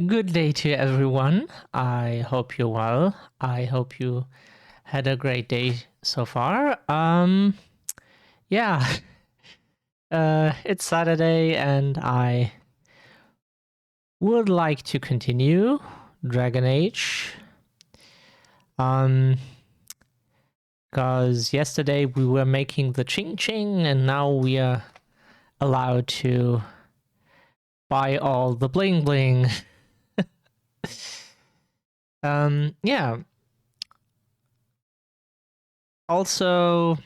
Good day to everyone. I hope you're well. I hope you had a great day so far. Yeah. It's Saturday and I would like to continue Dragon Age. Because yesterday we were making the ching ching and now we are allowed to buy all the bling bling. Yeah. Also,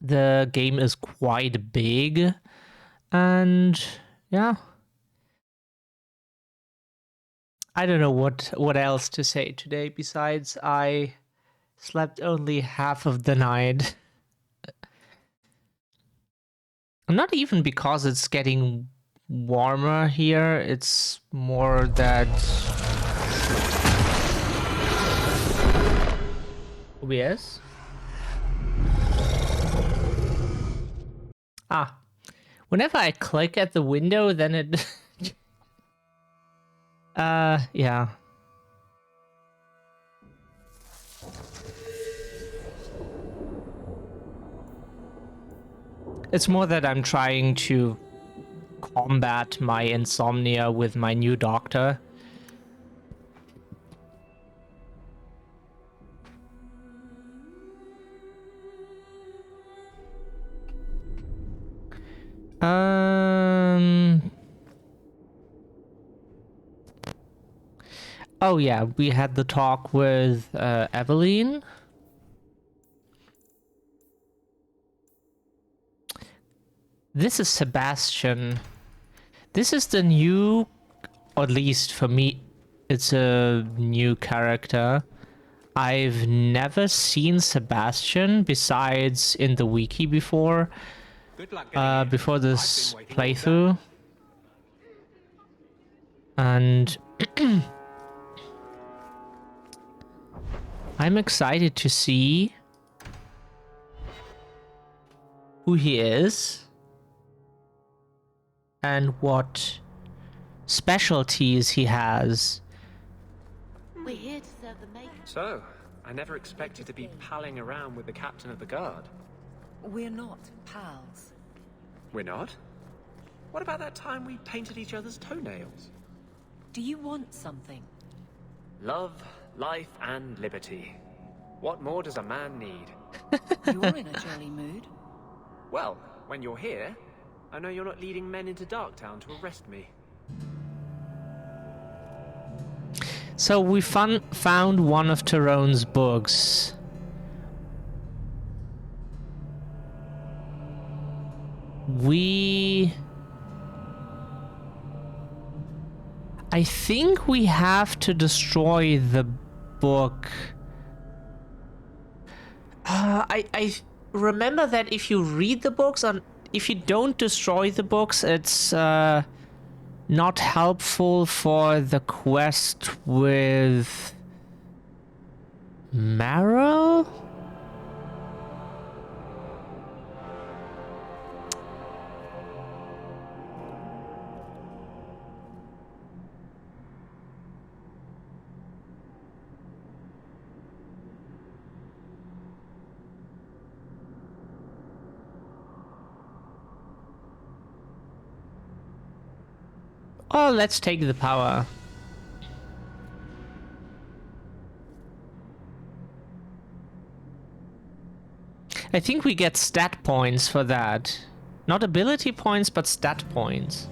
the game is quite big, and yeah, I don't know what else to say today besides I slept only half of the night. Not even because it's getting warmer here, it's more that OBS. Whenever I click at the window, then it yeah. It's more that I'm trying to combat my insomnia with my new doctor. Oh yeah, we had the talk with Evelyn. This is Sebastian. This is the new, or at least for me, it's a new character. I've never seen Sebastian besides in the wiki before. Before this playthrough. And I'm excited to see who he is and what specialties he has. We're here to serve the maiden. So, I never expected to be palling around with the captain of the guard. We're not pals. We're not? What about that time we painted each other's toenails? Do you want something? Love, life, and liberty. What more does a man need? You're in a jolly mood. Well, when you're here, I know you're not leading men into Darktown to arrest me. So we found one of Tyrone's books. I think we have to destroy the book. I remember that if you read the books, if you don't destroy the books, it's not helpful for the quest with Meryl? Oh, let's take the power. I think we get stat points for that. Not ability points, but stat points.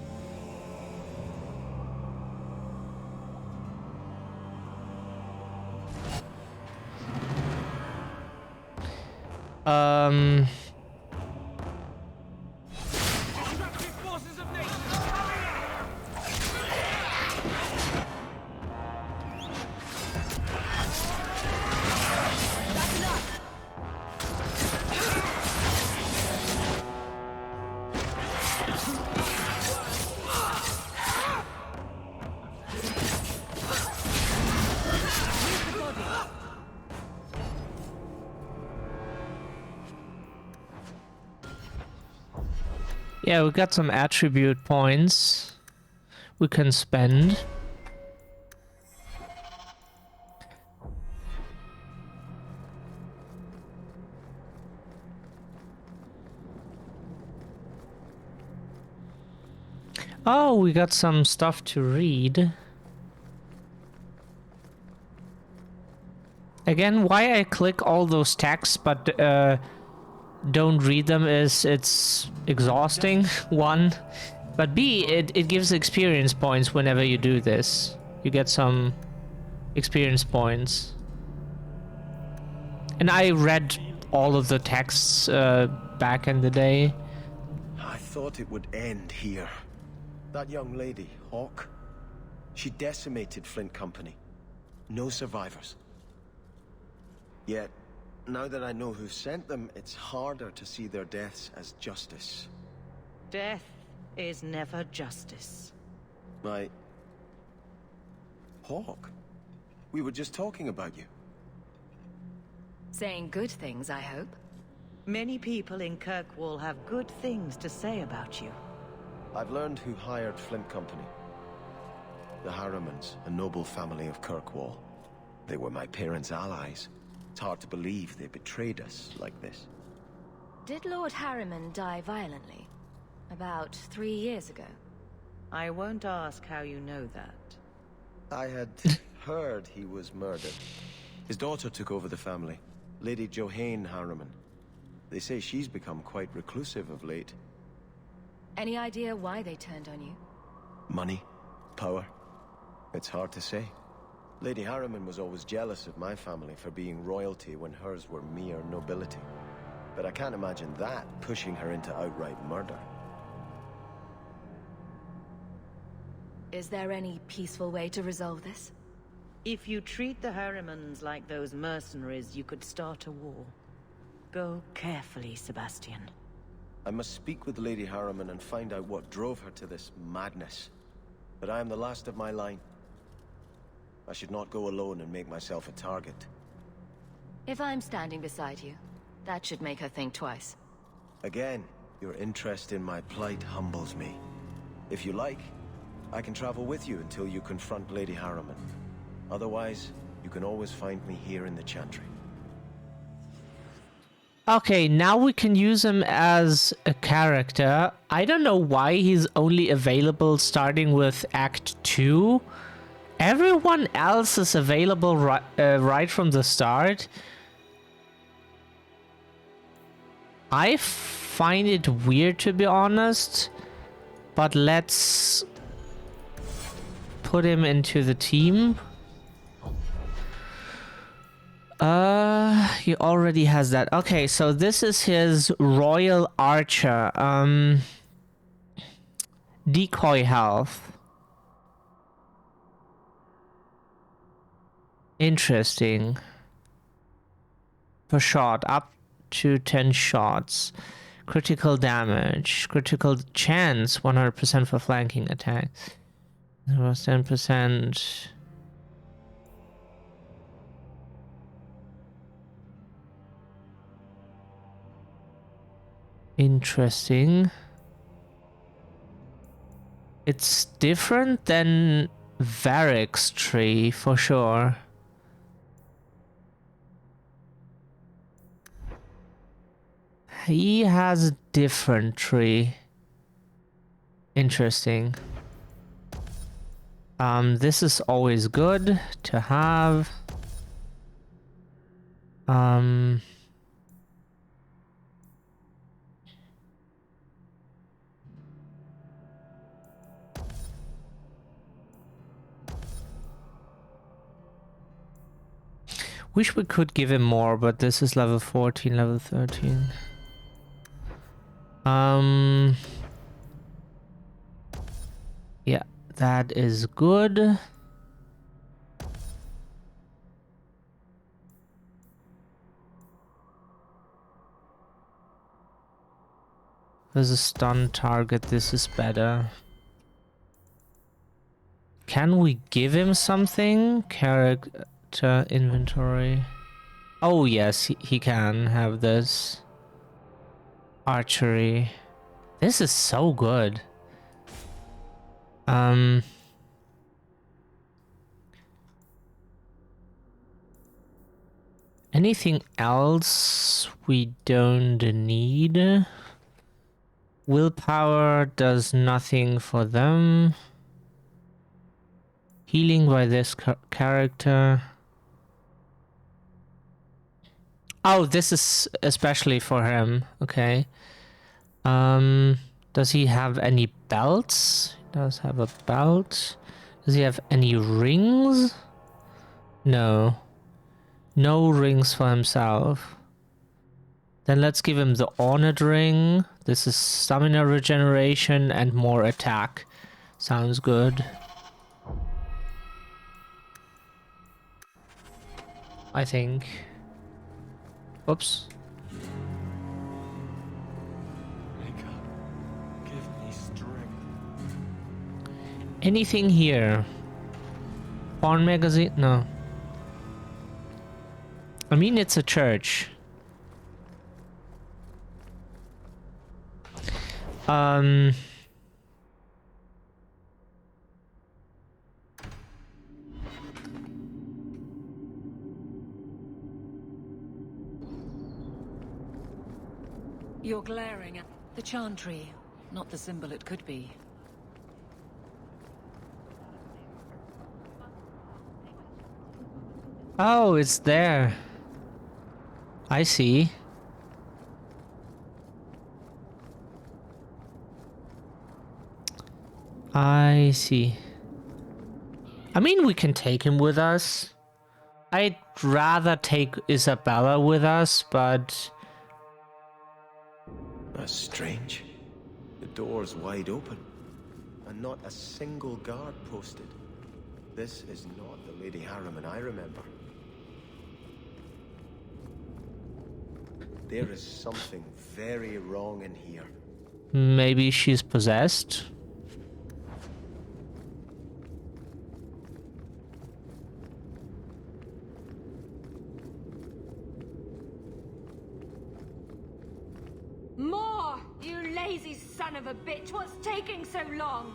Yeah, we got some attribute points we can spend. Oh, we got some stuff to read. Again, why I click all those texts but don't read them is it's exhausting, one. But B, it gives experience points whenever you do this. You get some experience points. And I read all of the texts back in the day. I thought it would end here. That young lady, Hawk, she decimated Flint Company. No survivors. Yet, now that I know who sent them, it's harder to see their deaths as justice. Death is never justice. Hawk? We were just talking about you. Saying good things, I hope. Many people in Kirkwall have good things to say about you. I've learned who hired Flint Company. The Harrimans, a noble family of Kirkwall. They were my parents' allies. It's hard to believe they betrayed us like this. Did Lord Harriman die violently? About 3 years ago. I won't ask how you know that. I had heard he was murdered. His daughter took over the family, Lady Johanne Harriman. They say she's become quite reclusive of late. Any idea why they turned on you? Money? Power? It's hard to say. Lady Harriman was always jealous of my family for being royalty when hers were mere nobility. But I can't imagine that pushing her into outright murder. Is there any peaceful way to resolve this? If you treat the Harrimans like those mercenaries, you could start a war. Go carefully, Sebastian. I must speak with Lady Harriman and find out what drove her to this madness. But I am the last of my line. I should not go alone and make myself a target. If I'm standing beside you, that should make her think twice. Again, your interest in my plight humbles me. If you like, I can travel with you until you confront Lady Harriman. Otherwise, you can always find me here in the Chantry. Okay, now we can use him as a character. I don't know why he's only available starting with Act 2. Everyone else is available right from the start. I find it weird, to be honest, but let's put him into the team. He already has that. Okay, so this is his Royal Archer. Decoy health. Interesting. Per shot, up to 10 shots. Critical damage. Critical chance, 100% for flanking attacks. There was 10%. Interesting. It's different than Varric's tree, for sure. He has a different tree. Interesting. This is always good to have. Wish we could give him more, but this is level 14, level 13. Yeah, that is good. There's a stun target, this is better. Can we give him something? Character inventory. Oh yes, he can have this. Archery. This is so good. Anything else we don't need? Willpower does nothing for them. Healing by this character. Oh, this is especially for him. Okay. Does he have any belts? He does have a belt. Does he have any rings? No. No rings for himself. Then let's give him the Ornate Ring. This is stamina regeneration and more attack. Sounds good. I think. Oops. Mika, give me strength. Anything here? Porn magazine? No. I mean, it's a church. You're glaring at the chantry, not the symbol it could be. Oh, it's there. I see. I see. I mean, we can take him with us. I'd rather take Isabella with us, but... That's strange. The door's wide open, and not a single guard posted. This is not the Lady Harriman I remember. There is something very wrong in here. Maybe she's possessed? More! You lazy son of a bitch! What's taking so long?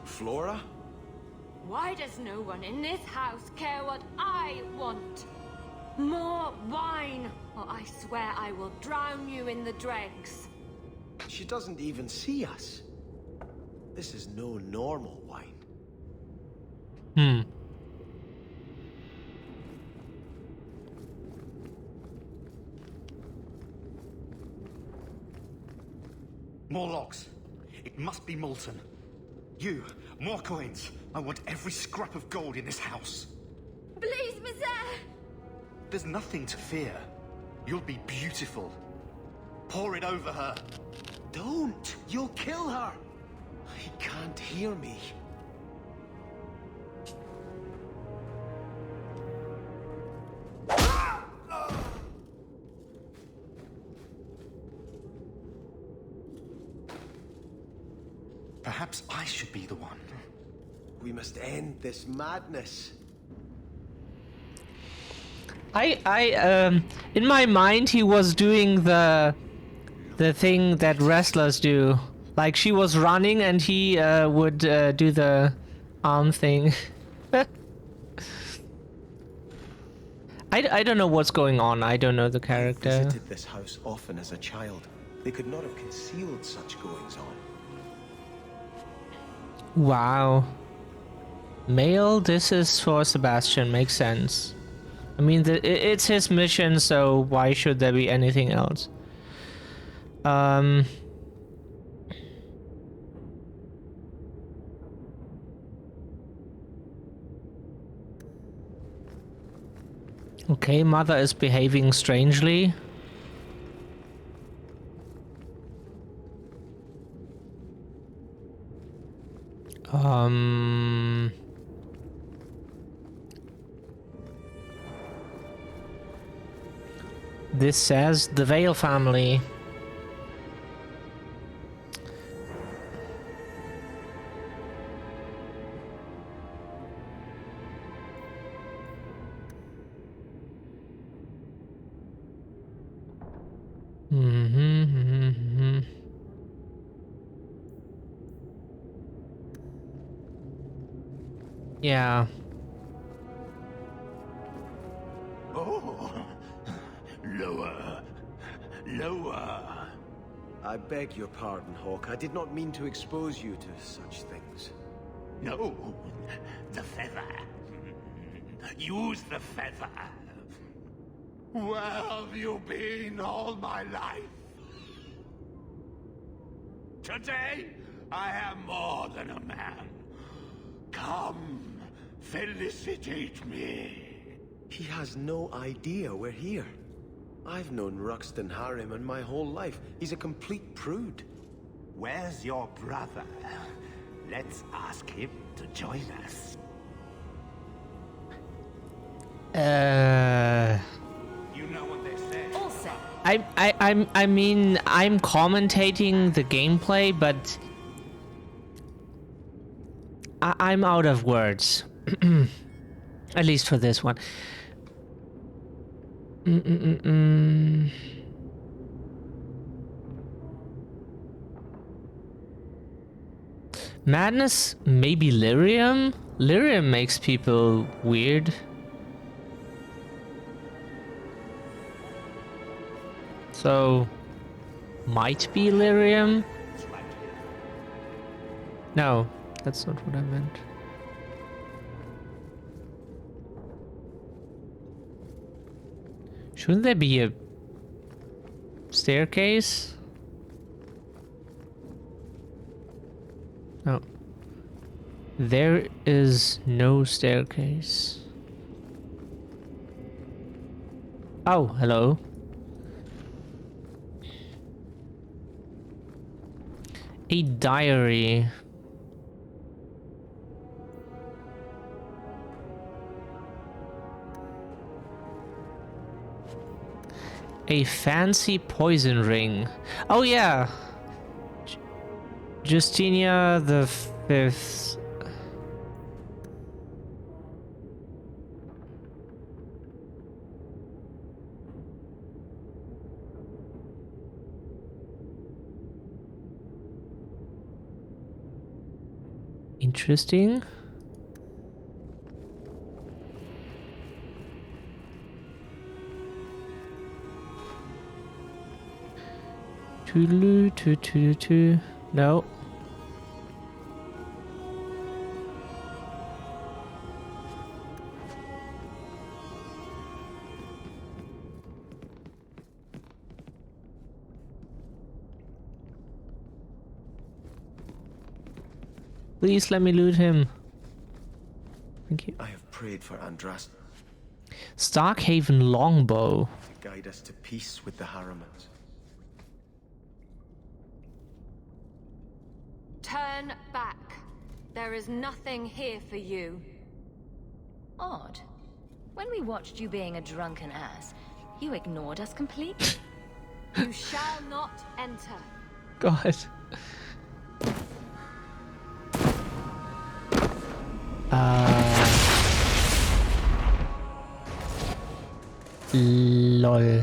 Flora? Why does no one in this house care what I want? More wine, or I swear I will drown you in the dregs. She doesn't even see us. This is no normal wine. More logs. It must be molten. You, more coins. I want every scrap of gold in this house. Please, monsieur! There's nothing to fear. You'll be beautiful. Pour it over her. Don't! You'll kill her! He can't hear me. Perhaps I should be the one. We must end this madness. In my mind, he was doing the thing that wrestlers do. Like, she was running and he would do the arm thing. I don't know what's going on. I don't know the I character. visited this house often as a child. They could not have concealed such goings on. Wow. Male, this is for Sebastian. Makes sense. I mean, it's his mission, so why should there be anything else? Okay, mother is behaving strangely. This says the Vale family. Yeah. Oh, lower, lower. I beg your pardon, Hawk. I did not mean to expose you to such things. No, the feather. Use the feather. Where have you been all my life? Today, I am more than a man. Come, felicitate me. He has no idea we're here. I've known Ruxton Harriman my whole life. He's a complete prude. Where's your brother? Let's ask him to join us. You know what they say. All set. I mean, I'm commentating the gameplay, but I'm out of words. At least for this one. Madness, maybe lyrium? Lyrium makes people weird. So, might be lyrium? No, that's not what I meant. Shouldn't there be a staircase? No. There is no staircase. Oh, hello. A diary. A fancy poison ring. Oh yeah. Justinia the Fifth. Interesting. No. Please let me loot him. Thank you. I have prayed for Andras Starkhaven longbow. to guide us to peace with the Harrimans. Turn back. There is nothing here for you. Odd. When we watched you being a drunken ass, you ignored us completely. You shall not enter. God. Lol.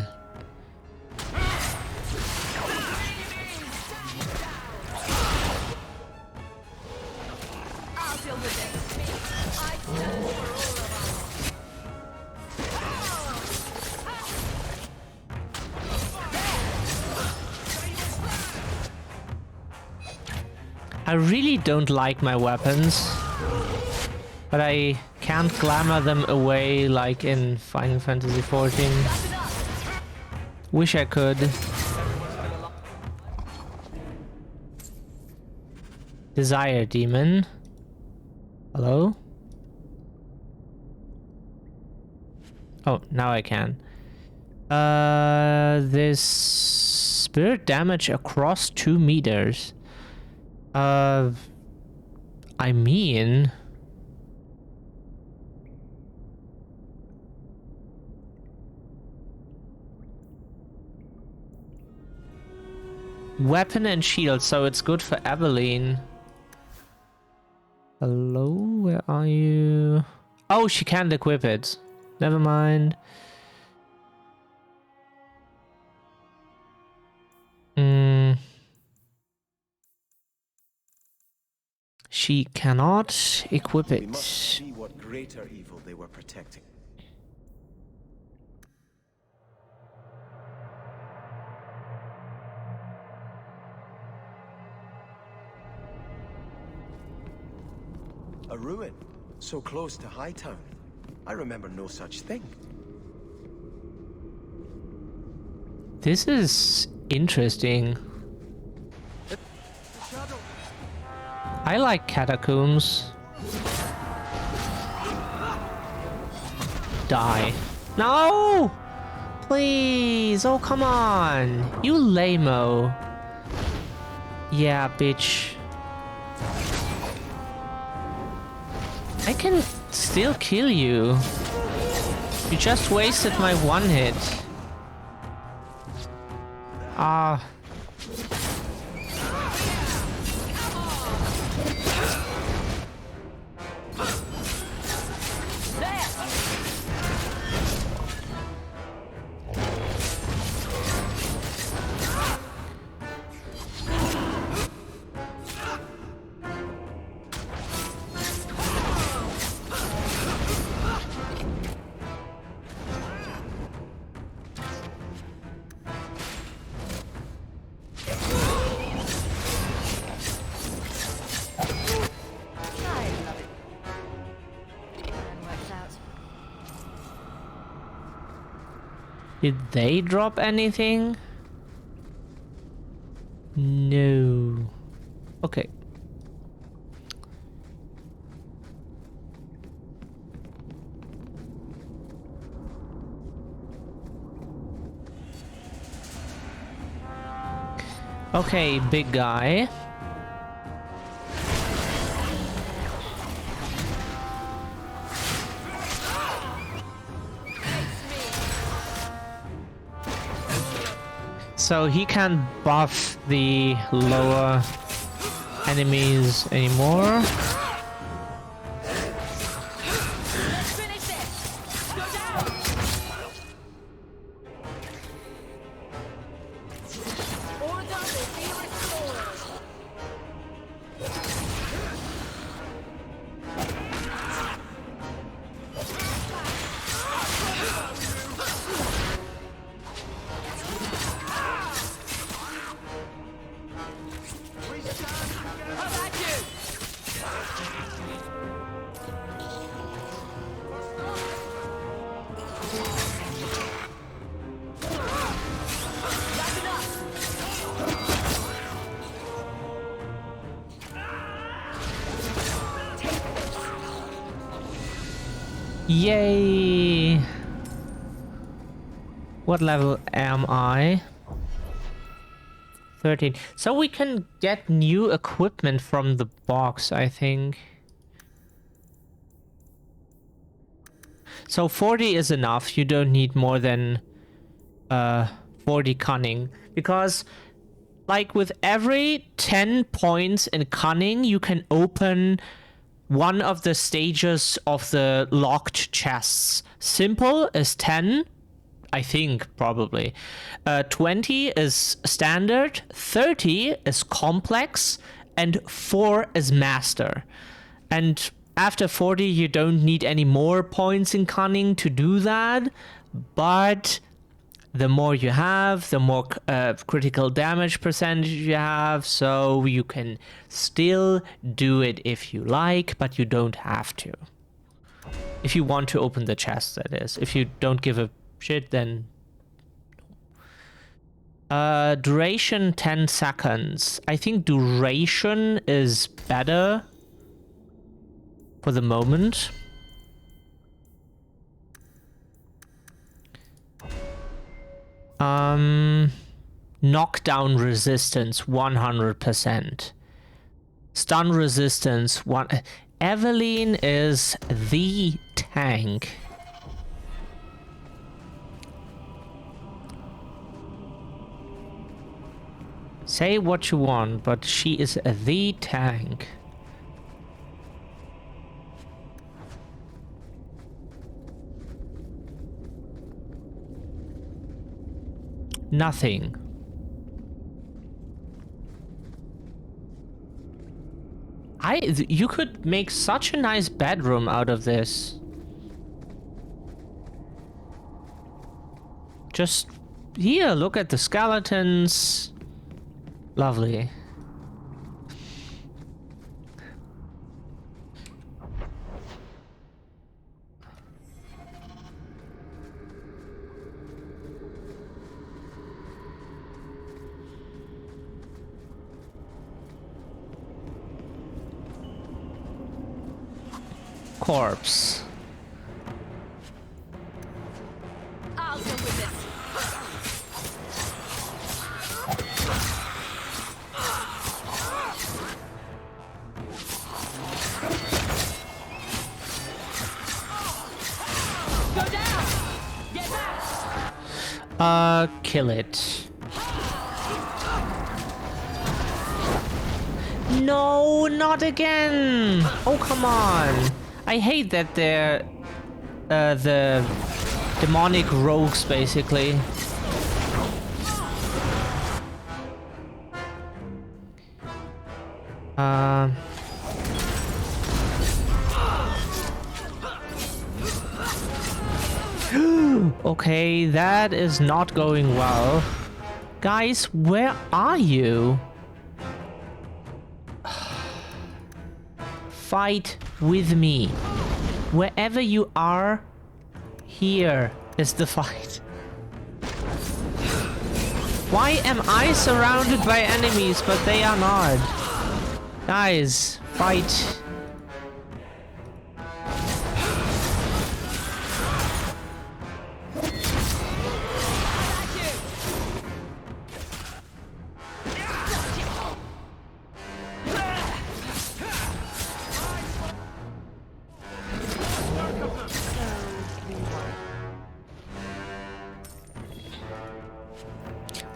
I'll deal with this. I stand for all of us. I really don't like my weapons, but I can't glamour them away like in Final Fantasy XIV. Wish I could. Desire Demon. Hello? Oh, now I can. This spirit damage across 2 meters. I mean... Weapon and shield, so it's good for Eveline. Hello, where are you? Oh, she can't equip it. Never mind. She cannot equip We must it. see what greater evil they were protecting. A ruin, so close to Hightown. I remember no such thing. This is interesting. I like catacombs. Die. No! Please! Oh, come on! You lame-o. Yeah, bitch. I can still kill you. You just wasted my one hit. Ah. Did they drop anything? No. Okay. Okay, big guy. So he can't buff the lower enemies anymore. Yay! What level am I? 13. So we can get new equipment from the box, I think. So 40 is enough. You don't need more than 40 cunning. Because, like, with every 10 points in cunning, you can open one of the stages of the locked chests. Simple is 10, I think, probably. 20 is standard, 30 is complex, and 4 is master. And after 40, you don't need any more points in cunning to do that, but the more you have, the more critical damage percentage you have, so you can still do it if you like, but you don't have to. If you want to open the chest, that is. If you don't give a shit, then... duration 10 seconds. I think duration is better for the moment. Knockdown resistance 100%. Stun resistance 1. Evelyn is the tank. Say what you want, but she is the tank. Nothing. You could make such a nice bedroom out of this. Just here, look at the skeletons. Lovely. corpse. I'll deal with this. Go down! Get back! Kill it. No, not again! Oh, come on. I hate that they're the demonic rogues, basically. Okay, that is not going well. Guys, where are you? Fight with me. Wherever you are, here is the fight. Why am I surrounded by enemies, but they are not? Guys, fight.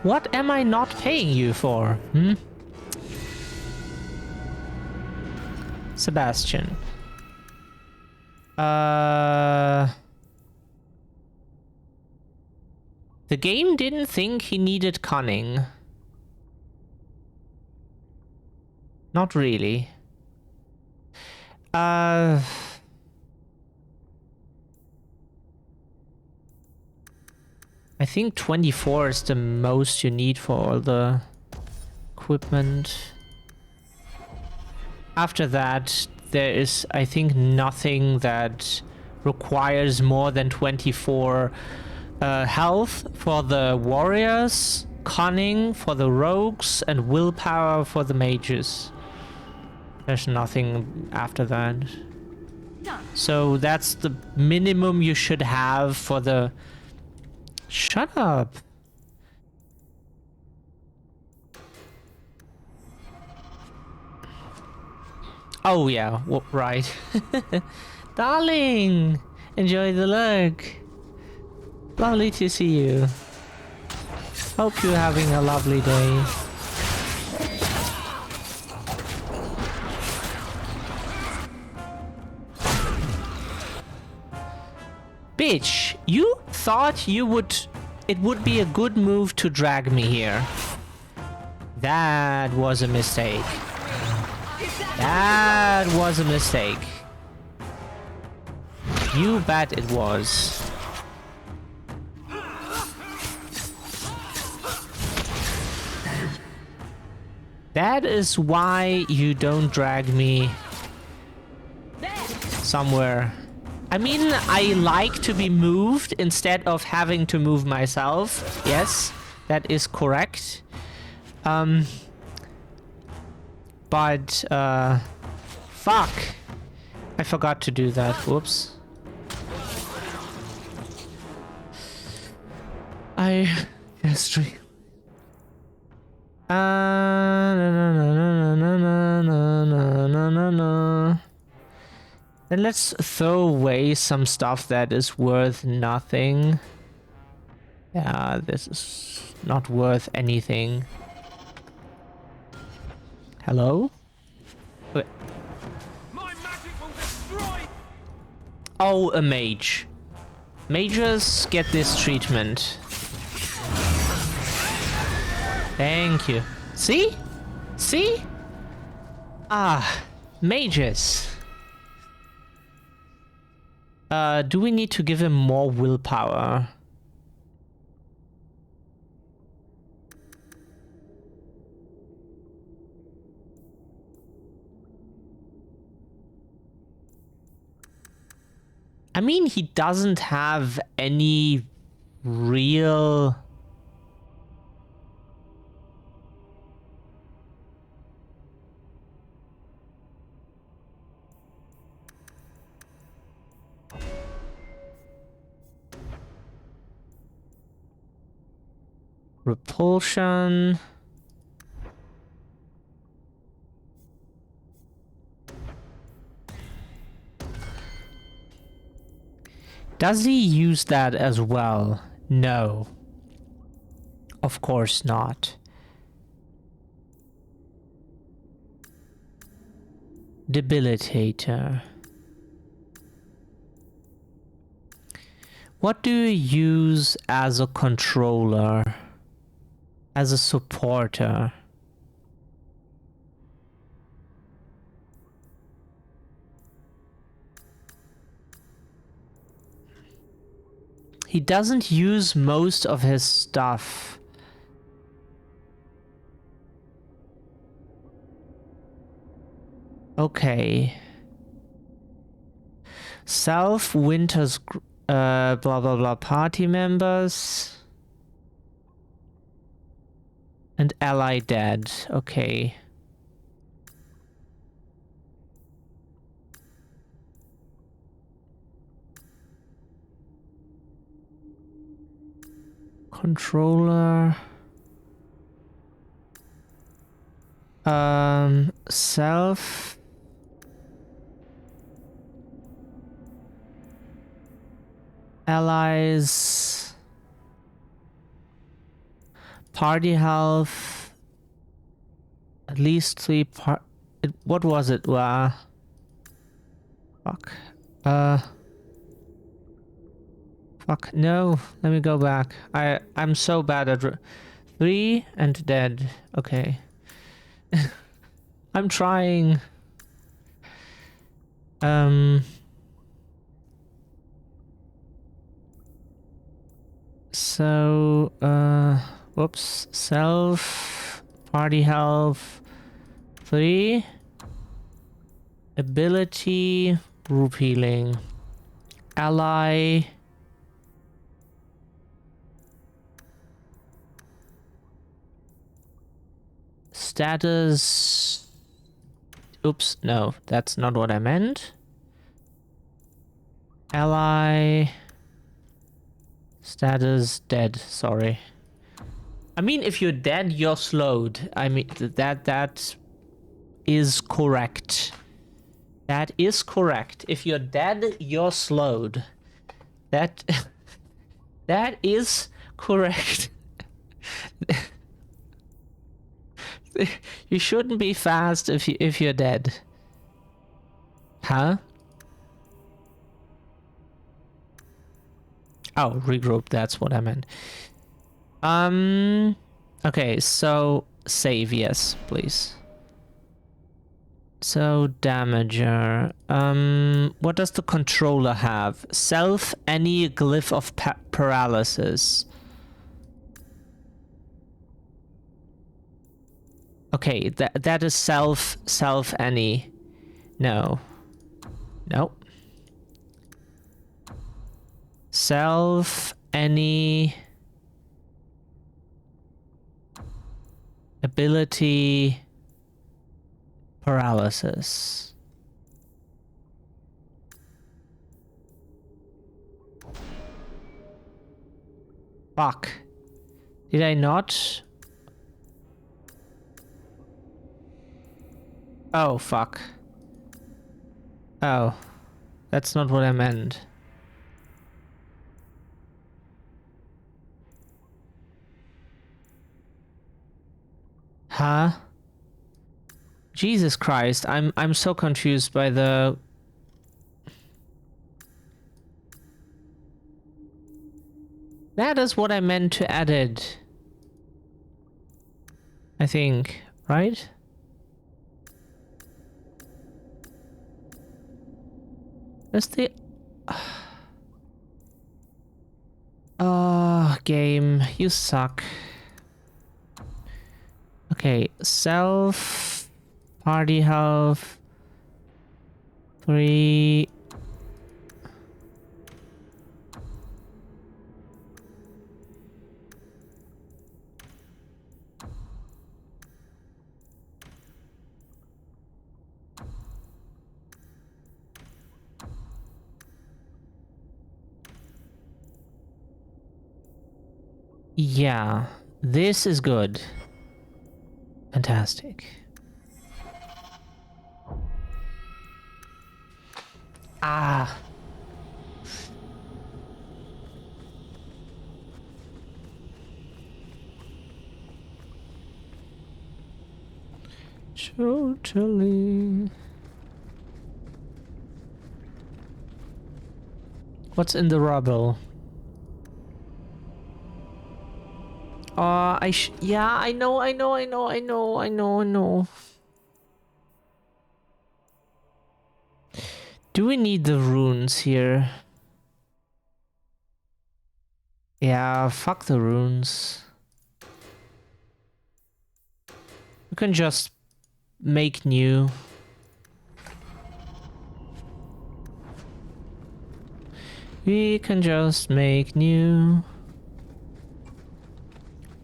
What am I not paying you for? Sebastian. The game didn't think he needed cunning. Not really. I think 24 is the most you need for all the equipment. After that, there is, I think, nothing that requires more than 24 health for the warriors, cunning for the rogues, and willpower for the mages. There's nothing after that. So that's the minimum you should have for the... Shut up. Oh yeah, right. Darling, enjoy the look. Lovely to see you. Hope you're having a lovely day. Bitch, you thought you would... It would be a good move to drag me here. That was a mistake. That was a mistake. You bet it was. That is why you don't drag me somewhere. I mean, I like to be moved instead of having to move myself. Yes, that is correct. But, fuck. I forgot to do that. Whoops. History. Then let's throw away some stuff that is worth nothing. Yeah, this is not worth anything. Hello? Wait. My magic will destroy. Oh, a mage. Mages get this treatment. Thank you. See? See? Ah, mages. Do we need to give him more willpower? I mean, he doesn't have any real... Repulsion. Does he use that as well? No. Of course not. Debilitator. What do you use as a controller? As a supporter? He doesn't use most of his stuff. Okay. Self, Winter's, blah blah blah, party members. And ally dead. Okay. Controller. Self. Allies. Party health. At least 3 what was it? Fuck. Fuck. No. Let me go back. I'm so bad at 3 and dead. Okay. I'm trying. So, whoops. Self, party health, 3. Ability, group healing. Ally. Status. Oops, no, that's not what I meant. Ally. Status dead, sorry. I mean, if you're dead, you're slowed. I mean, that is correct. That is correct. If you're dead, you're slowed. That is correct. You shouldn't be fast if you're dead. Huh? Oh, regroup, that's what I meant. Okay, so save, yes, please. So damager. What does the controller have? Self, any glyph of paralysis. Okay, that is self any. No. Nope. Self any ability paralysis. Fuck. Did I not? Oh, fuck. Oh. That's not what I meant. Huh? Jesus Christ, I'm so confused by the... That is what I meant to added. I think, right? That's the... Oh, game, you suck. Okay, self, party health, 3. Yeah, This is good. Fantastic. Ah. Totally. What's in the rubble? Yeah, I know. Do we need the runes here? Yeah, fuck the runes. We can just make new. We can just make new.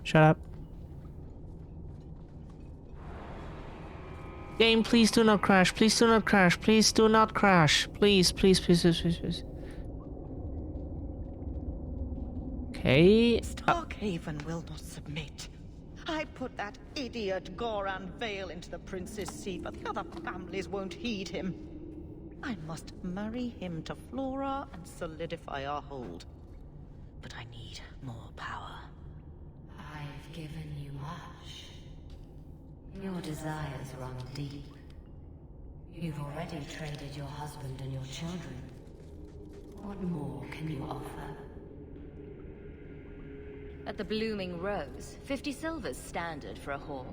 Shut up. Game, please do not crash. Please do not crash. Please do not crash. Please. Okay. Starkhaven will not submit. I put that idiot Goran Vale into the Prince's seat, but the other families won't heed him. I must marry him to Flora and solidify our hold. But I need more power. I've given you much. Your desires run deep. You've already traded your husband and your children. What more can you offer? At the Blooming Rose, 50 silver's standard for a whore.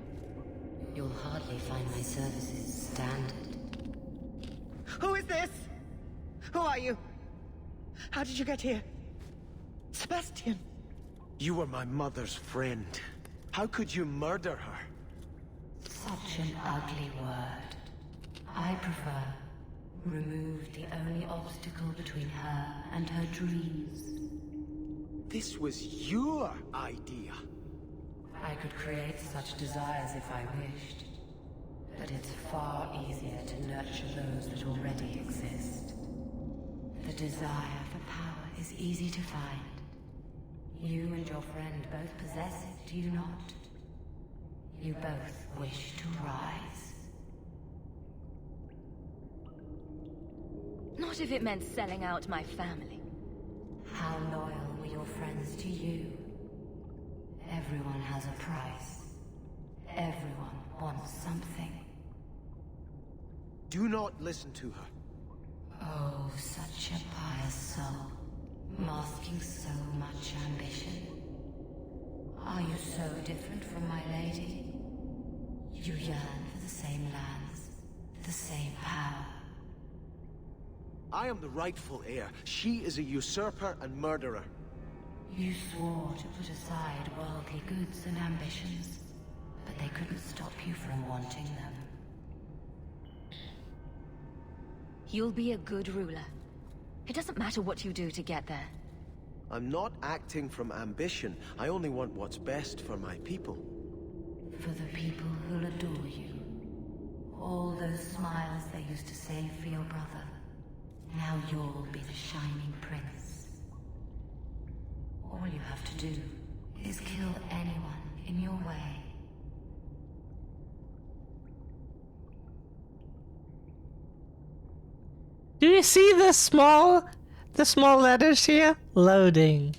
You'll hardly find my services standard. Who is this? Who are you? How did you get here? Sebastian! You were my mother's friend. How could you murder her? Such an ugly word. I prefer remove the only obstacle between her and her dreams. This was your idea. I could create such desires if I wished. But it's far easier to nurture those that already exist. The desire for power is easy to find. You and your friend both possess it, do you not? You both wish to rise. Not if it meant selling out my family. How loyal were your friends to you? Everyone has a price. Everyone wants something. Do not listen to her. Oh, such a pious soul, masking so much ambition. Are you so different from my lady? You yearn for the same lands, the same power. I am the rightful heir. She is a usurper and murderer. You swore to put aside worldly goods and ambitions, but they couldn't stop you from wanting them. You'll be a good ruler. It doesn't matter what you do to get there. I'm not acting from ambition. I only want what's best for my people. For the people who'll adore you. All those smiles they used to save for your brother. Now you'll be the shining prince. All you have to do is kill anyone in your way. Do you see the small letters here? Loading.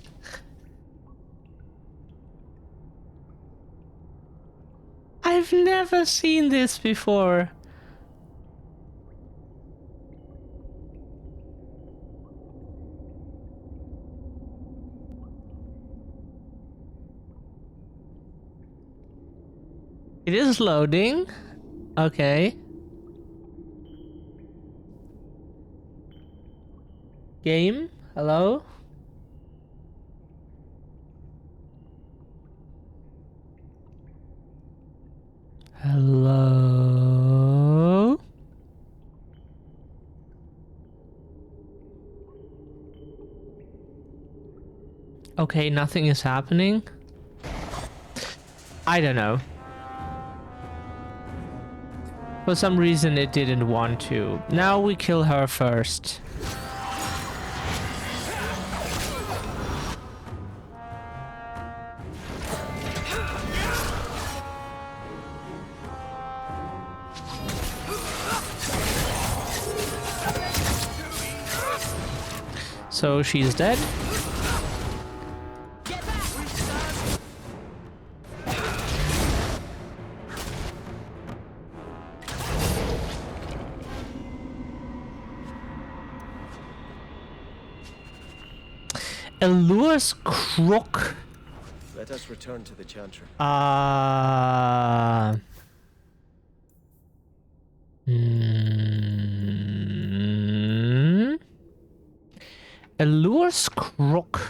I've never seen this before. It is loading. Okay. Game? Hello? Hello? Okay, nothing is happening. I don't know. For some reason it didn't want to. Now we kill her first. So she's dead. Allure's crook. Let us return to the Chantry. Allure's crook.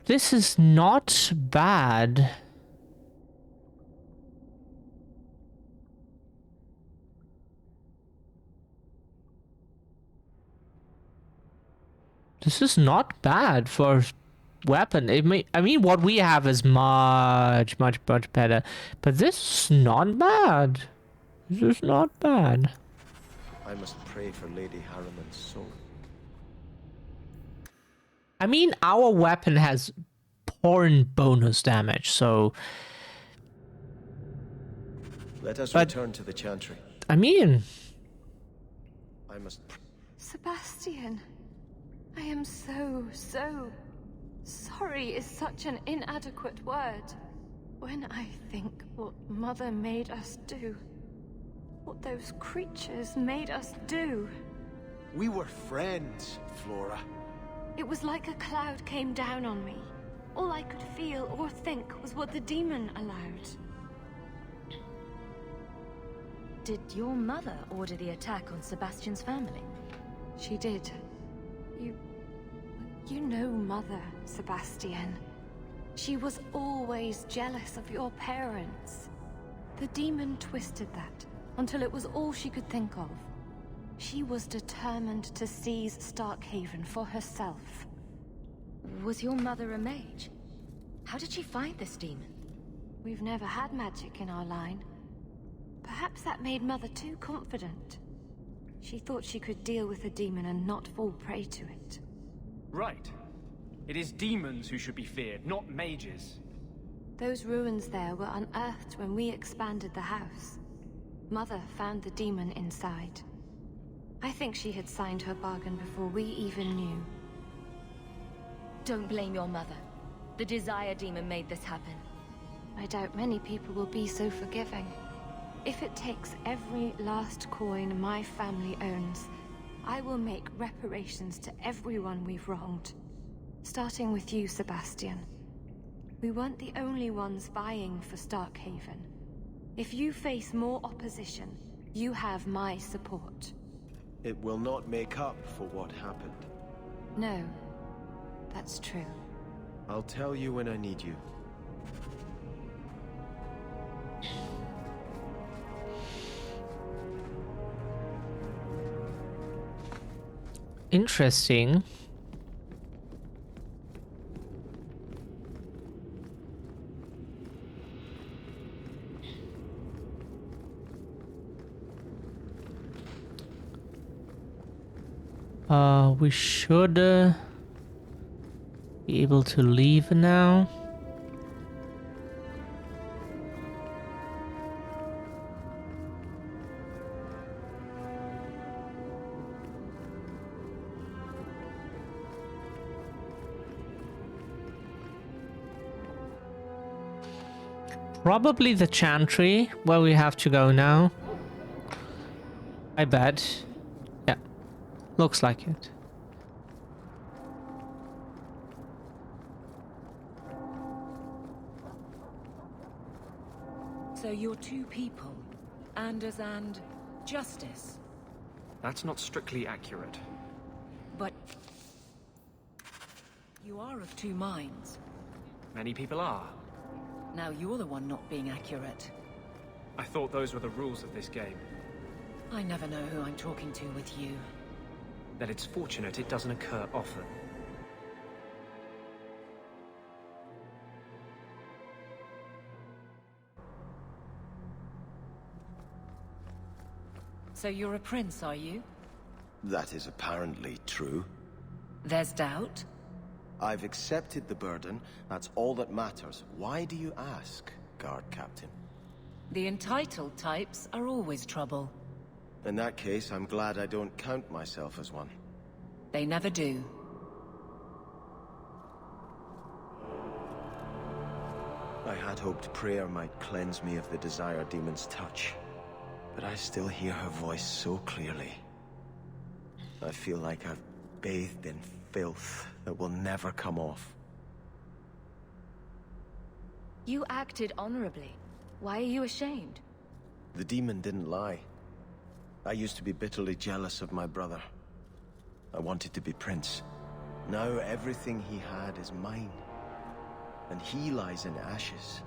This is not bad. This is not bad for weapon. I mean, what we have is much better. But this is not bad. This is not bad. I must pray for Lady Harriman's soul. I mean, our weapon has porn bonus damage, so... Let us return to the Chantry. I mean... I must... Sebastian, I am so sorry is such an inadequate word. When I think what Mother made us do, what those creatures made us do. We were friends, Flora. It was like a cloud came down on me. All I could feel or think was what the demon allowed. Did your mother order the attack on Sebastian's family? She did. You know Mother, Sebastian. She was always jealous of your parents. The demon twisted that until it was all she could think of. She was determined to seize Starkhaven for herself. Was your mother a mage? How did she find this demon? We've never had magic in our line. Perhaps that made Mother too confident. She thought she could deal with the demon and not fall prey to it. Right. It is demons who should be feared, not mages. Those ruins there were unearthed when we expanded the house. Mother found the demon inside. I think she had signed her bargain before we even knew. Don't blame your mother. The Desire Demon made this happen. I doubt many people will be so forgiving. If it takes every last coin my family owns, I will make reparations to everyone we've wronged. Starting with you, Sebastian. We weren't the only ones vying for Starkhaven. If you face more opposition, you have my support. It will not make up for what happened. No, that's true. I'll tell you when I need you. Interesting. We should be able to leave now. Probably the Chantry, where we have to go now. I bet. Yeah, looks like it. So you're two people, Anders and Justice. That's not strictly accurate. But you are of two minds. Many people are. Now you're the one not being accurate. I thought those were the rules of this game. I never know who I'm talking to with you. Then it's fortunate it doesn't occur often. So you're a prince, are you? That is apparently true. There's doubt? I've accepted the burden. That's all that matters. Why do you ask, guard captain? The entitled types are always trouble. In that case, I'm glad I don't count myself as one. They never do. I had hoped prayer might cleanse me of the Desire Demon's touch, but I still hear her voice so clearly. I feel like I've bathed in filth that will never come off. You acted honorably. Why are you ashamed? The demon didn't lie. I used to be bitterly jealous of my brother. I wanted to be prince. Now everything he had is mine. And he lies in ashes.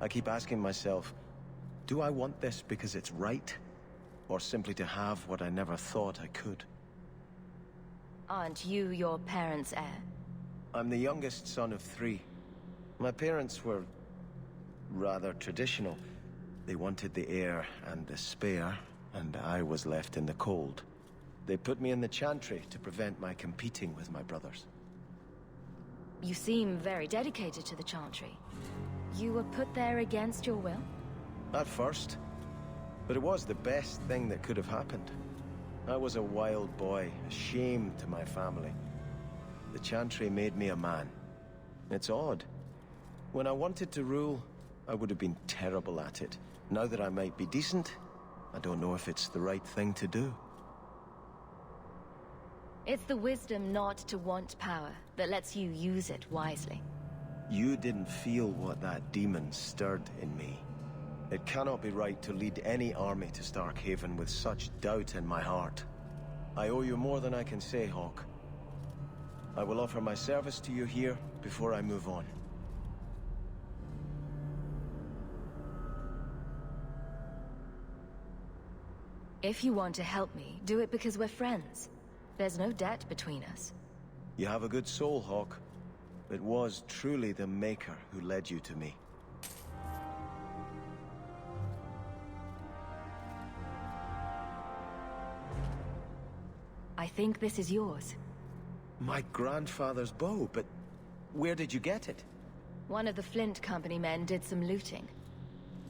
I keep asking myself, do I want this because it's right? Or simply to have what I never thought I could? Aren't you your parents' heir? I'm the youngest son of 3. My parents were rather traditional. They wanted the heir and the spare, and I was left in the cold. They put me in the chantry to prevent my competing with my brothers. You seem very dedicated to the Chantry. You were put there against your will? At first. But it was the best thing that could have happened. I was a wild boy, a shame to my family. The Chantry made me a man. It's odd. When I wanted to rule, I would have been terrible at it. Now that I might be decent, I don't know if it's the right thing to do. It's the wisdom not to want power that lets you use it wisely. You didn't feel what that demon stirred in me. It cannot be right to lead any army to Starkhaven with such doubt in my heart. I owe you more than I can say, Hawk. I will offer my service to you here before I move on. If you want to help me, do it because we're friends. There's no debt between us. You have a good soul, Hawk. It was truly the Maker who led you to me. I think this is yours. My grandfather's bow, but where did you get it? One of the Flint Company men did some looting.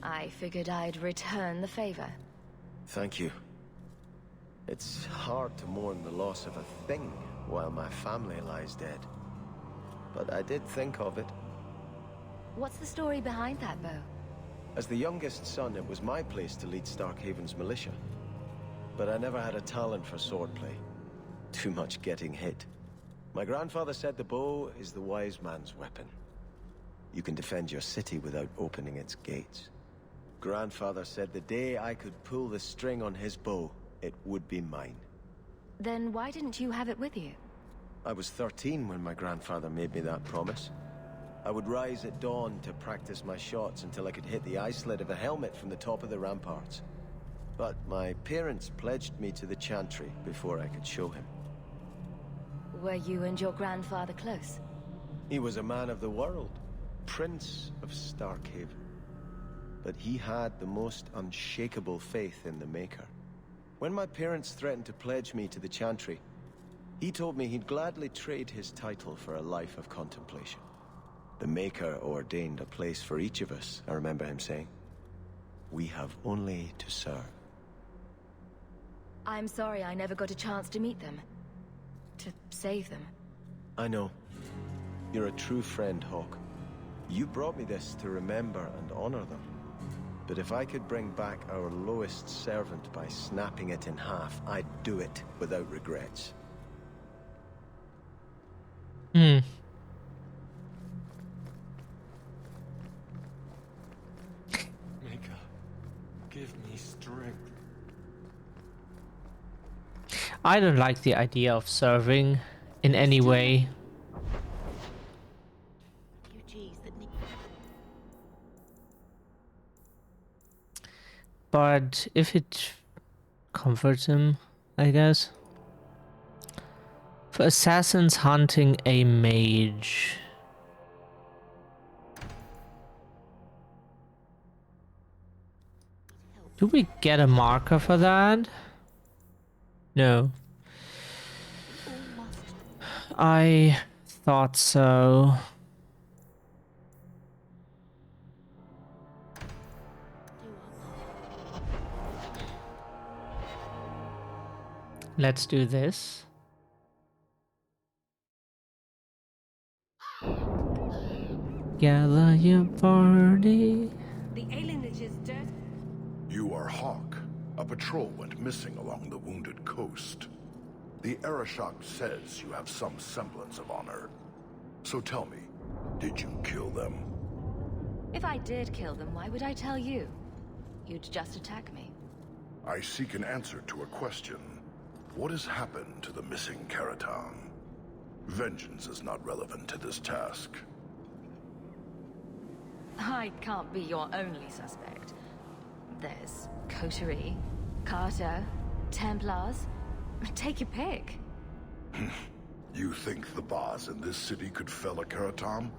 I figured I'd return the favor. Thank you. It's hard to mourn the loss of a thing while my family lies dead. But I did think of it. What's the story behind that bow? As the youngest son, it was my place to lead Starkhaven's militia. But I never had a talent for swordplay. Too much getting hit. My grandfather said the bow is the wise man's weapon. You can defend your city without opening its gates. Grandfather said the day I could pull the string on his bow, it would be mine. Then why didn't you have it with you? I was 13 when my grandfather made me that promise. I would rise at dawn to practice my shots until I could hit the eye slit of a helmet from the top of the ramparts. But my parents pledged me to the Chantry before I could show him. Were you and your grandfather close? He was a man of the world, Prince of Starkhaven. But he had the most unshakable faith in the Maker. When my parents threatened to pledge me to the Chantry, he told me he'd gladly trade his title for a life of contemplation. The Maker ordained a place for each of us, I remember him saying. We have only to serve. I'm sorry I never got a chance to meet them. To save them. I know. You're a true friend, Hawk. You brought me this to remember and honor them. But if I could bring back our lowest servant by snapping it in half, I'd do it without regrets. Hmm. Maker, give me strength. I don't like the idea of serving in any way. Refugees that need But if it comforts him, I guess. For assassins hunting a mage. Do we get a marker for that? No. I thought so. Let's do this. Gather your party. The alienage is dirt. You are Hawk. A patrol went missing along the Wounded Coast. The Arashok says you have some semblance of honor. So tell me, did you kill them? If I did kill them, why would I tell you? You'd just attack me. I seek an answer to a question. What has happened to the missing Karatam? Vengeance is not relevant to this task. I can't be your only suspect. There's Coterie, Carter, Templars. Take your pick. You think the boss in this city could fell a Karatam?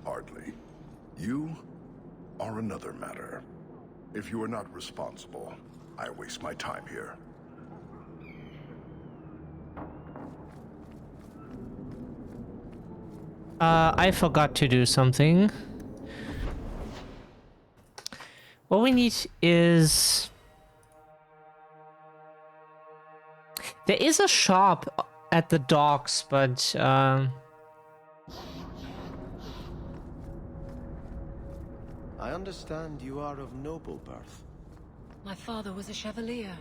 Hardly. You are another matter. If you are not responsible, I waste my time here. I forgot to do something. What we need is... There is a shop at the docks, but... I understand you are of noble birth. My father was a chevalier.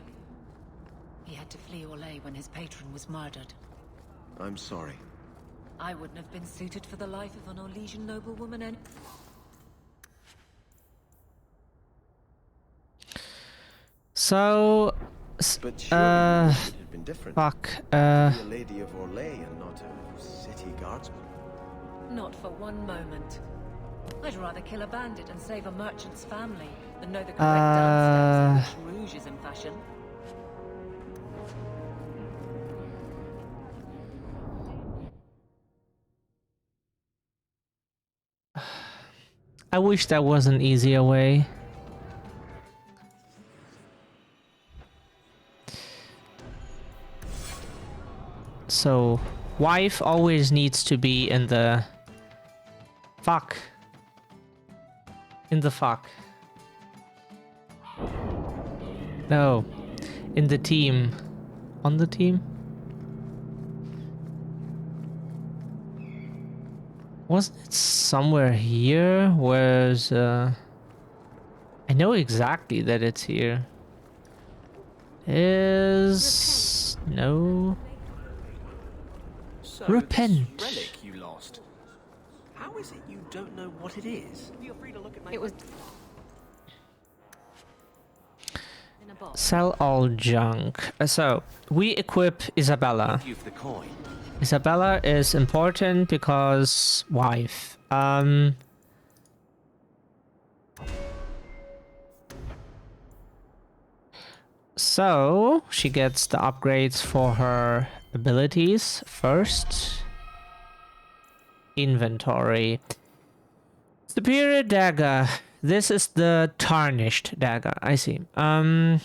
He had to flee Orlais when his patron was murdered. I'm sorry. I wouldn't have been suited for the life of an Orlesian noblewoman and... So... But surely it had been different. Fuck, Be a lady of Orlais and not a city guardsman. Not for one moment. I'd rather kill a bandit and save a merchant's family than know the correct dance steps in which rouge is in fashion. I wish there was an easier way. So, wife always needs to be in the... Fuck. In the fuck. No. In the team. On the team? Wasn't it somewhere here? Where's I know exactly that it's here. Is no. So, Repent. this relic you lost. How is it you don't know what it is? Feel free to look at my... It was... in a box. Sell all junk. So, we equip Isabella. You for the coin. Isabella is important because wife. So she gets the upgrades for her abilities first. Inventory. Superior dagger. This is the tarnished dagger. I see. Yeah,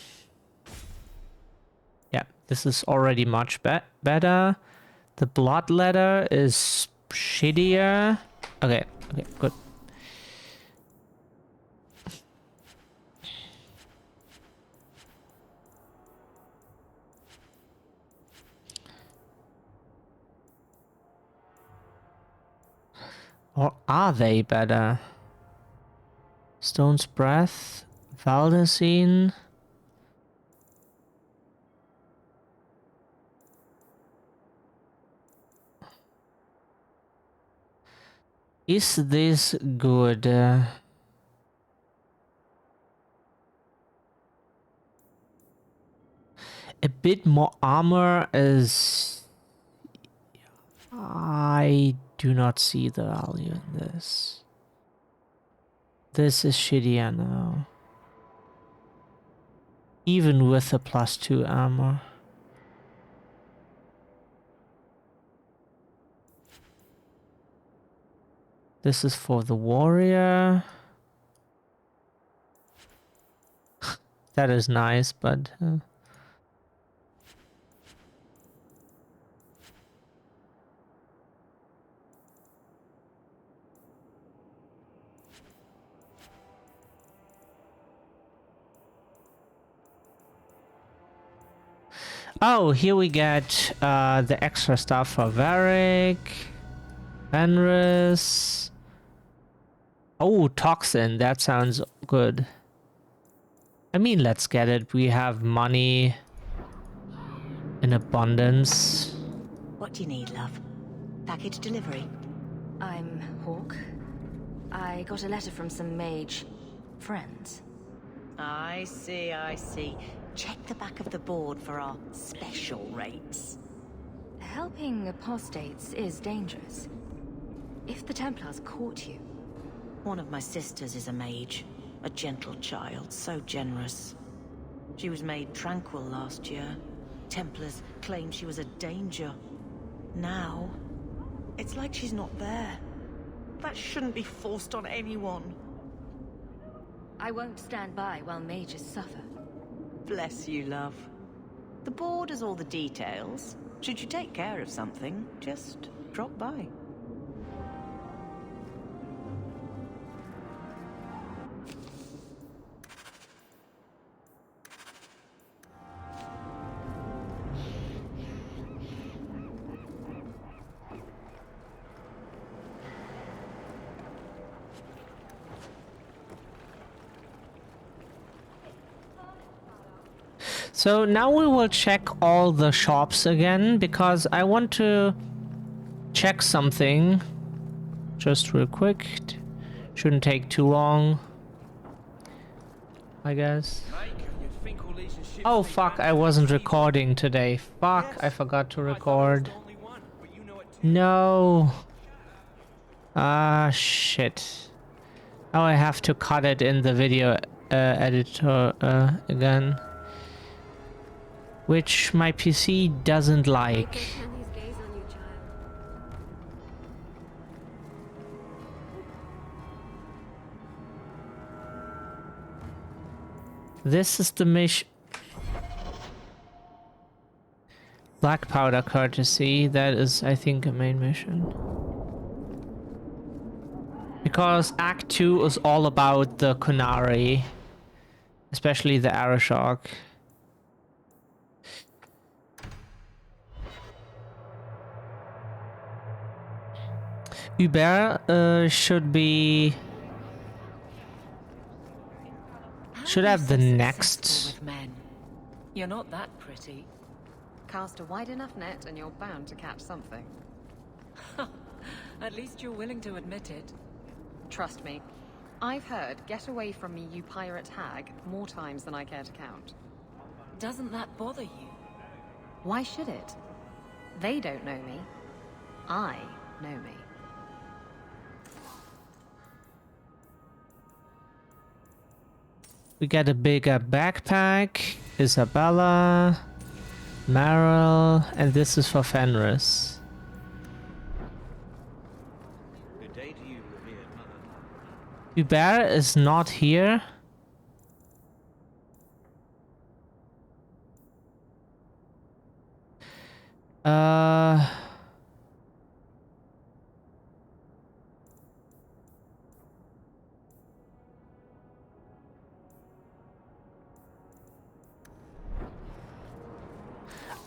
this is already much better. The blood letter is shittier. Okay, good. Or are they better? Stone's Breath, Valdecine. Is this good? A bit more armor is... I do not see the value in this. This is shittier now. Even with the +2 armor. This is for the warrior. That is nice, but... Oh, here we get the extra stuff for Varric, Fenris. Oh, Toxin, that sounds good. I mean, let's get it. We have money in abundance. What do you need, love? Package delivery? I'm Hawk. I got a letter from some mage friends. I see, I see. Check the back of the board for our special rates. Helping apostates is dangerous. If the Templars caught you... One of my sisters is a mage. A gentle child, so generous. She was made tranquil last year. Templars claimed she was a danger. Now, it's like she's not there. That shouldn't be forced on anyone. I won't stand by while mages suffer. Bless you, love. The board has all the details. Should you take care of something, just drop by. So now we will check all the shops again, because I want to check something just real quick. Shouldn't take too long, I guess. Oh fuck, I wasn't recording today. Fuck, I forgot to record. No. Ah, shit. Now I have to cut it in the video editor again. Which my PC doesn't like. This is the mission. Black powder courtesy. That is, I think, a main mission. Because Act 2 is all about the Kunari. Especially the Arashok. Hubert should be... should have the next... With men. You're not that pretty. Cast a wide enough net and you're bound to catch something. At least you're willing to admit it. Trust me. I've heard, "Get away from me, you pirate hag," more times than I care to count. Doesn't that bother you? Why should it? They don't know me. I know me. We get a bigger backpack, Isabella, Meryl, and this is for Fenris. Good day to you, revered mother. Hubert is not here.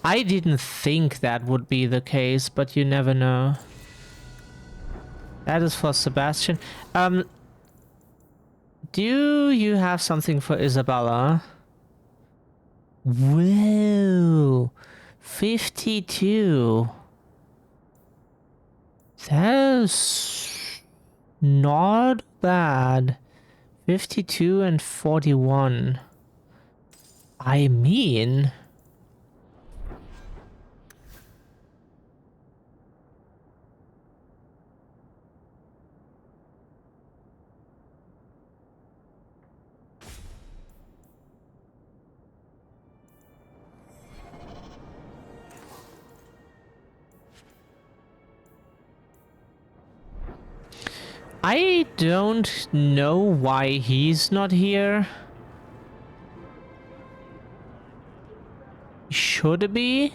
I didn't think that would be the case, but you never know. That is for Sebastian. Do you have something for Isabella? Whoa, 52. That's not bad. 52 and 41. I mean... I don't know why he's not here. Should be.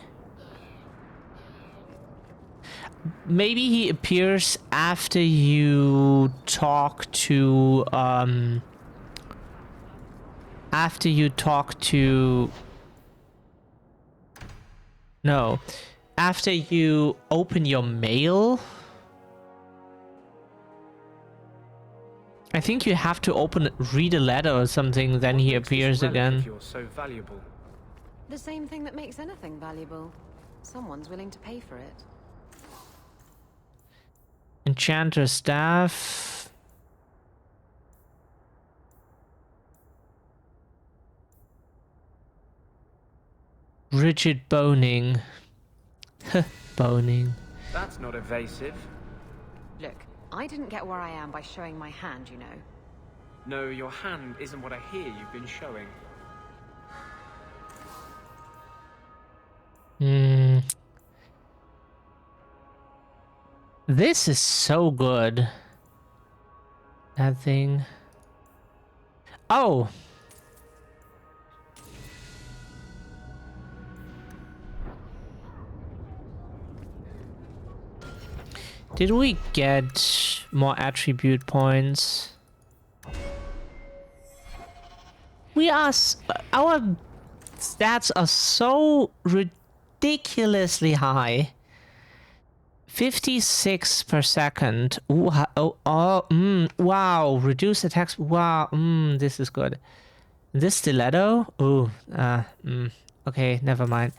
Maybe he appears after you talk to No. After you open your mail, I think you have to read a letter or something, then he appears again. If you're so valuable. The same thing that makes anything valuable. Someone's willing to pay for it. Enchanter staff. Rigid boning. Boning. That's not evasive. Look, I didn't get where I am by showing my hand, you know. No, your hand isn't what I hear you've been showing. This is so good. That thing. Oh! Did we get more attribute points? Our stats are so ridiculously high. 56 per second. Ooh, wow. Reduce attacks. Wow. This is good. This stiletto. Ooh. Okay, never mind.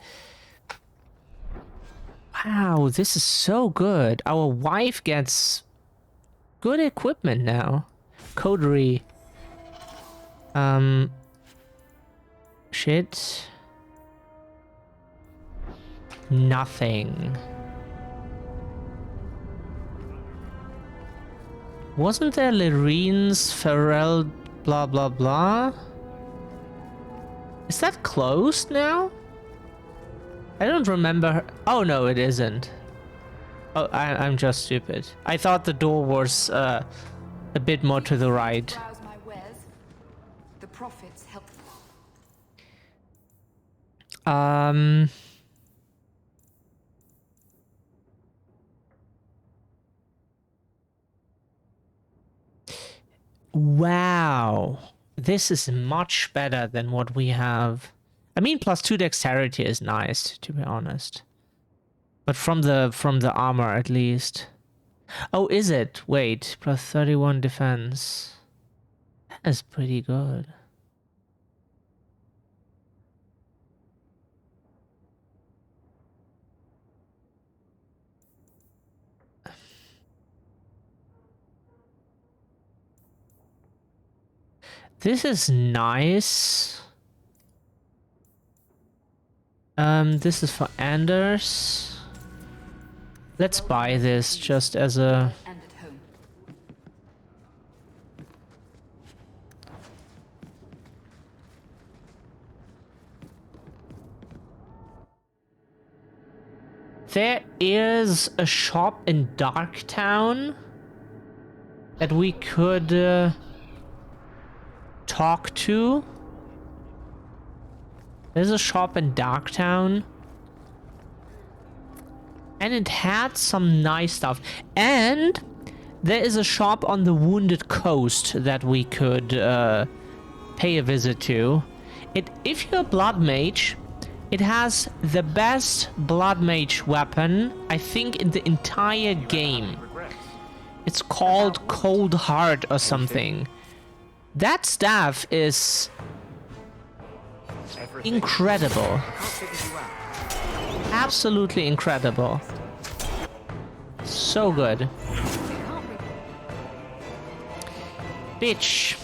Wow, this is so good. Our wife gets good equipment now. Coterie. Shit. Nothing. Wasn't there Lyrene's Farrell blah blah blah? Is that closed now? I don't remember her. Oh no, it isn't. Oh, I'm just stupid. I thought the door was a bit more to the right. The profits help. Wow. This is much better than what we have. I mean, +2 dexterity is nice, to be honest. But from the armor, at least. Oh, is it? Wait, +31 defense. That is pretty good. This is nice. This is for Anders. Let's buy this just as a... There is a shop in Darktown that we could talk to. There's a shop in Darktown. And it had some nice stuff. And there is a shop on the Wounded Coast that we could pay a visit to. If you're a Blood Mage, it has the best Blood Mage weapon, I think, in the entire game. It's called Cold Heart or something. That staff is incredible. Absolutely incredible. So good. Bitch.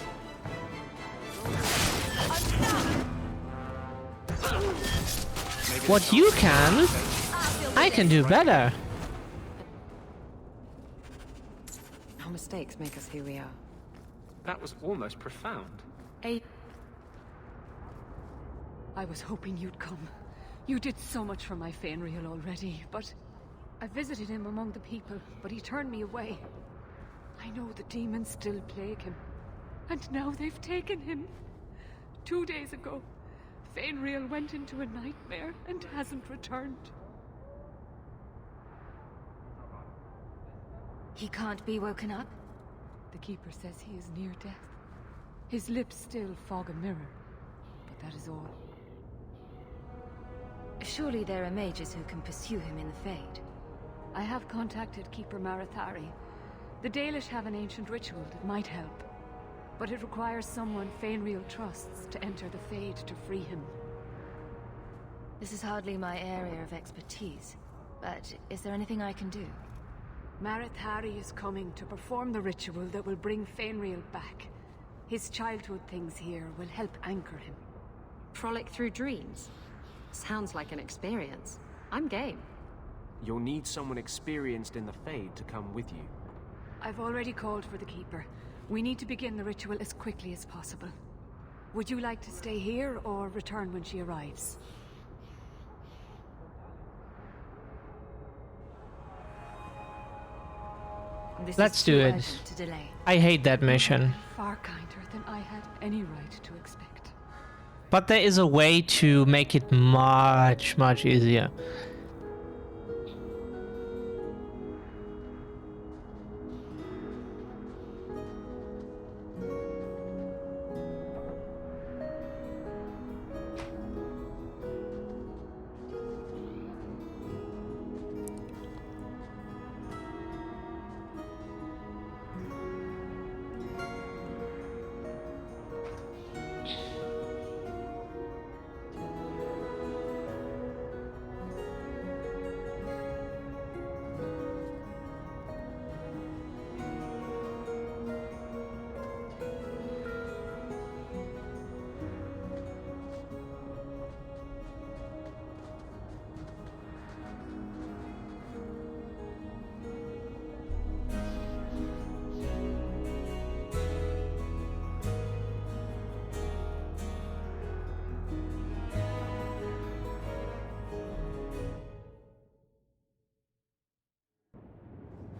What you can, I can do better. Our mistakes make us who we are. That was almost profound. I was hoping you'd come. You did so much for my Fenrir already, but I visited him among the people, but he turned me away. I know the demons still plague him, and now they've taken him. 2 days ago, Fenrir went into a nightmare and hasn't returned. He can't be woken up? The Keeper says he is near death. His lips still fog a mirror, but that is all. Surely there are mages who can pursue him in the Fade. I have contacted Keeper Marathari. The Dalish have an ancient ritual that might help, but it requires someone Fainreal trusts to enter the Fade to free him. This is hardly my area of expertise, but is there anything I can do? Marathari is coming to perform the ritual that will bring Fainreal back. His childhood things here will help anchor him. Frolic through dreams? Sounds like an experience. I'm game. You'll need someone experienced in the Fade to come with you. I've already called for the Keeper. We need to begin the ritual as quickly as possible. Would you like to stay here or return when she arrives? Let's do it. I hate that mission. Far kinder than I had any right to expect. But there is a way to make it much, much easier.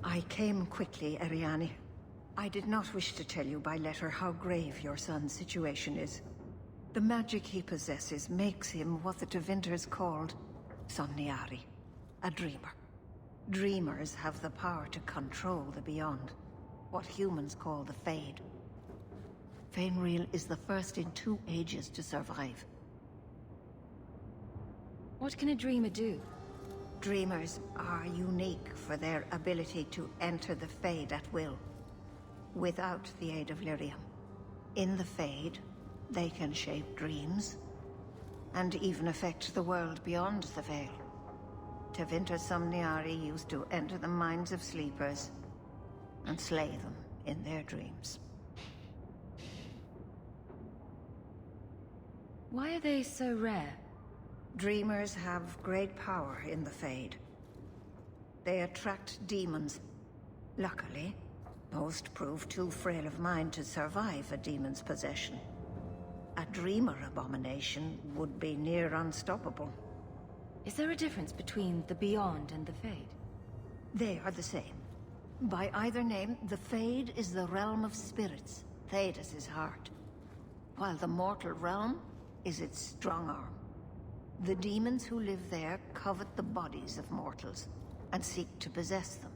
I came quickly, Ariane. I did not wish to tell you by letter how grave your son's situation is. The magic he possesses makes him what the Tevinters called Somniari, a dreamer. Dreamers have the power to control the beyond, what humans call the Fade. Fainreal is the first in 2 ages to survive. What can a dreamer do? Dreamers are unique for their ability to enter the Fade at will, without the aid of Lyrium. In the Fade, they can shape dreams, and even affect the world beyond the Veil. Tevinter Somniari used to enter the minds of sleepers, and slay them in their dreams. Why are they so rare? Dreamers have great power in the Fade. They attract demons. Luckily, most prove too frail of mind to survive a demon's possession. A dreamer abomination would be near unstoppable. Is there a difference between the Beyond and the Fade? They are the same. By either name, the Fade is the realm of spirits, Thedas' heart, while the mortal realm is its strong arm. The demons who live there covet the bodies of mortals, and seek to possess them.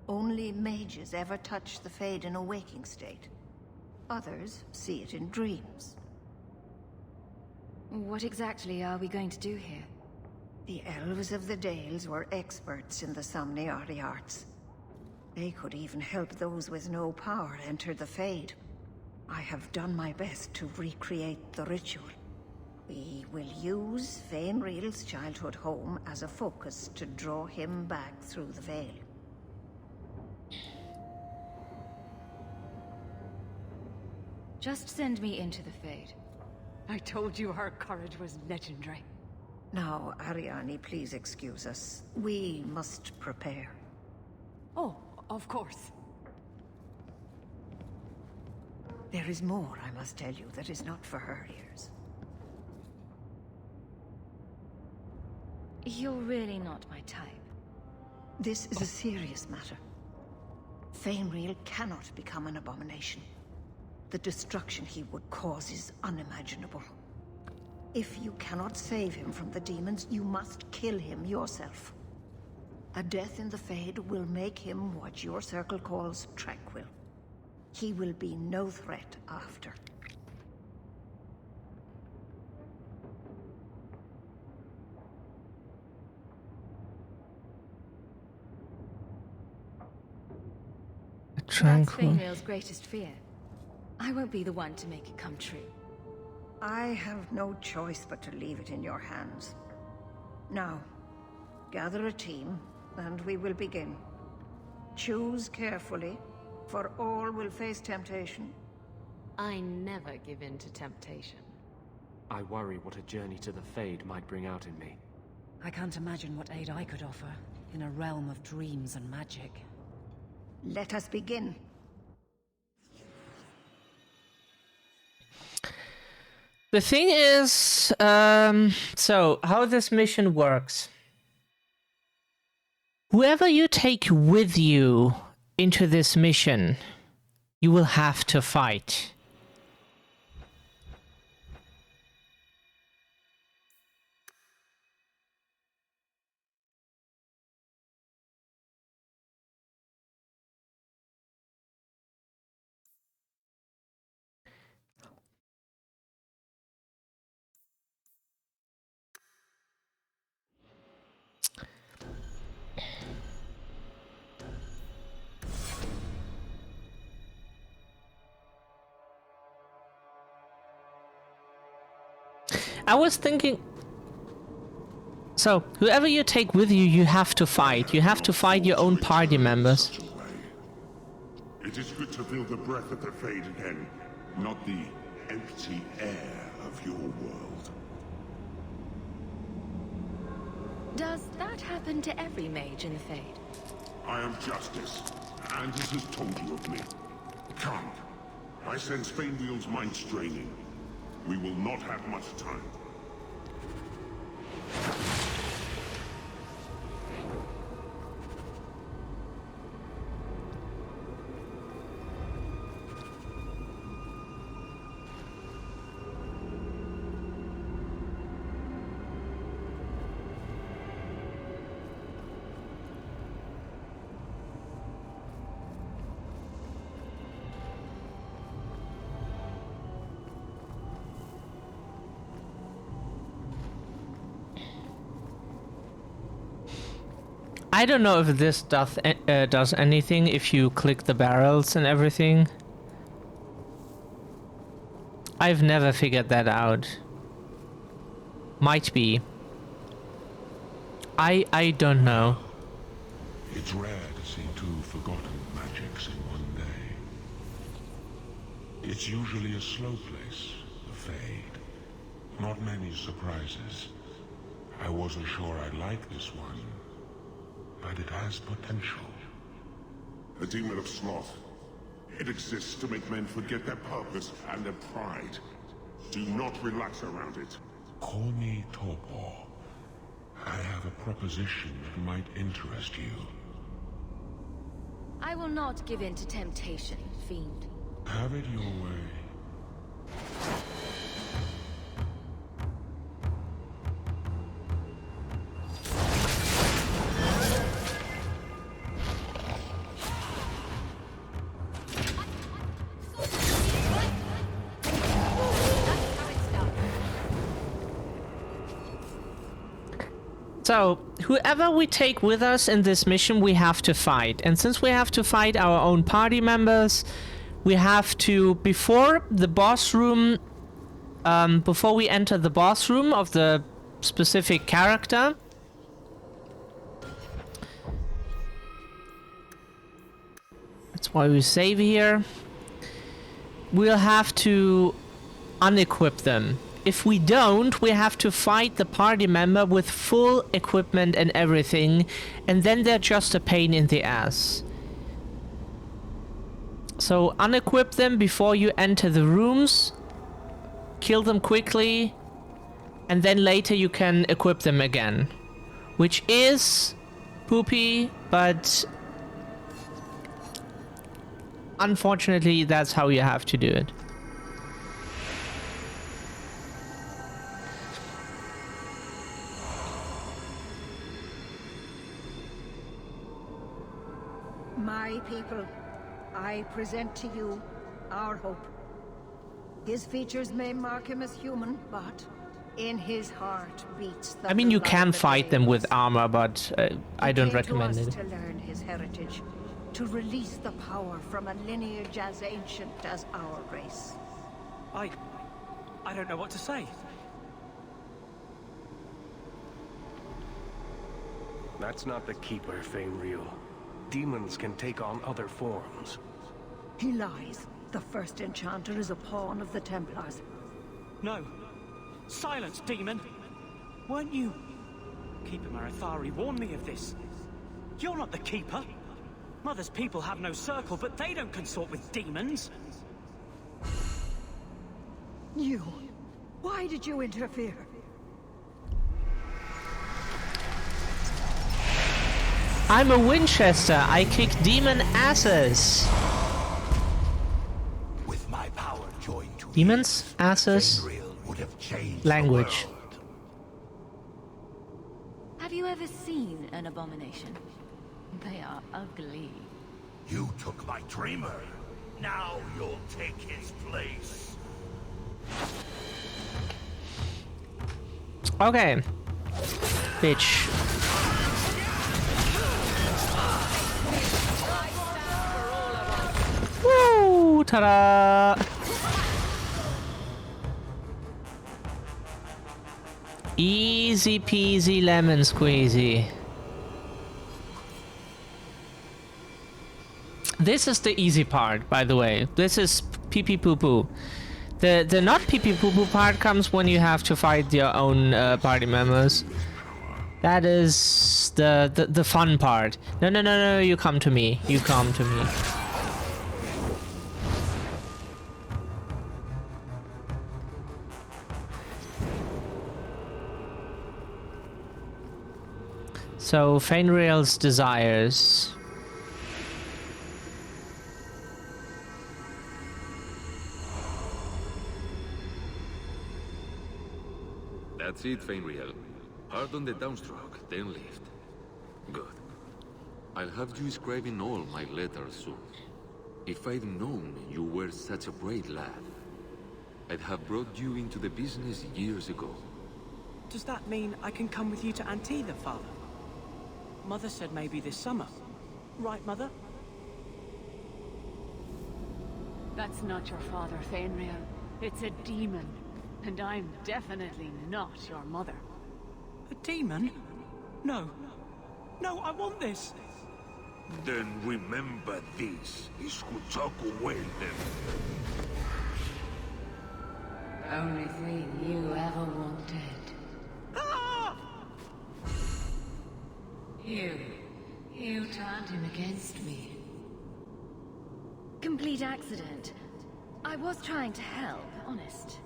Only mages ever touch the Fade in a waking state. Others see it in dreams. What exactly are we going to do here? The elves of the Dales were experts in the Somniari arts. They could even help those with no power enter the Fade. I have done my best to recreate the ritual. We will use Fainreal's childhood home as a focus to draw him back through the Veil. Just send me into the Fade. I told you her courage was legendary. Now, Ariane, please excuse us. We must prepare. Oh, of course. There is more I must tell you that is not for her ears. You're really not my type. This is a serious matter. Fainreal cannot become an abomination. The destruction he would cause is unimaginable. If you cannot save him from the demons, you must kill him yourself. A death in the Fade will make him what your circle calls tranquil. He will be no threat after. tranquil. That's Fainriel's greatest fear. I won't be the one to make it come true. I have no choice but to leave it in your hands. Now, gather a team, and we will begin. Choose carefully, for all will face temptation. I never give in to temptation. I worry what a journey to the Fade might bring out in me. I can't imagine what aid I could offer in a realm of dreams and magic. Let us begin. The thing is, so how this mission works. Whoever you take with you into this mission, you will have to fight. I was thinking... So, whoever you take with you, you have to fight. You have to fight your own party members. It is good to feel the breath of the Fade again, not the empty air of your world. Does that happen to every mage in the Fade? I am justice, and it has told you of me. Come. I sense Fainriel's mind straining. We will not have much time. I don't know if this does anything if you click the barrels and everything. I've never figured that out. Might be. I don't know. It's rare to see two forgotten magics in one day. It's usually a slow place, the Fade. Not many surprises. I wasn't sure I'd like this one, but it has potential. The demon of sloth. It exists to make men forget their purpose and their pride. Do not relax around it. Call me Torpor. I have a proposition that might interest you. I will not give in to temptation, fiend. Have it your way. So, whoever we take with us in this mission, we have to fight. And since we have to fight our own party members, we have to, before the boss room, before we enter the boss room of the specific character, that's why we save here, we'll have to unequip them. If we don't, we have to fight the party member with full equipment and everything, and then they're just a pain in the ass. So unequip them before you enter the rooms, kill them quickly, and then later you can equip them again. Which is poopy, but unfortunately that's how you have to do it. My people, I present to you our hope. His features may mark him as human, but in his heart beats the I mean, you blood can of the fight them with Flames. armor, but I don't He came recommend to us it. to learn his heritage, To release the power from a lineage as ancient as our race. I don't know what to say. That's not the Keeper, Fainreal. Demons can take on other forms. He lies. The first enchanter is a pawn of the Templars. No. Silence, demon! Weren't you... Keeper Marathari warned me of this. You're not the Keeper. Mother's people have no circle, but they don't consort with demons. You... Why did you interfere? I'm a Winchester. I kick demon asses. With my power joined to Demons, asses, would have changed language. the world. Have you ever seen an abomination? They are ugly. You took my dreamer. Now you'll take his place. Okay. Bitch. Woo! Ta-da! Easy peasy lemon squeezy. This is the easy part, by the way. This is pee pee poo poo. The not pee pee poo poo part comes when you have to fight your own party members. That is the fun part. No, no, no, no, you come to me. You come to me. So, Fainreal's desires. That's it, Fainreal. Hard on the downstroke, then lift. Good. I'll have you scribing all my letters soon. If I'd known you were such a brave lad, I'd have brought you into the business years ago. Does that mean I can come with you to Antida, Father? Mother said maybe this summer. Right, Mother? That's not your father, Fainreal. It's a demon. And I'm definitely not your mother. A demon? No. No, I want this. Then remember this. Escuchaku Welden. Only thing you ever wanted. Ah! You turned him against me. Complete accident. I was trying to help, honest.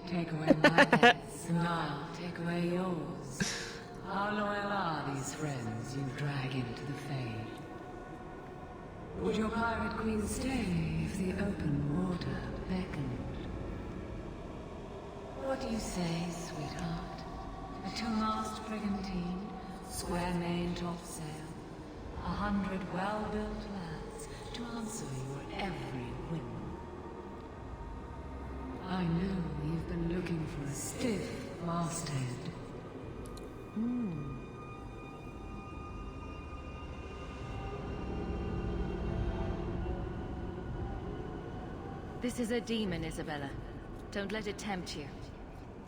Take away my debts, and I'll take away yours. How loyal are these friends you drag into the Fade? Would your pirate queen stay if the open water beckoned? What do you say, sweetheart? A two-mast brigantine, square main topsail, 100 well-built lads to answer your every whim. I know you've been looking for a stiff masthead. This is a demon, Isabella. Don't let it tempt you.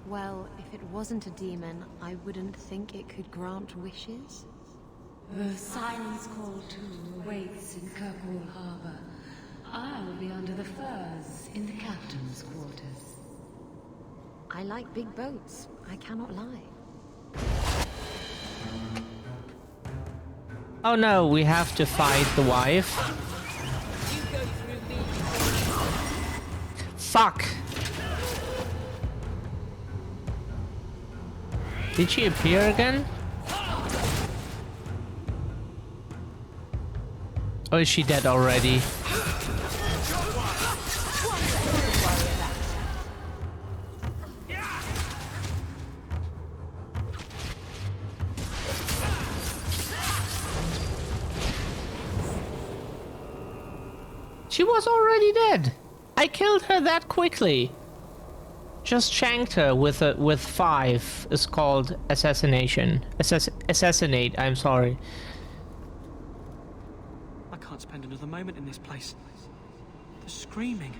Well, if it wasn't a demon, I wouldn't think it could grant wishes. The Silence Call 2 awaits in Kirkwall Harbor. I'll be under the firs in the captain's quarters. I like big boats. I cannot lie. Oh no, we have to fight the wife. Fuck. Did she appear again? Or is she dead already? She was already dead. I killed her that quickly. Just shanked her with 5. It's called assassination. Assassinate. I'm sorry. I can't can't spend another moment in this place. The screaming.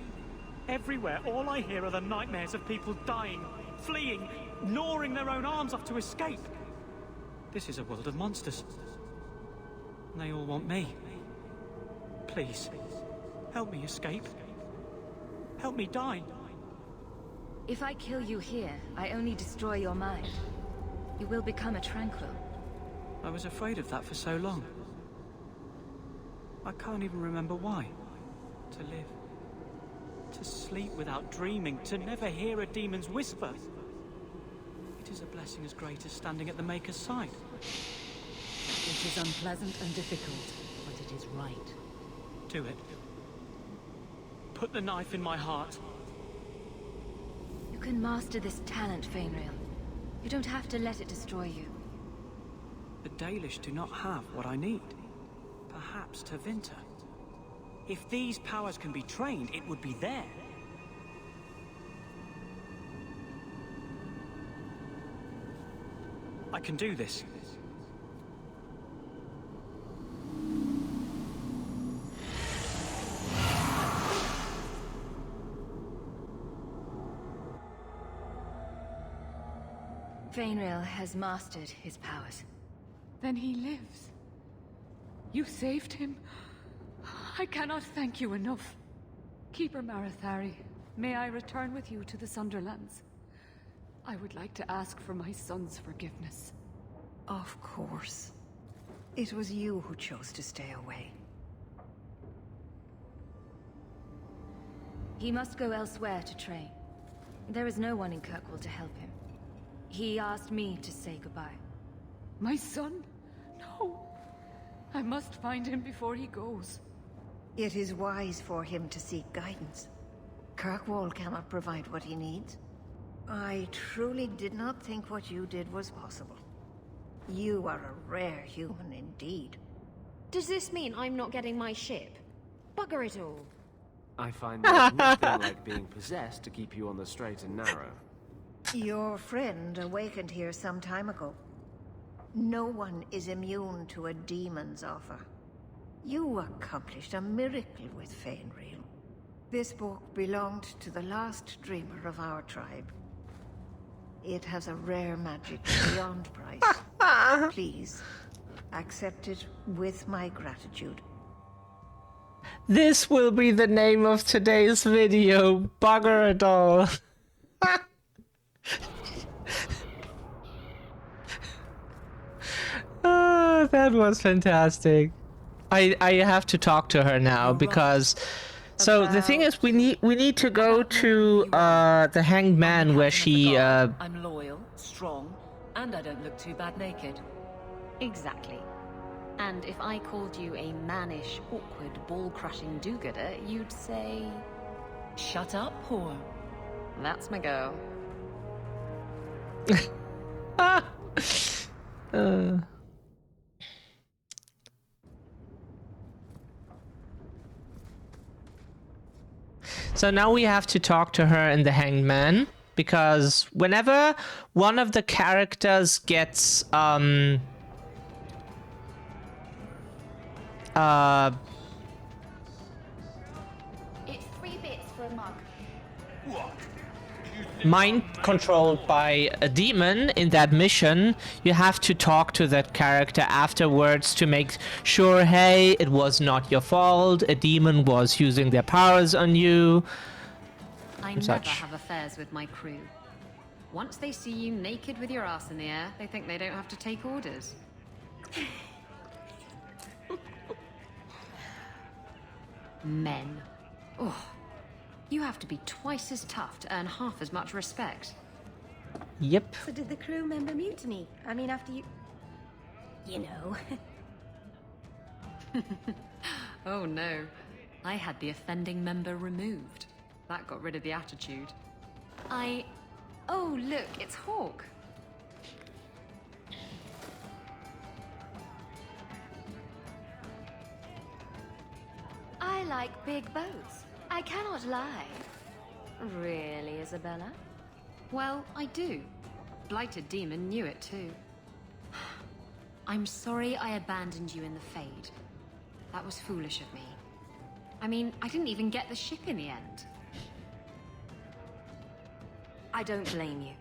Everywhere, all I hear are the nightmares of people dying, fleeing, gnawing their own arms off to escape. This is a world of monsters. And they all want me. Please, help me escape. Help me die. If I kill you here, I only destroy your mind. You will become a tranquil. I was afraid of that for so long. I can't even remember why. To live. To sleep without dreaming. To never hear a demon's whisper. It is a blessing as great as standing at the Maker's side. It is unpleasant and difficult, but it is right. Do it. Put the knife in my heart. You can master this talent, Fainrail. You don't have to let it destroy you. The Dalish do not have what I need. Perhaps Tevinter. If these powers can be trained, it would be there. I can do this. Fainrail has mastered his powers. Then he lives. You saved him. I cannot thank you enough. Keeper Marathari, may I return with you to the Sunderlands? I would like to ask for my son's forgiveness. Of course. It was you who chose to stay away. He must go elsewhere to train. There is no one in Kirkwall to help him. He asked me to say goodbye. My son? No. I must find him before he goes. It is wise for him to seek guidance. Kirkwall cannot provide what he needs. I truly did not think what you did was possible. You are a rare human indeed. Does this mean I'm not getting my ship? Bugger it all. I find there's nothing like being possessed to keep you on the straight and narrow. Your friend awakened here some time ago. No one is immune to a demon's offer. You accomplished a miracle with Fainrail. This book belonged to the last dreamer of our tribe. It has a rare magic beyond price. Please, accept it with my gratitude. This will be the name of today's video. Bugger it all. That was fantastic. I have to talk to her now because so the thing is we need to go to the Hanged Man where she I'm loyal, strong, and I don't look too bad naked. Exactly. And if I called you a mannish, awkward, ball-crushing do-gooder, you'd say... Shut up, whore. That's my girl. So now we have to talk to her in the Hanged Man, because whenever one of the characters gets It's 3 bits for a mug. mind controlled by a demon in that mission, you have to talk to that character afterwards to make sure, hey, it was not your fault, a demon was using their powers on you. I never have affairs with my crew. Once they see you naked with your ass in the air, they think they don't have to take orders. Men. Oh. You have to be twice as tough to earn half as much respect. Yep. So did the crew member mutiny? I mean, after you... You know. Oh no. I had the offending member removed. That got rid of the attitude. Oh look, it's Hawk. I like big boats. I cannot lie. Really, Isabella? Well, I do. Blighted Demon knew it too. I'm sorry I abandoned you in the Fade. That was foolish of me. I mean, I didn't even get the ship in the end. I don't blame you.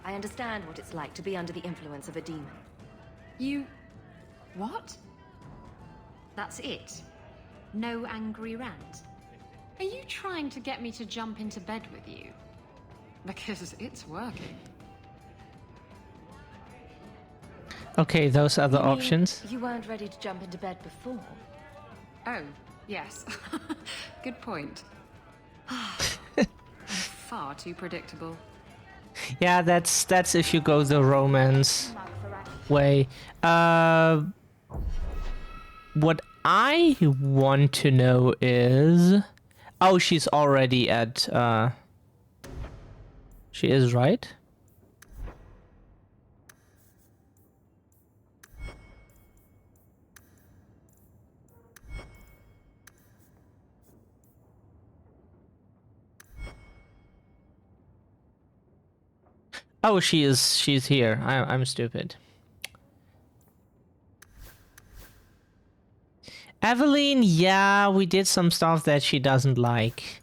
I understand what it's like to be under the influence of a demon. You... what? That's it? No angry rant? Are you trying to get me to jump into bed with you? Because it's working. Okay, those are the You mean options. You weren't ready to jump into bed before? Oh, yes. Good point. Far too predictable. Yeah, that's if you go the romance way. What I want to know is... Oh, she's already at... She is, right? Oh, she's here. I'm stupid. Evelyn, yeah, we did some stuff that she doesn't like.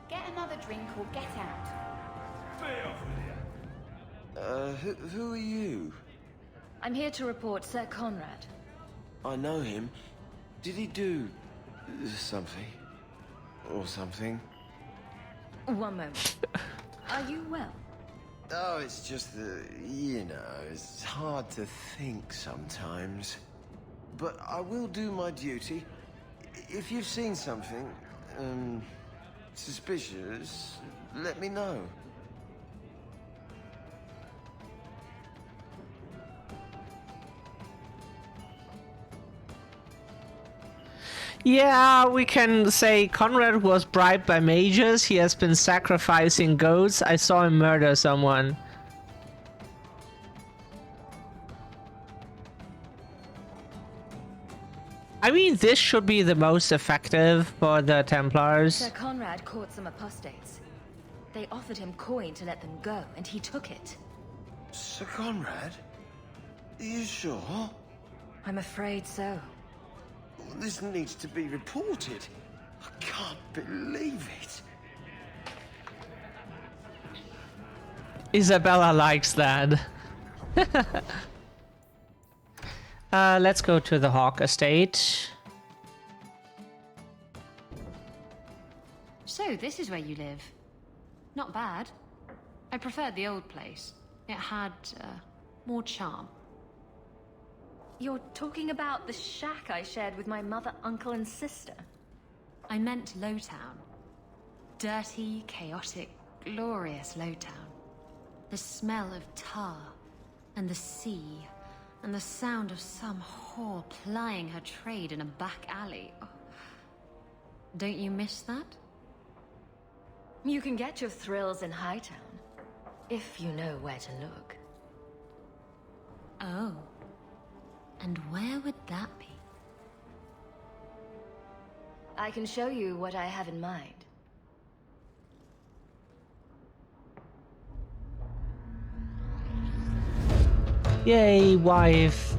Get another drink or get out. Who are you? I'm here to report Sir Conrad. I know him. Did he do something? Or something? One moment. Are you well? Oh, it's just that, you know, it's hard to think sometimes. But I will do my duty. If you've seen something, suspicious, let me know. Yeah, we can say Conrad was bribed by mages. He has been sacrificing goats. I saw him murder someone. I mean, this should be the most effective for the Templars. Sir Conrad caught some apostates. They offered him coin to let them go, and he took it. Sir Conrad? Are you sure? I'm afraid so. This needs to be reported. I can't believe it. Isabella likes that. Let's go to the Hawk Estate. So, this is where you live. Not bad. I preferred the old place. It had, more charm. You're talking about the shack I shared with my mother, uncle, and sister? I meant Lowtown. Dirty, chaotic, glorious Lowtown. The smell of tar, and the sea, and the sound of some whore plying her trade in a back alley. Oh. Don't you miss that? You can get your thrills in Hightown, if you know where to look. Oh. And where would that be? I can show you what I have in mind. Yay, wife.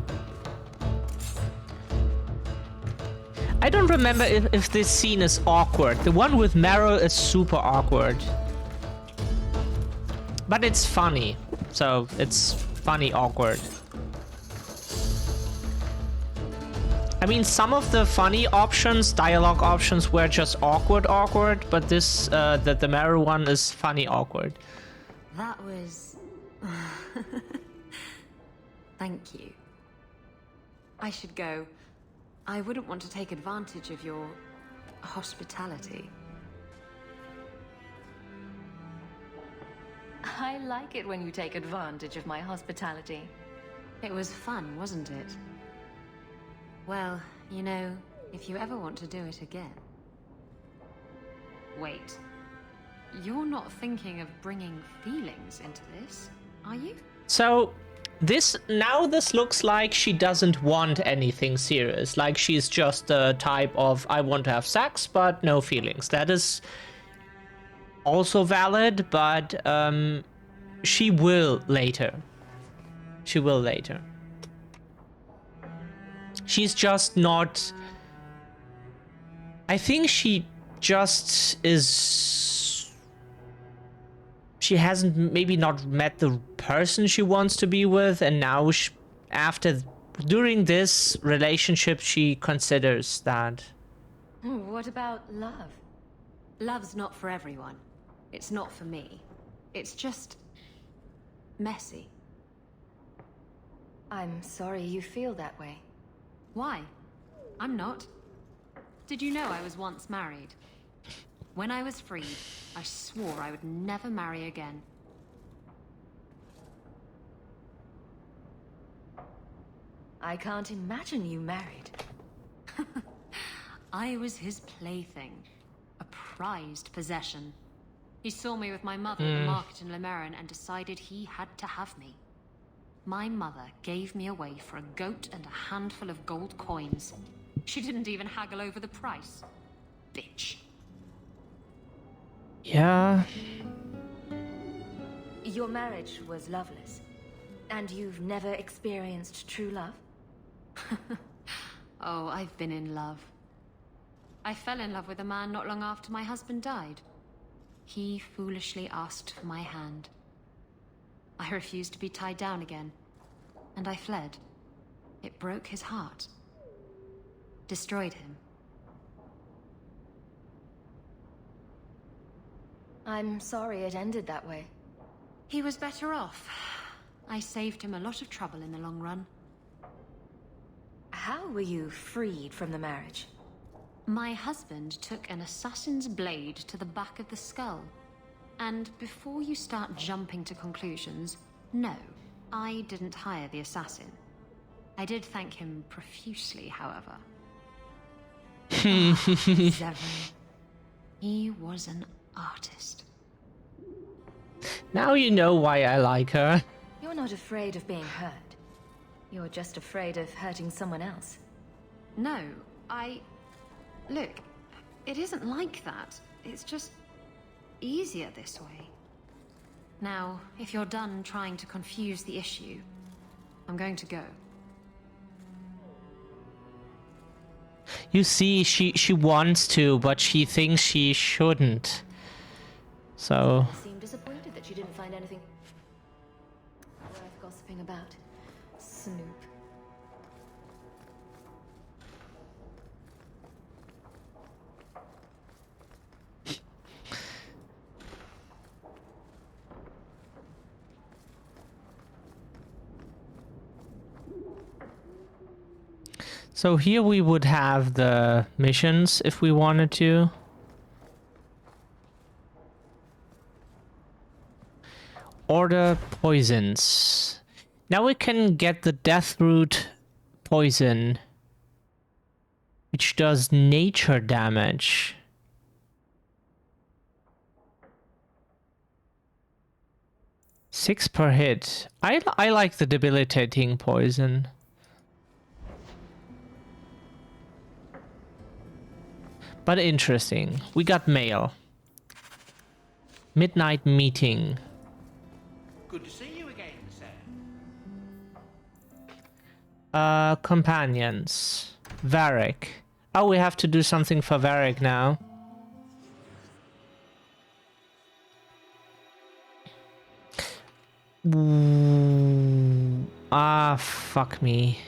I don't remember if this scene is awkward. The one with Meryl is super awkward. But it's funny. So it's funny awkward. I mean, some of the funny options, dialogue options, were just awkward, but this, the Meryl one is funny awkward. That was... Thank you. I should go. I wouldn't want to take advantage of your hospitality. I like it when you take advantage of my hospitality. It was fun, wasn't it? Well, you know, if you ever want to do it again... Wait. You're not thinking of bringing feelings into this, are you? So, this looks like she doesn't want anything serious. Like she's just the type of, I want to have sex, but no feelings. That is also valid, but she will later. She will later. She's just not... I think she just is... She hasn't maybe not met the person she wants to be with, and now during this relationship she considers that. What about love? Love's not for everyone. It's not for me. It's just... messy. I'm sorry you feel that way. Why? I'm not. Did you know I was once married? When I was freed, I swore I would never marry again. I can't imagine you married. I was his plaything. A prized possession. He saw me with my mother at the market in Lemerin and decided he had to have me. My mother gave me away for a goat and a handful of gold coins. She didn't even haggle over the price. Bitch. Yeah. Your marriage was loveless. And you've never experienced true love? Oh, I've been in love. I fell in love with a man not long after my husband died. He foolishly asked for my hand. I refused to be tied down again, and I fled. It broke his heart. Destroyed him. I'm sorry it ended that way. He was better off. I saved him a lot of trouble in the long run. How were you freed from the marriage? My husband took an assassin's blade to the back of the skull. And before you start jumping to conclusions, no, I didn't hire the assassin. I did thank him profusely, however. Severin. He was an artist. Now you know why I like her. You're not afraid of being hurt. You're just afraid of hurting someone else. No, Look, it isn't like that. It's just easier this way. Now, if you're done trying to confuse the issue, I'm going to go. You see, she wants to, but she thinks she shouldn't. So... You seem disappointed that you didn't find anything worth gossiping about. Snoop. So here we would have the missions if we wanted to. Order poisons. Now we can get the Deathroot poison, which does nature damage. Six per hit. I like the debilitating poison. But interesting. We got mail. Midnight meeting. Good to see you again, sir. Companions. Varric. Oh, we have to do something for Varric now. Ooh. Ah, fuck me.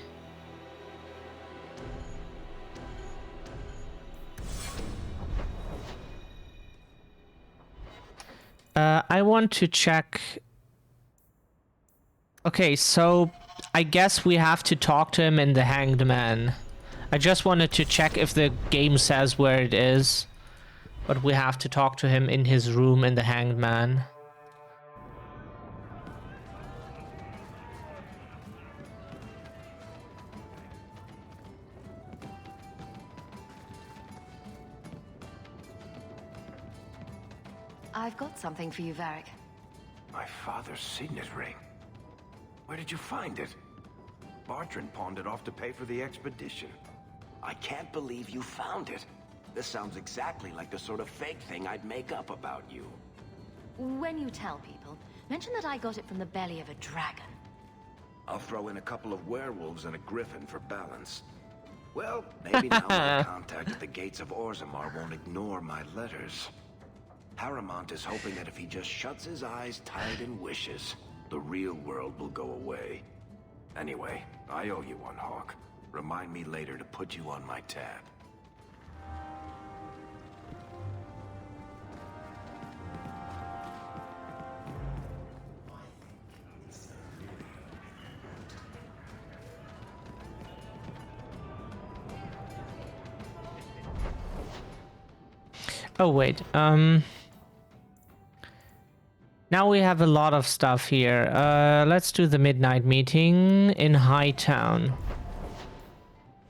I want to check. Okay, so I guess we have to talk to him in the Hanged Man. I just wanted to check if the game says where it is. But we have to talk to him in his room in the Hanged Man. I've got something for you, Varric. My father's signet ring. Where did you find it? Bartrand pawned it off to pay for the expedition. I can't believe you found it. This sounds exactly like the sort of fake thing I'd make up about you. When you tell people, mention that I got it from the belly of a dragon. I'll throw in a couple of werewolves and a griffin for balance. Well, maybe now my contact at the gates of Orzammar won't ignore my letters. Paramount is hoping that if he just shuts his eyes tight and wishes, the real world will go away. Anyway, I owe you one, Hawk. Remind me later to put you on my tab. Oh wait, now we have a lot of stuff here. Let's do the midnight meeting in Hightown.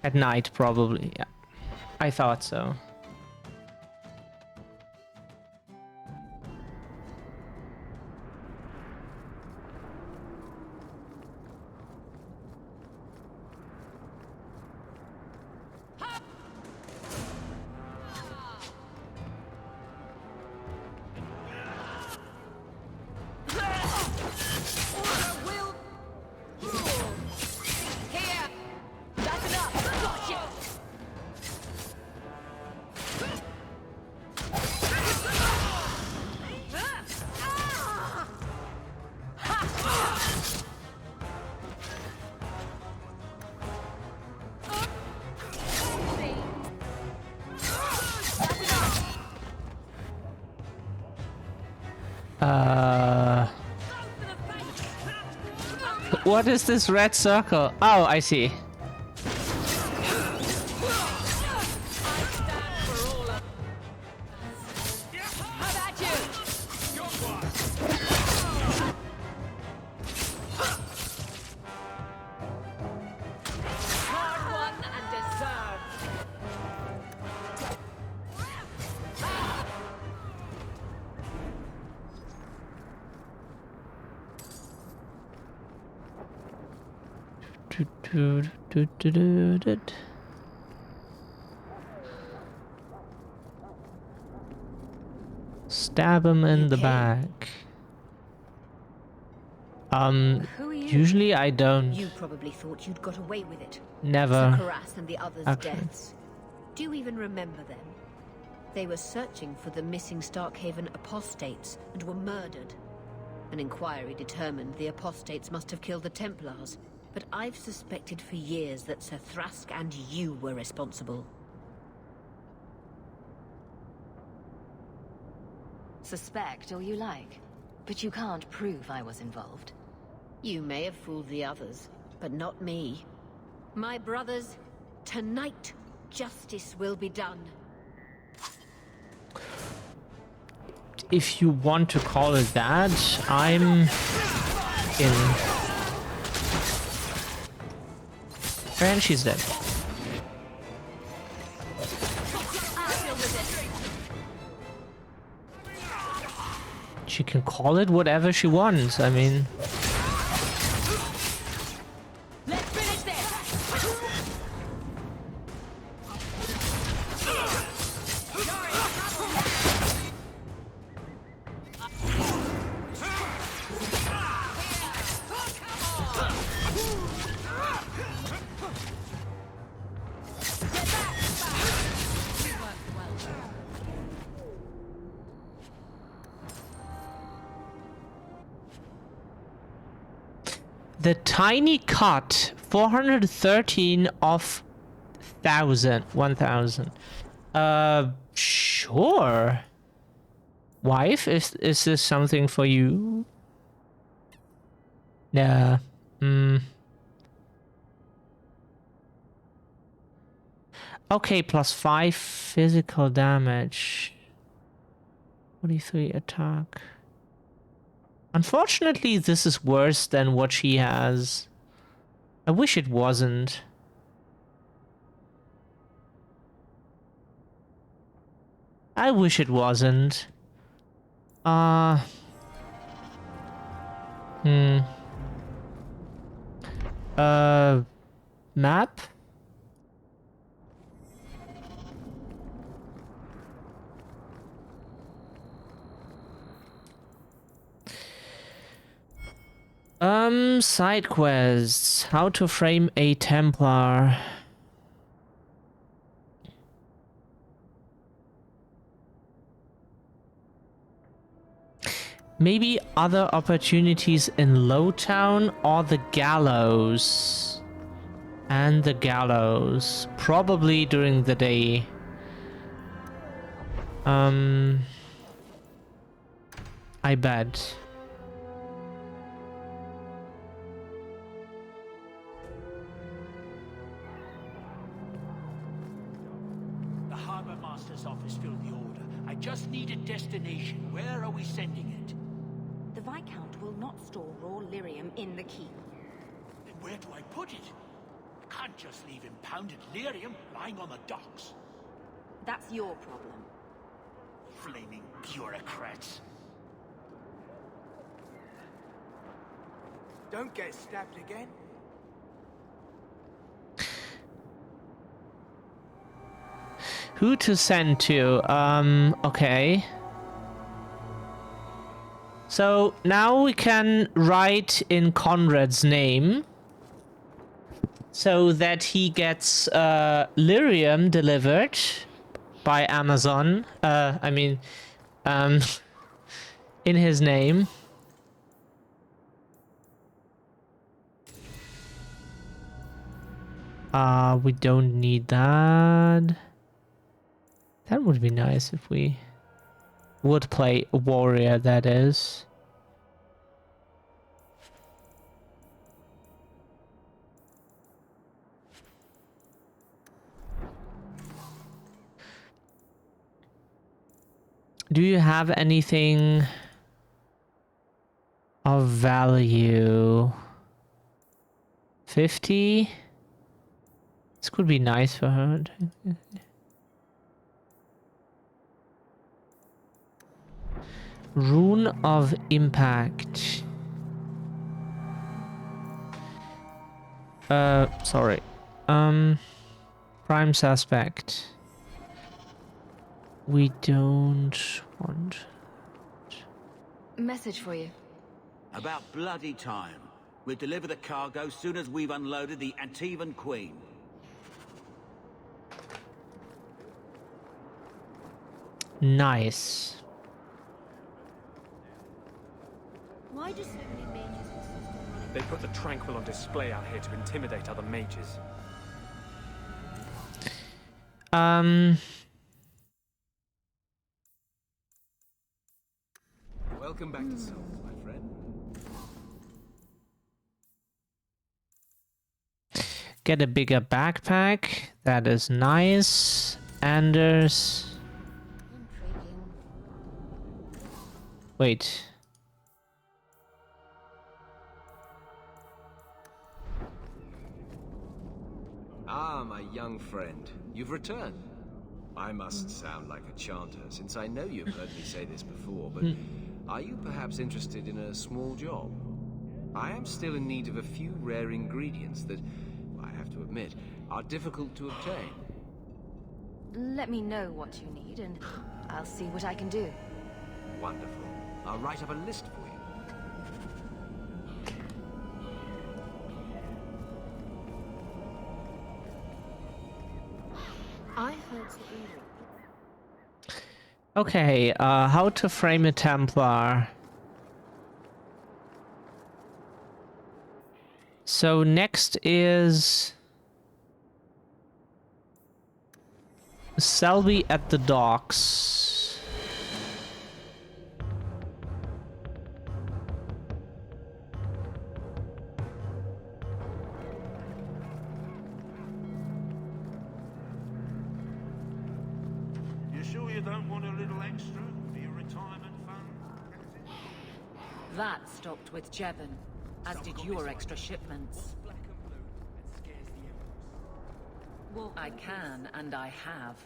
At night, probably. Yeah, I thought so. What is this red circle? Oh, I see. Stab him in the back. Usually I don't. You probably thought you'd got away with it. Never. Sakaras and the others' Actually. deaths. Do you even remember them? They were searching for the missing Starkhaven apostates and were murdered. An inquiry determined the apostates must have killed the Templars, but I've suspected for years that Sir Thrask and you were responsible. Suspect all you like, but you can't prove I was involved. You may have fooled the others, but not me. My brothers, tonight justice will be done. If you want to call it that, I'm in. And she's dead. She can call it whatever she wants, I mean. The tiny cut, 413 of 1000. Sure. Wife, is this something for you? Nah. Okay, +5 physical damage. 43 attack. Unfortunately, this is worse than what she has. I wish it wasn't. I wish it wasn't. Map? Side quests. How to frame a Templar. Maybe other opportunities in Lowtown or the gallows. And the gallows. Probably during the day. I bet. The Harbor Master's office filled the order. I just need a destination. Where are we sending it? The Viscount will not store raw lyrium in the keep. Then where do I put it? I can't just leave impounded lyrium lying on the docks. That's your problem. Flaming bureaucrats. Don't get stabbed again. Who to send to? Okay. So now we can write in Conrad's name so that he gets lyrium delivered by Amazon. In his name. We don't need that. That would be nice if we would play a warrior, that is. Do you have anything of value? 50? This could be nice for her. Rune of Impact. Sorry. Prime Suspect. We don't want... Message for you. About bloody time. We'll deliver the cargo soon as we've unloaded the Antivan Queen. Nice. Why do so many mages insist on running? They put the Tranquil on display out here to intimidate other mages. Welcome back to Salt, my friend. Get a bigger backpack. That is nice. Anders. Wait. Ah, my young friend. You've returned. I must sound like a chanter, since I know you've heard me say this before, but are you perhaps interested in a small job? I am still in need of a few rare ingredients that, I have to admit, are difficult to obtain. Let me know what you need and I'll see what I can do. Wonderful. I'll write up a list for you. I heard something. Okay, how to frame a Templar. So next is Selby at the docks. You sure you don't want a little extra for your retirement fund? That stopped with Jevon, as did your extra shipments. I can, and I have.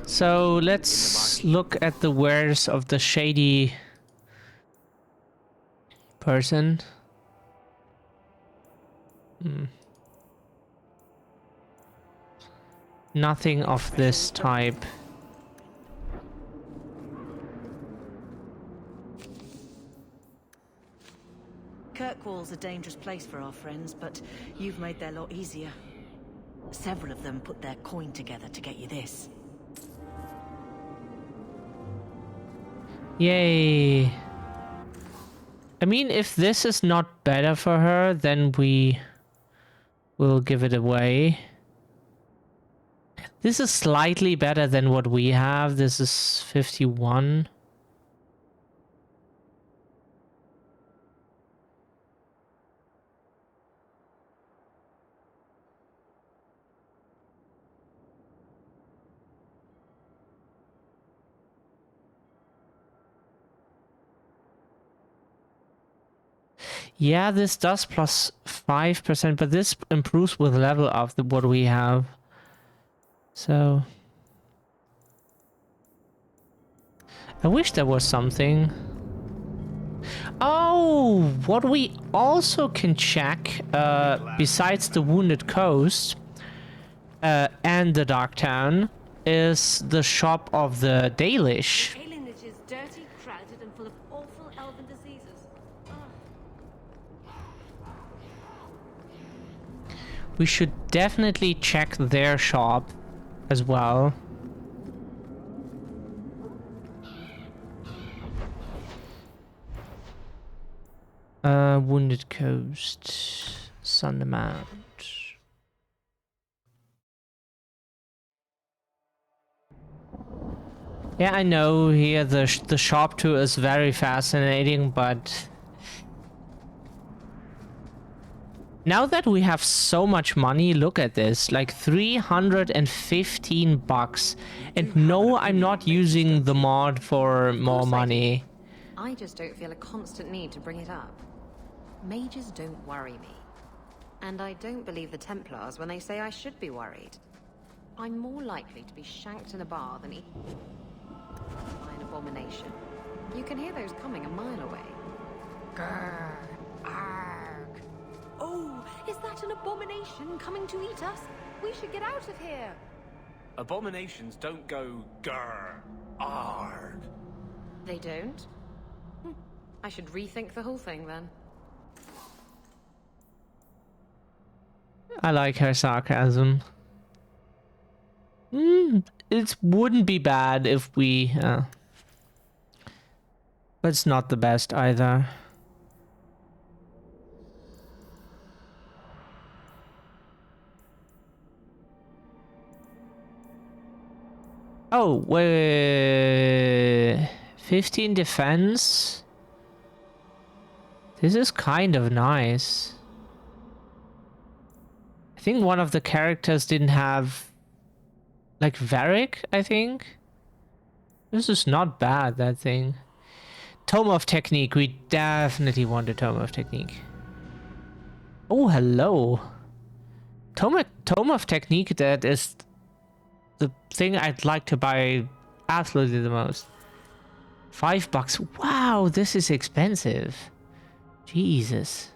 So let's look at the wares of the shady person. Nothing of this type. Kirkwall's a dangerous place for our friends, but you've made their lot easier. Several of them put their coin together to get you this. Yay. I mean, if this is not better for her, then we will give it away. This is slightly better than what we have. This is 51. Yeah, this does plus 5%, but this improves with level of what we have. So I wish there was something. Oh, what we also can check, besides the Wounded Coast and the Dark Town, is the shop of the Dalish. Alienage is dirty, crowded, and full of awful elven diseases. We should definitely check their shop as well. Wounded Coast, Sundermount. Yeah, I know here the shop tour is very fascinating, but now that we have so much money, look at this, like 315 bucks. And no, I'm not using the mod for more money. I just don't feel a constant need to bring it up. Mages don't worry me. And I don't believe the Templars when they say I should be worried. I'm more likely to be shanked in a bar than eaten by an abomination. You can hear those coming a mile away. Grrr, arg. Oh, is that an abomination coming to eat us? We should get out of here. Abominations don't go grrr, arg. They don't? I should rethink the whole thing then. I like her sarcasm. It wouldn't be bad if we... but it's not the best either. Oh, wait... 15 defense? This is kind of nice. I think one of the characters didn't have... like Varric, I think? This is not bad, that thing. Tome of Technique. We definitely want a Tome of Technique. Oh, hello. Tome of Technique, that is the thing I'd like to buy absolutely the most. $5. Wow, this is expensive. Jesus.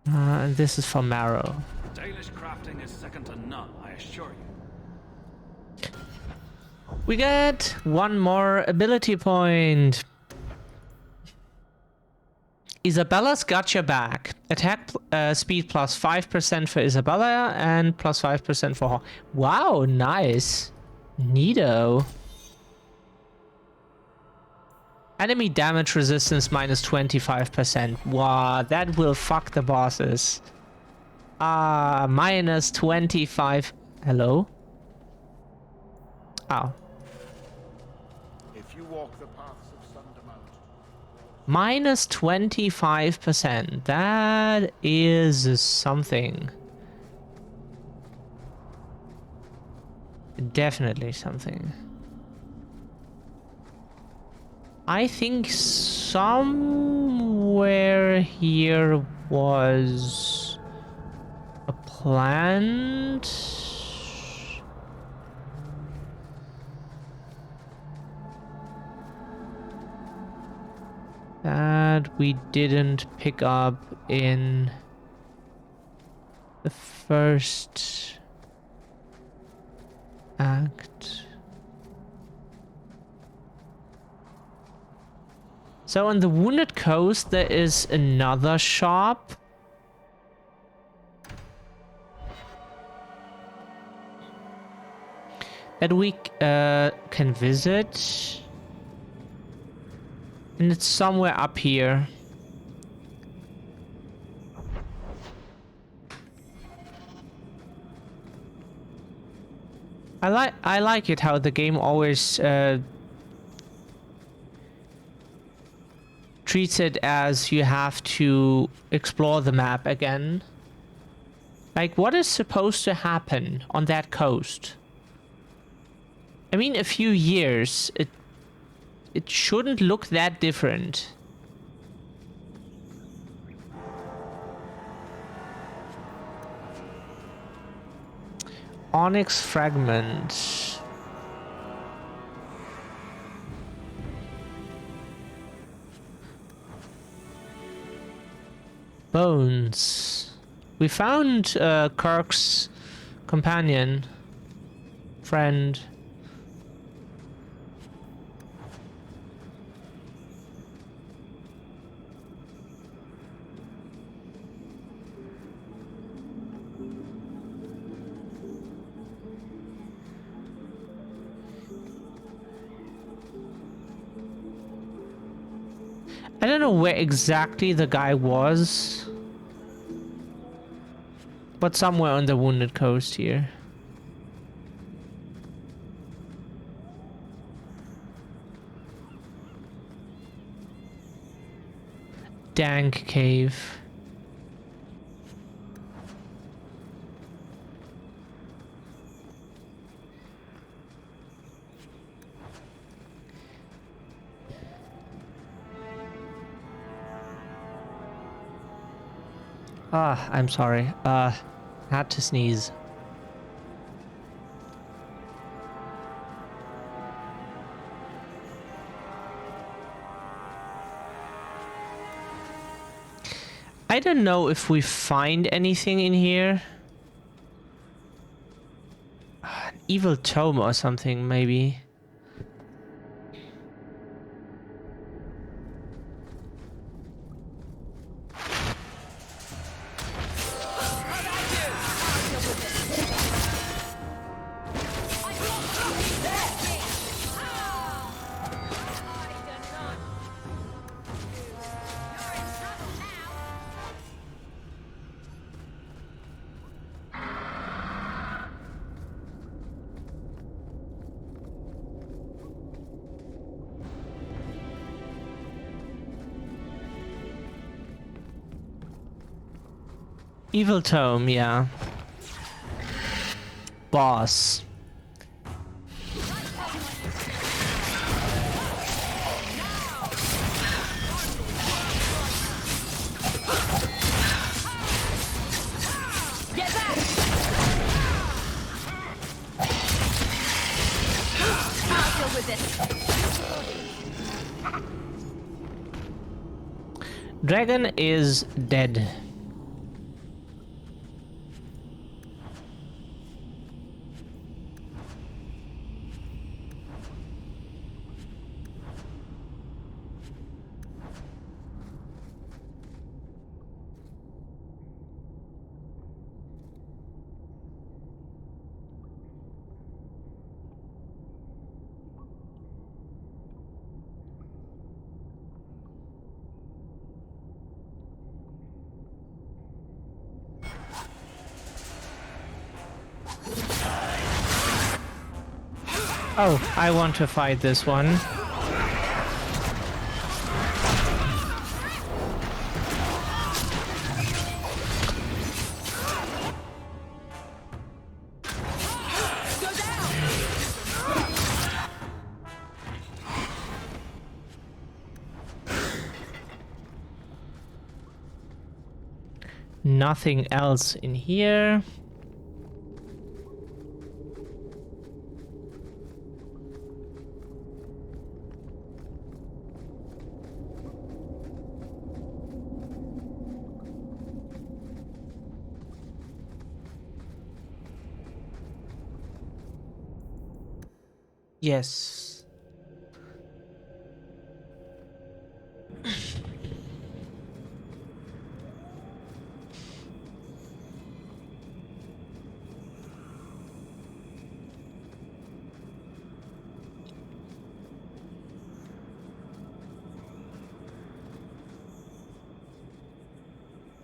And this is for Marrow. Dalish crafting is second to none, I assure you. We get one more ability point. Isabella's got your back. Attack speed plus 5% for Isabella and plus 5% for her. Wow, nice. Neato. Enemy damage resistance minus 25%. Wow, that will fuck the bosses. Minus 25. Hello? Oh. If you walk the paths of Sundermount. Minus 25%. That is something. Definitely something. I think somewhere here was a plant. That we didn't pick up in the first act. So on the Wounded Coast, there is another shop. That we can visit. And it's somewhere up here. I like it how the game always treats it as you have to explore the map again. Like, what is supposed to happen on that coast? I mean, a few years, it shouldn't look that different. Onyx fragment. Bones. We found Kirk's companion, friend. I don't know where exactly the guy was, but somewhere on the Wounded Coast here. Dank cave. Ah, I'm sorry. Had to sneeze. I don't know if we find anything in here. An evil tome or something, maybe. Evil tome, yeah. Boss. Dragon is dead. Oh, I want to fight this one. Nothing else in here. Yes.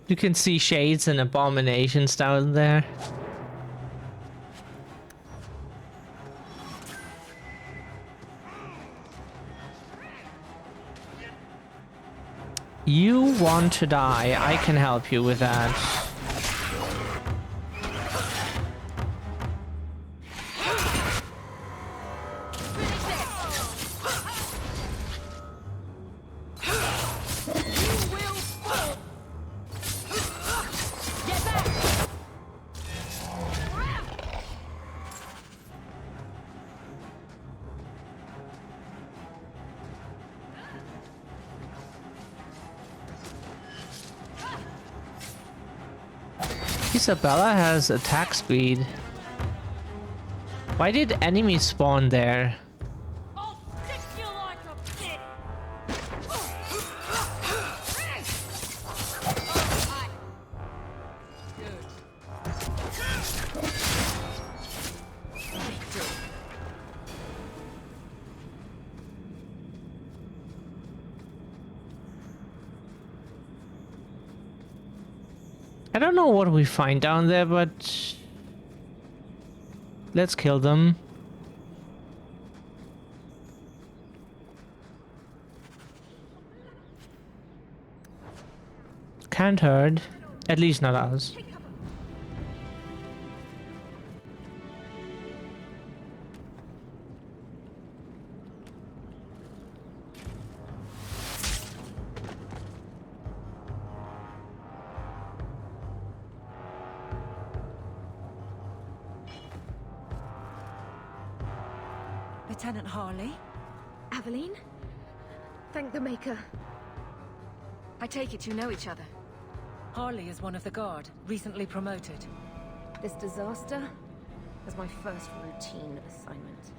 You can see shades and abominations down there. You want to die. I can help you with that. Isabella has attack speed. Why did enemies spawn there? I don't know what we find down there, but let's kill them. Can't hurt. At least not us. Lieutenant Harley? Aveline? Thank the Maker. I take it you know each other. Harley is one of the guard, recently promoted. This disaster was my first routine assignment.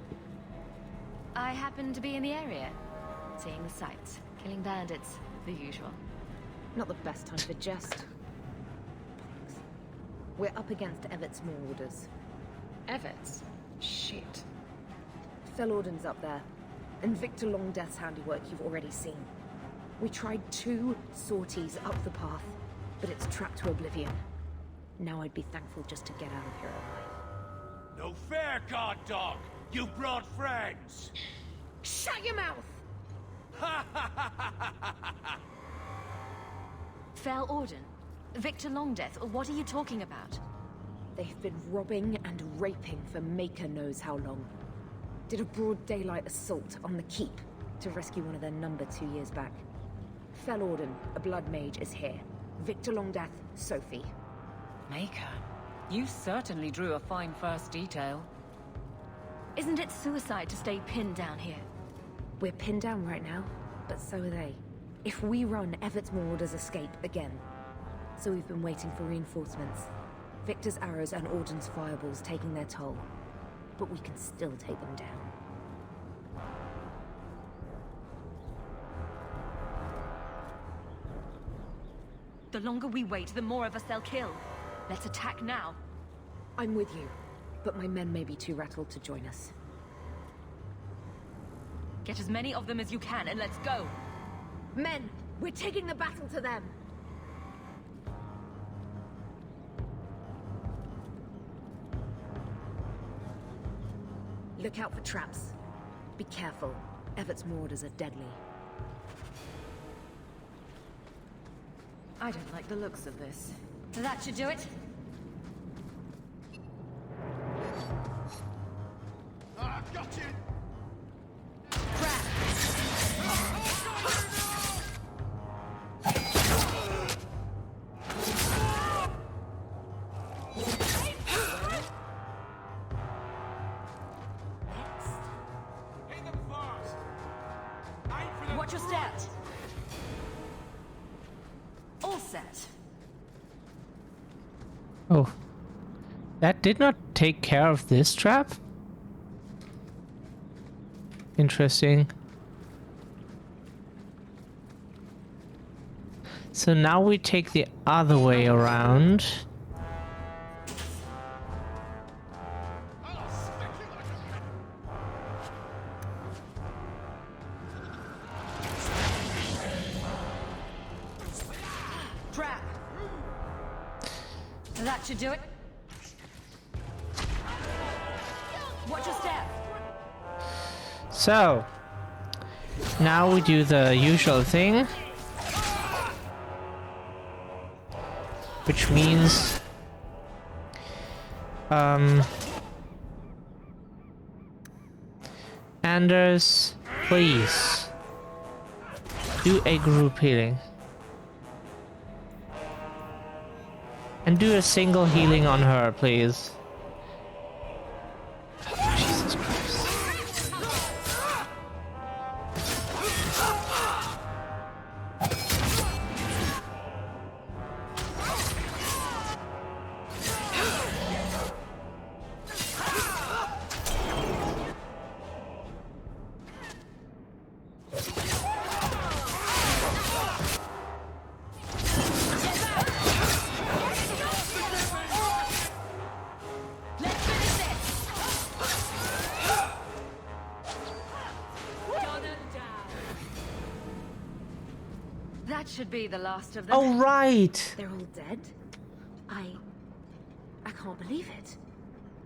I happened to be in the area, seeing the sights, killing bandits, the usual. Not the best time for jest. Thanks. We're up against Evert's marauders. Everts? Shit. Fellorden's up there, and Victor Longdeath's handiwork you've already seen. We tried 2 sorties up the path, but it's trapped to oblivion. Now I'd be thankful just to get out of here alive. No fair, guard dog! You brought friends! Shut your mouth! Fellorden? Victor Longdeath? What are you talking about? They've been robbing and raping for Maker knows how long. Did a broad daylight assault on the keep to rescue one of their number 2 years back. Fellorden, a blood mage, is here. Victor Longdeath, Sophie. Maker, you certainly drew a fine first detail. Isn't it suicide to stay pinned down here? We're pinned down right now, but so are they. If we run, Evert's marauders escape again. So we've been waiting for reinforcements. Victor's arrows and Auden's fireballs taking their toll. But we can still take them down. The longer we wait, the more of us they'll kill. Let's attack now. I'm with you, but my men may be too rattled to join us. Get as many of them as you can and let's go. Men, we're taking the battle to them. Look out for traps. Be careful. Evert's marauders are deadly. I don't like the looks of this. That should do it. Got you! Watch your step. All set. Oh. That did not take care of this trap? Interesting. So now we take the other way around. Trap! That should do it. Watch your step. So, now we do the usual thing. Which means... Anders, please. Do a group healing. And do a single healing on her, please. Jesus Christ. That should be the last of them. Oh, right! They're all dead? I can't believe it.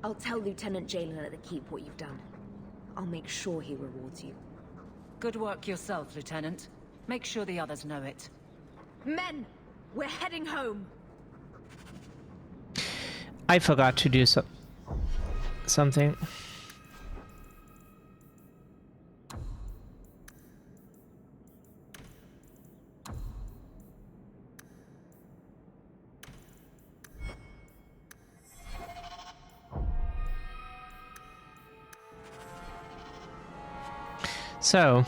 I'll tell Lieutenant Jalen at the Keep what you've done. I'll make sure he rewards you. Good work yourself, Lieutenant. Make sure the others know it. Men! We're heading home! I forgot to do something. So,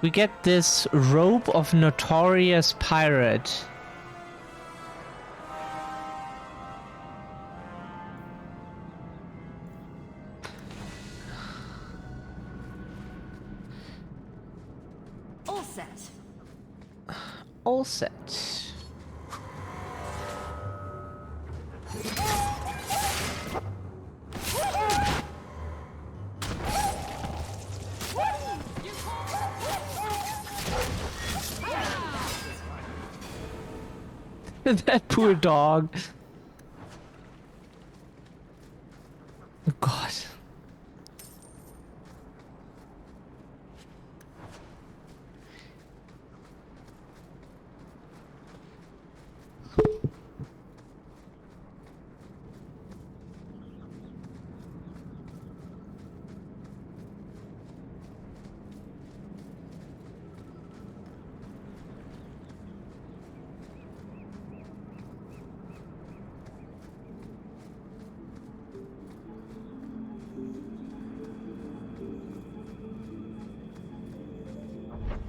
we get this robe of notorious pirate. All set. All set. That poor dog. Oh, God.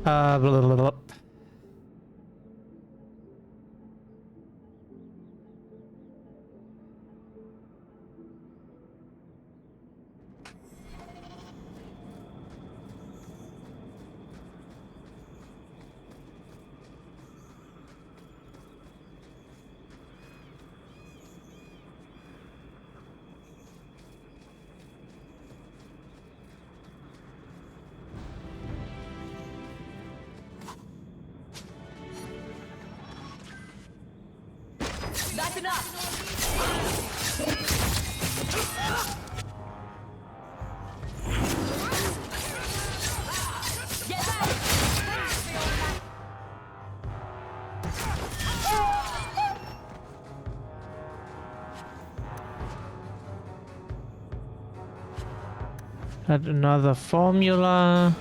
Blah, blah, blah, blah. That's enough! Get back! Got another formula.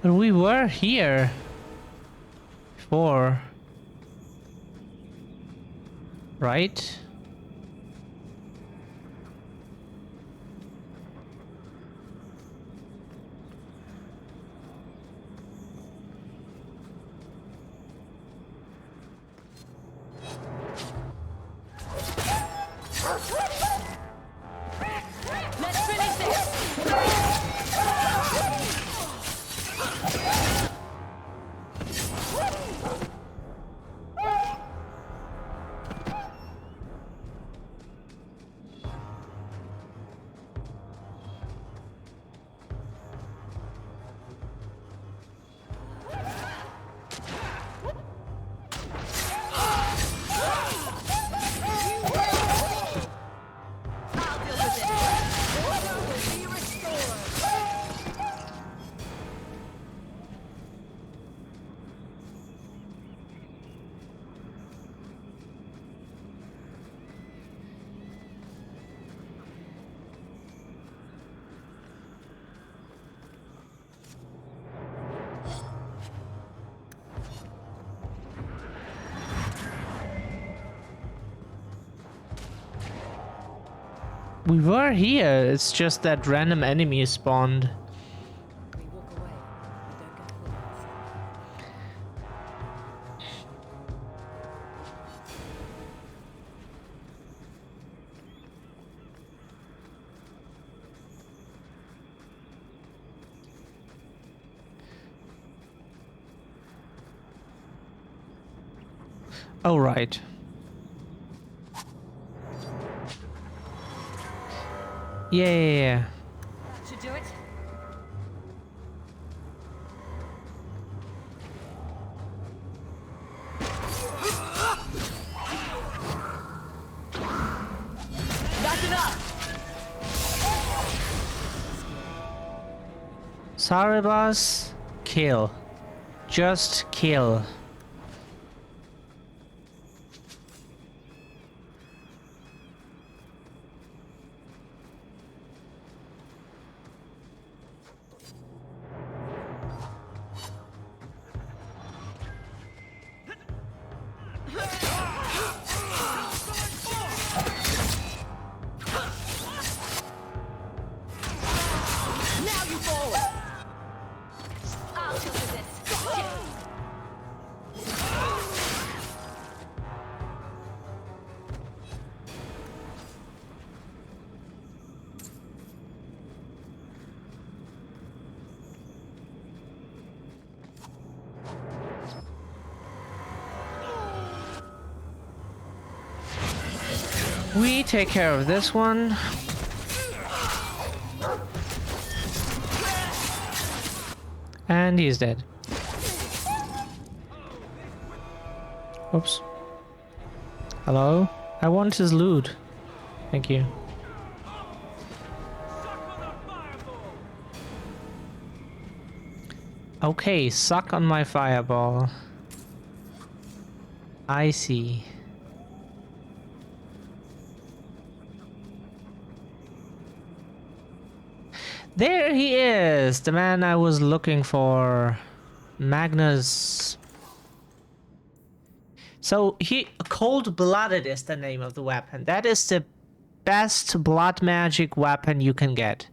But we were here before, right? Let's finish this! We were here, it's just that random enemy spawned. Oh, right. Yeah. That should do it. That's enough! Sorry, boss. Kill. Just kill. Now you forward! I'll deal with this. We take care of this one. And he's dead. Oops. Hello? I want his loot. Thank you. Okay, suck on my fireball. I see. There he is! The man I was looking for. Magnus. So cold-blooded is the name of the weapon. That is the best blood magic weapon you can get.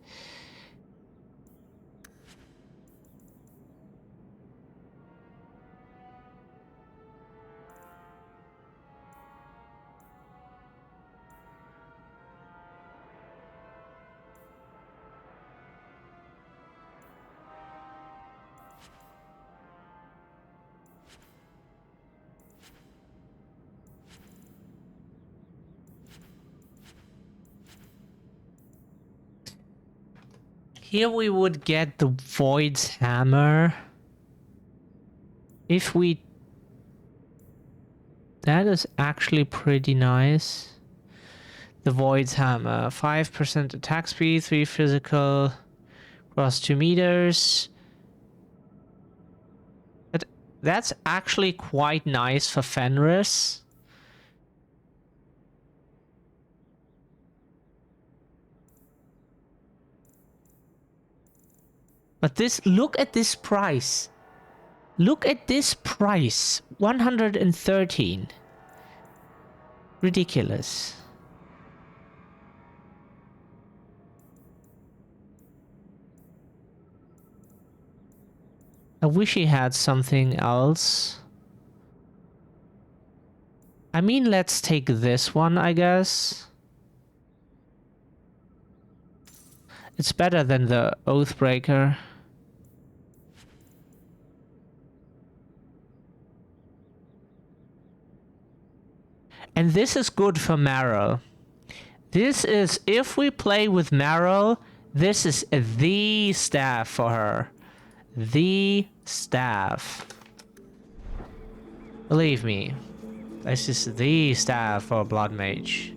Here we would get the Void's Hammer. If we... That is actually pretty nice. The Void's Hammer. 5% attack speed, 3 physical, cross 2 meters. That's actually quite nice for Fenris. But look at this price. Look at this price. 113. Ridiculous. I wish he had something else. I mean, let's take this one, I guess. It's better than the Oathbreaker. And this is good for Meryl. This is, if we play with Meryl, this is the staff for her. The staff. Believe me. This is the staff for Blood Mage.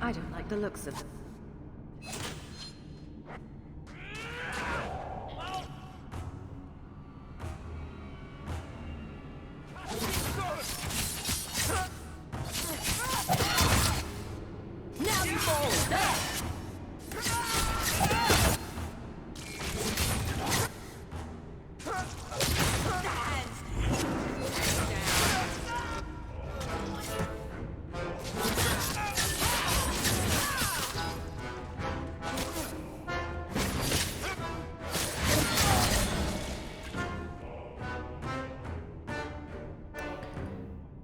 I don't like the looks of them. Now you fall.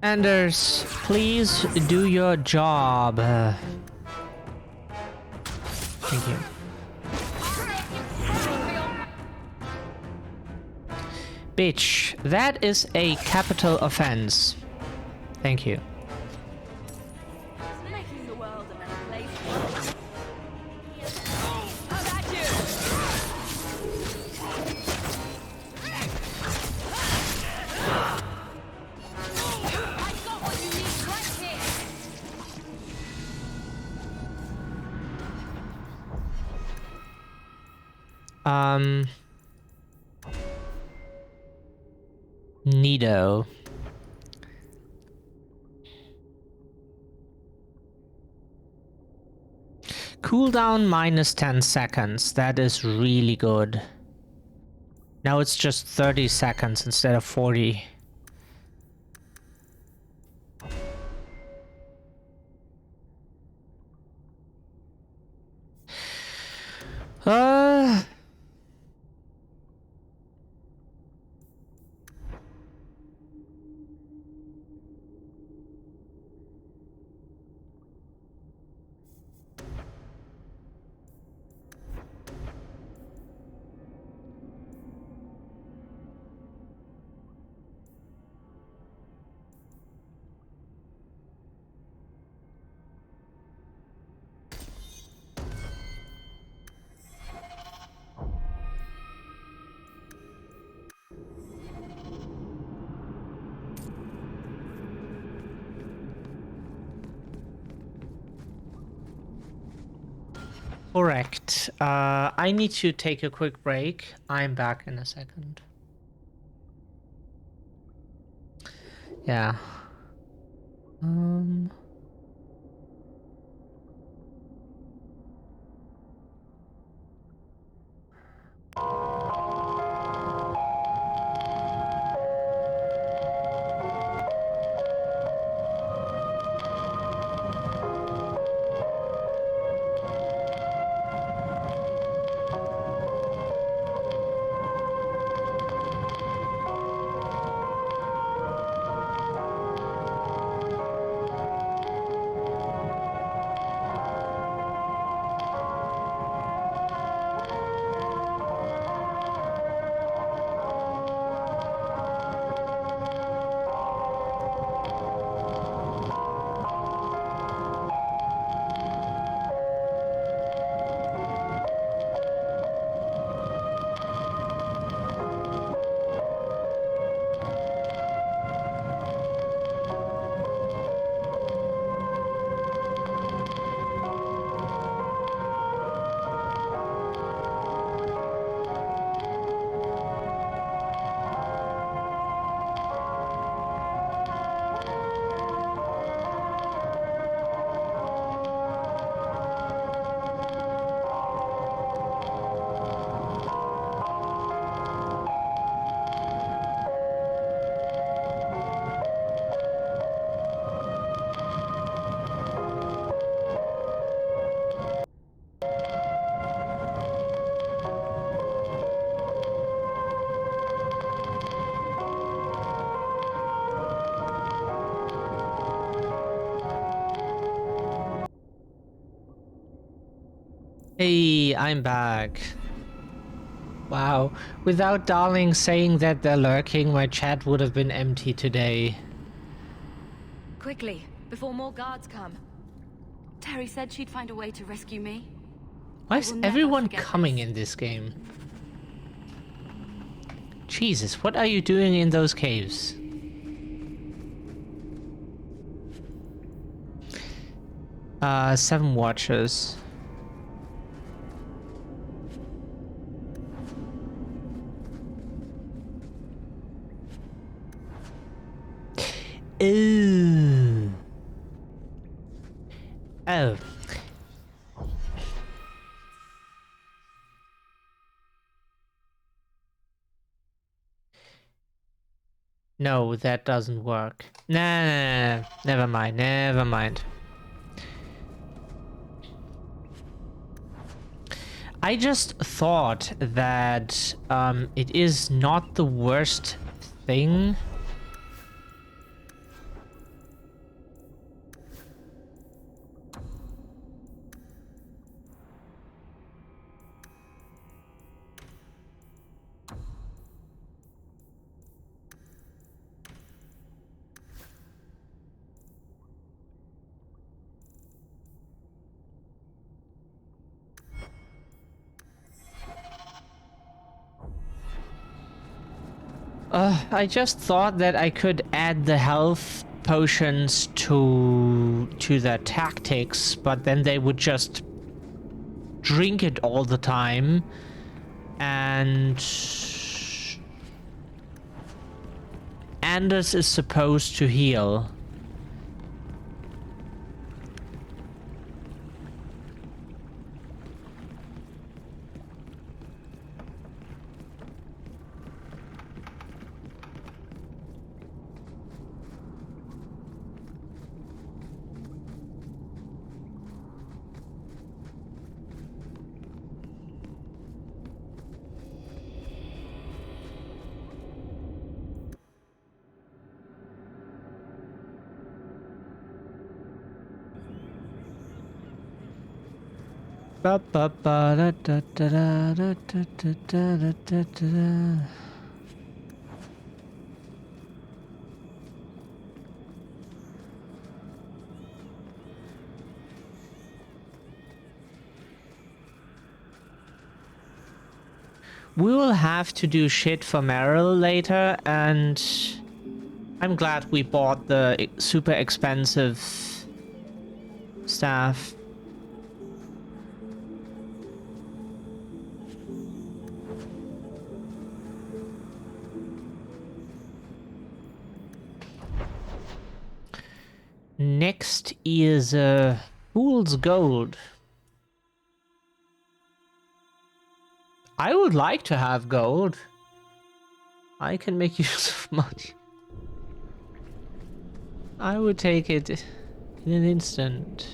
Anders, please do your job. Thank you. Bitch, that is a capital offense. Thank you. Making the world a better place. How about you? Nido. Cooldown minus 10 seconds. That is really good. Now it's just 30 seconds instead of 40. Correct. I need to take a quick break. I'm back in a second. Yeah. Hey, I'm back. Wow, without Darling saying that they're lurking, my chat would have been empty today. Quickly, before more guards come. Terry said she'd find a way to rescue me. Why I is will never everyone forget coming in this game? Jesus, what are you doing in those caves? 7 watchers. Ooh. Oh. No, that doesn't work. Nah, never mind, never mind. I just thought that it is not the worst thing. I just thought that I could add the health potions to the tactics, but then they would just drink it all the time, and Anders is supposed to heal. Ba ba ba da da da da da da da da da da. We will have to do shit for Meryl later, and I'm glad we bought the super expensive staff. Next is Fool's Gold. I would like to have gold. I can make use of money. I would take it in an instant.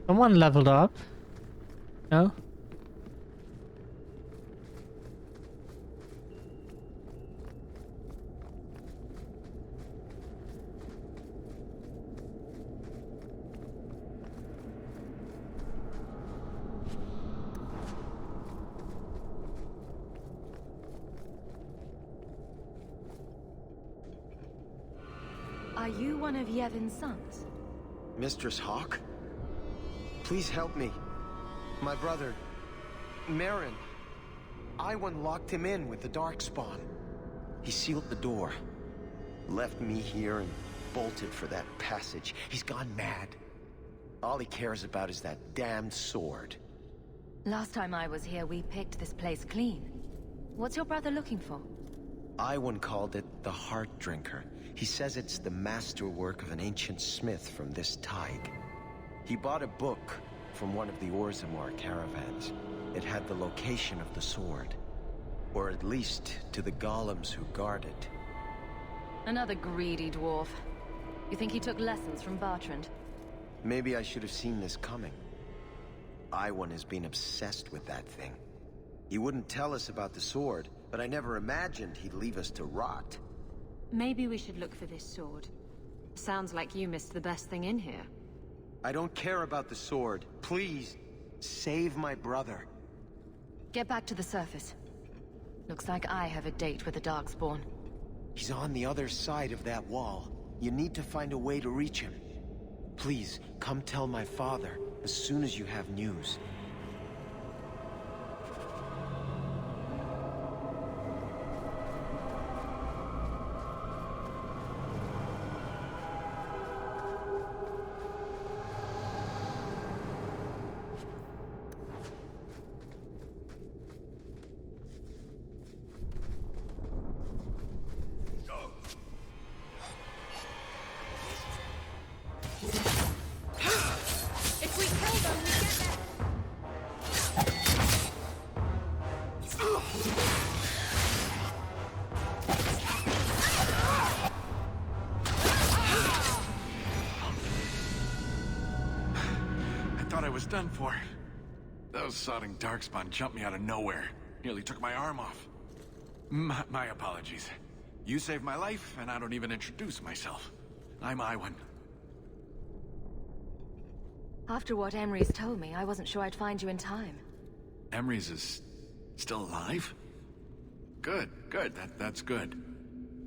Someone leveled up? No? Are you one of Yevon's sons? Mistress Hawk? Please help me. My brother, Marin. Iwan locked him in with the Darkspawn. He sealed the door, left me here and bolted for that passage. He's gone mad. All he cares about is that damned sword. Last time I was here, we picked this place clean. What's your brother looking for? Iwan called it the Heart Drinker. He says it's the masterwork of an ancient smith from this tide. He bought a book from one of the Orzammar caravans. It had the location of the sword. Or at least to the golems who guard it. Another greedy dwarf. You think he took lessons from Bertrand? Maybe I should have seen this coming. Iwan has been obsessed with that thing. He wouldn't tell us about the sword, but I never imagined he'd leave us to rot. Maybe we should look for this sword. Sounds like you missed the best thing in here. I don't care about the sword. Please, save my brother. Get back to the surface. Looks like I have a date with the Darkspawn. He's on the other side of that wall. You need to find a way to reach him. Please, come tell my father as soon as you have news. Done for. Those sodding darkspawn jumped me out of nowhere. Nearly took my arm off. My apologies. You saved my life, and I don't even introduce myself. I'm Iwan. After what Emery's told me, I wasn't sure I'd find you in time. Emery's is still alive? Good, good. That's good.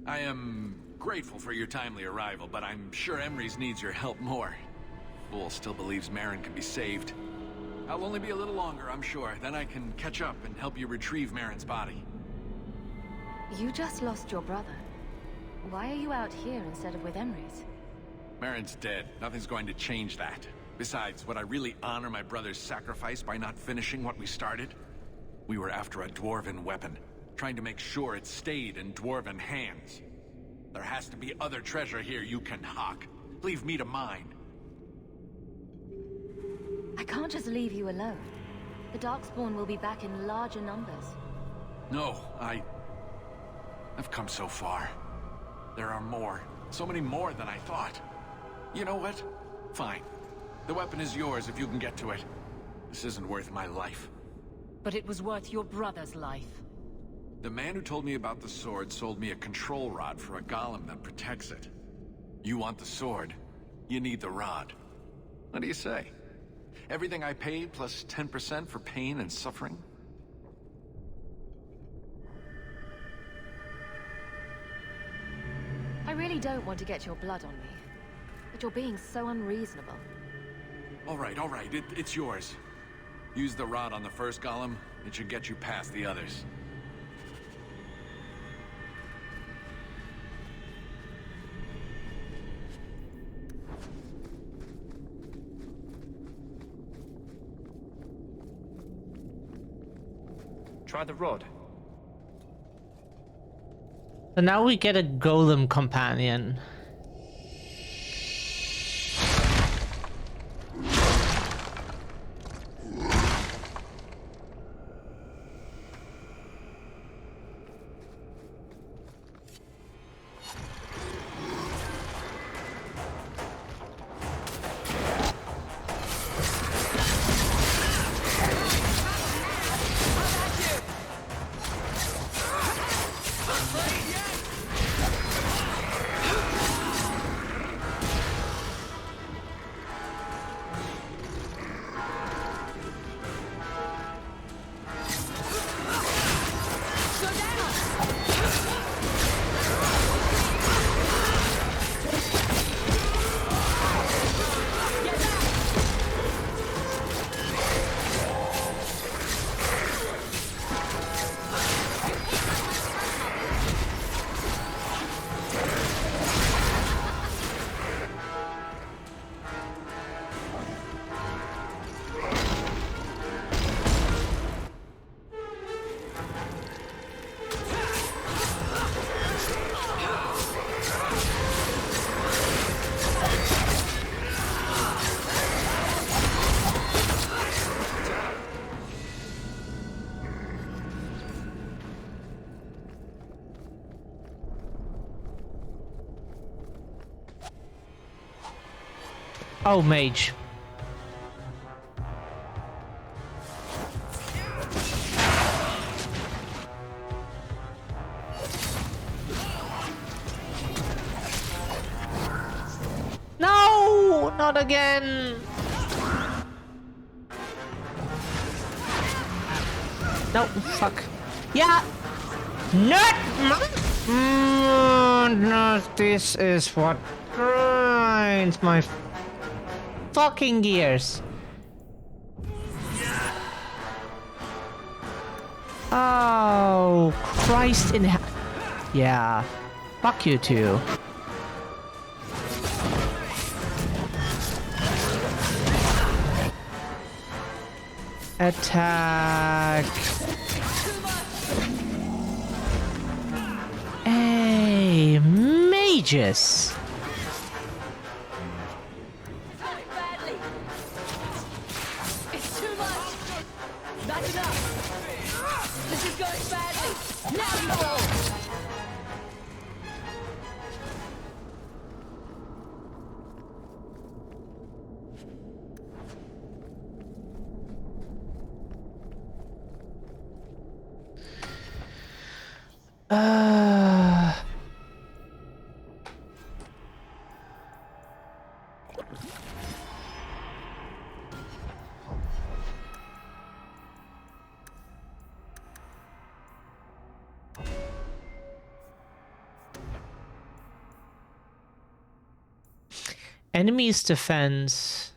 I am grateful for your timely arrival, but I'm sure Emery's needs your help more. Fool still believes Merrin can be saved. I'll only be a little longer, I'm sure. Then I can catch up and help you retrieve Merrin's body. You just lost your brother. Why are you out here instead of with Emery's? Merrin's dead. Nothing's going to change that. Besides, would I really honor my brother's sacrifice by not finishing what we started? We were after a dwarven weapon, trying to make sure it stayed in dwarven hands. There has to be other treasure here you can hawk. Leave me to mine. I can't just leave you alone. The Darkspawn will be back in larger numbers. No, I've come so far. There are more. So many more than I thought. You know what? Fine. The weapon is yours if you can get to it. This isn't worth my life. But it was worth your brother's life. The man who told me about the sword sold me a control rod for a golem that protects it. You want the sword, you need the rod. What do you say? Everything I paid plus 10% for pain and suffering? I really don't want to get your blood on me, but you're being so unreasonable. All right, it's yours. Use the rod on the first golem, it should get you past the others. Try the rod. So now we get a golem companion. Oh, mage. No, not again. No, fuck. Yeah. Not. No, this is what grinds my fucking gears. Oh, Christ in hell. Yeah. Fuck you too. Attack. Hey, mages. It's too much! That's enough! This is going badly! Now you fall! Enemy's defense.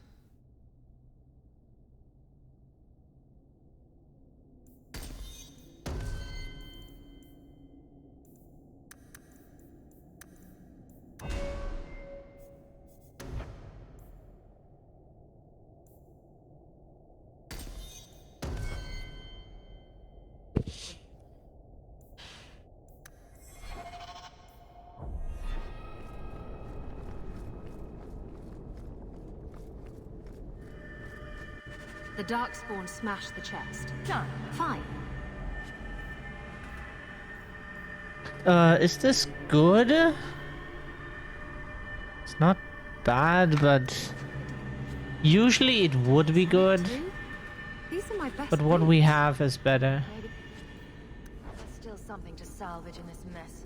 The Darkspawn smashed the chest. Done. Fine. Is this good? It's not bad, but usually it would be good. These are my best. But what we have is better. Maybe there's still something to salvage in this mess.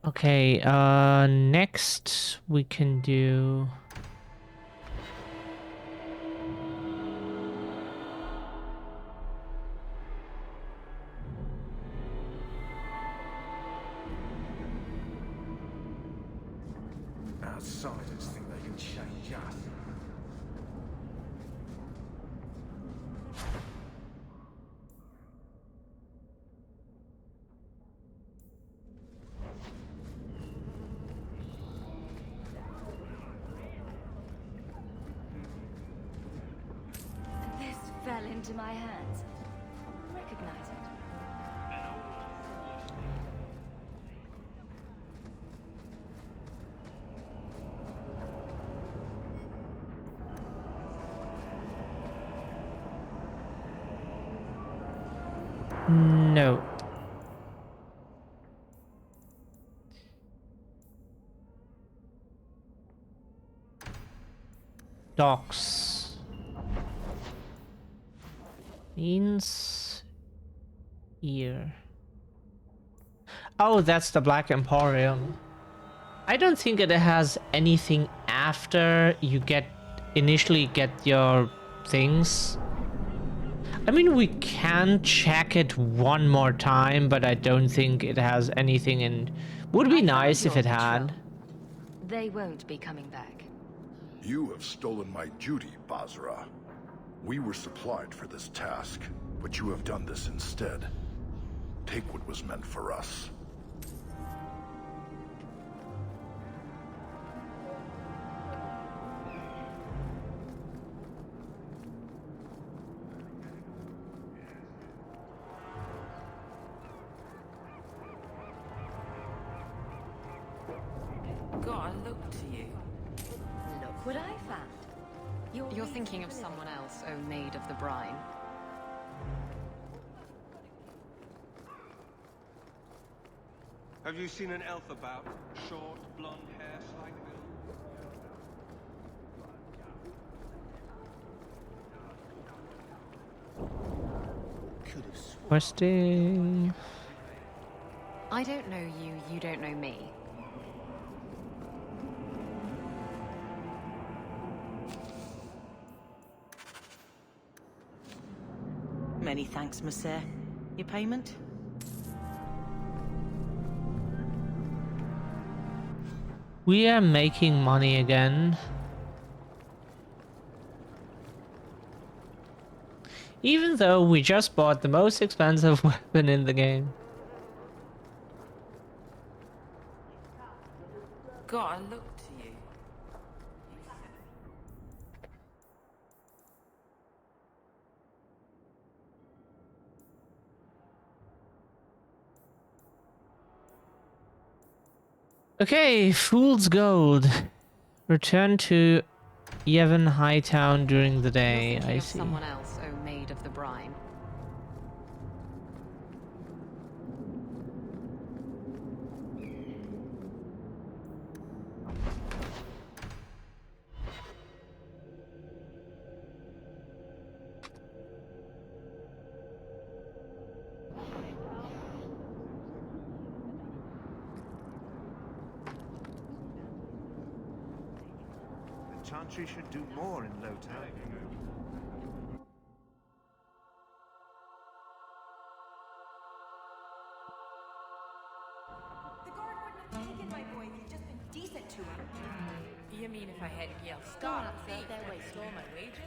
Okay, next we can do... Outsiders think they can change us. This fell into my hands. Recognize it. No. Docks. Means here. Oh, that's the Black Emporium. I don't think it has anything after you initially get your things. I mean, we can check it one more time, but I don't think it has anything in... Would be nice if it had. They won't be coming back. You have stolen my duty, Basra. We were supplied for this task, but you have done this instead. Take what was meant for us. Gotta look to you. Look what I found. You're thinking of someone else, O Maid of the Brine. Have you seen an elf about? Short, blonde hair, slight build? Questing. I don't know you, you don't know me. Many thanks, Monsieur. Your payment? We are making money again. Even though we just bought the most expensive weapon in the game. Gotta look to you. Okay, Fool's Gold. Return to Yevon Hightown during the day. I see. Someone else, O Maid of the Brine. The Chantry should do more in Lowtown. The guard wouldn't have taken my boy if you'd just been decent to him. You mean if I hadn't yelled stop, thief, that way stole my wages?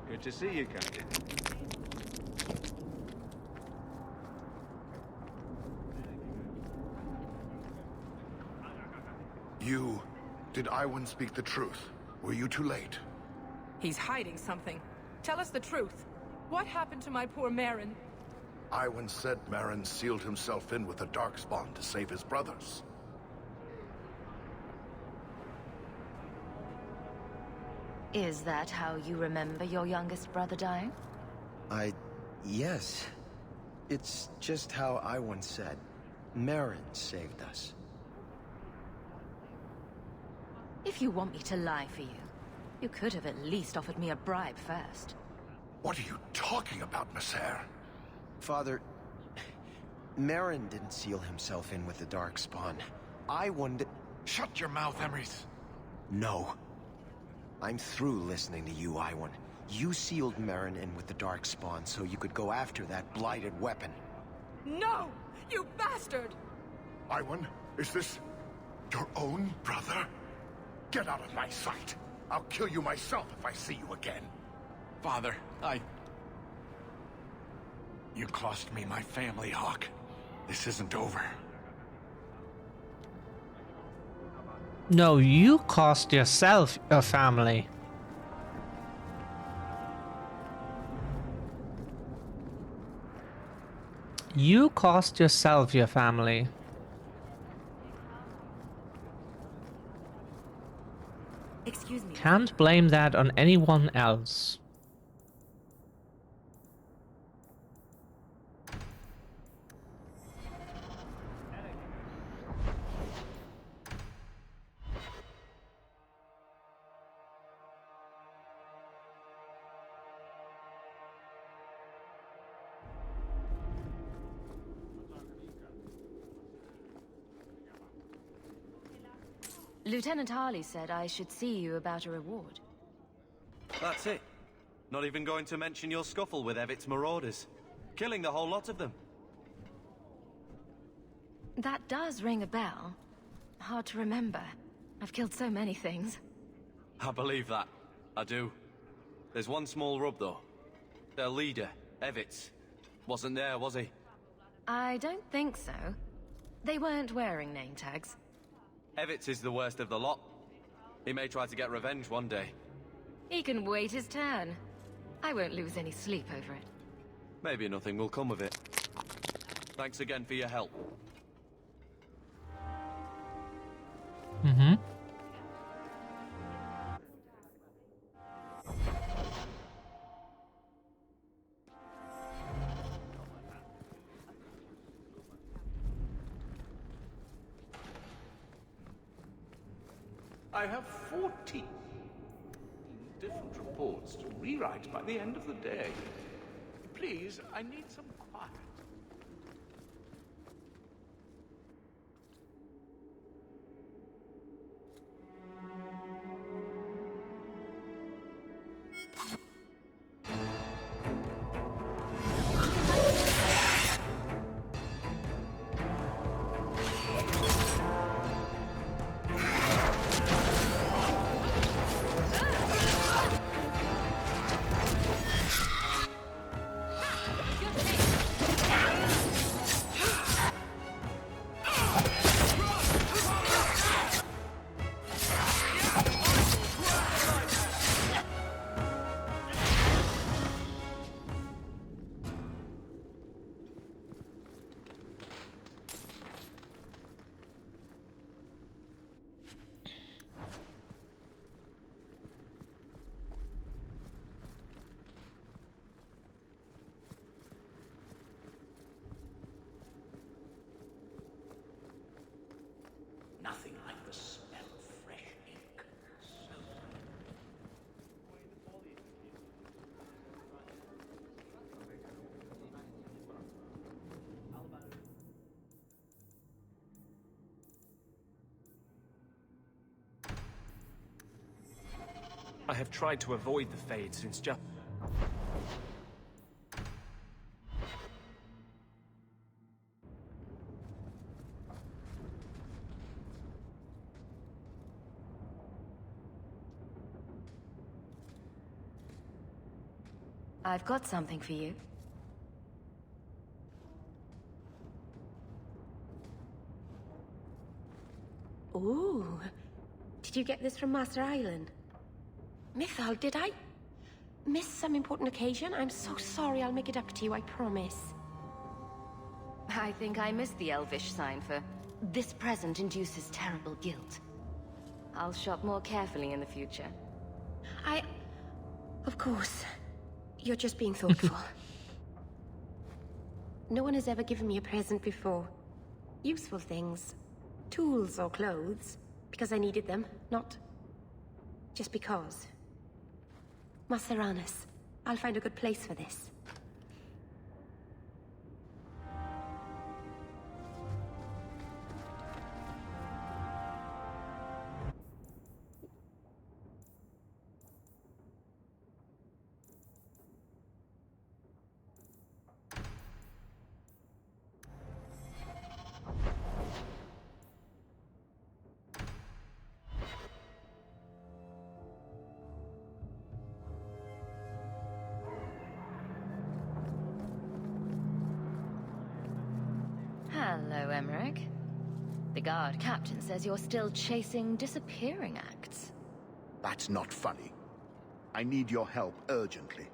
Good to see you, Captain. Did Iwan speak the truth? Were you too late? He's hiding something. Tell us the truth. What happened to my poor Marin? Iwan said Marin sealed himself in with the Darkspawn to save his brothers. Is that how you remember your youngest brother dying? Yes. It's just how Iwan said. Marin saved us. If you want me to lie for you, you could have at least offered me a bribe first. What are you talking about, Messer? Father, Marin didn't seal himself in with the Darkspawn. Iwan did... Shut your mouth, Emrys. No. I'm through listening to you, Iwan. You sealed Marin in with the Darkspawn so you could go after that blighted weapon. No! You bastard! Iwan, is this your own brother? Get out of my sight! I'll kill you myself if I see you again. Father, You cost me my family, Hawk. This isn't over. No, you cost yourself your family. You cost yourself your family. Excuse me. Can't blame that on anyone else. Lieutenant Harley said I should see you about a reward. That's it. Not even going to mention your scuffle with Evit's marauders. killing the whole lot of them. That does ring a bell. Hard to remember. I've killed so many things. I believe that. I do. There's one small rub, though. Their leader, Evitz, wasn't there, was he? I don't think so. They weren't wearing name tags. Evitz is the worst of the lot. He may try to get revenge one day. He can wait his turn. I won't lose any sleep over it. Maybe nothing will come of it. Thanks again for your help. Mm-hmm. I have 14 different reports to rewrite by the end of the day. Please, I need some quiet. Nothing like the smell of fresh ink. So I have tried to avoid the Fade since just... I've got something for you. Ooh. Did you get this from Master Island? Mythal, did I miss some important occasion? I'm so sorry. I'll make it up to you, I promise. I think I missed the elvish sign for "This present induces terrible guilt." I'll shop more carefully in the future. Of course. You're just being thoughtful. No one has ever given me a present before. Useful things. Tools or clothes. Because I needed them, not just because. Maseranis, I'll find a good place for this. Hello, Emmerich. The guard captain says you're still chasing disappearing acts. That's not funny. I need your help urgently.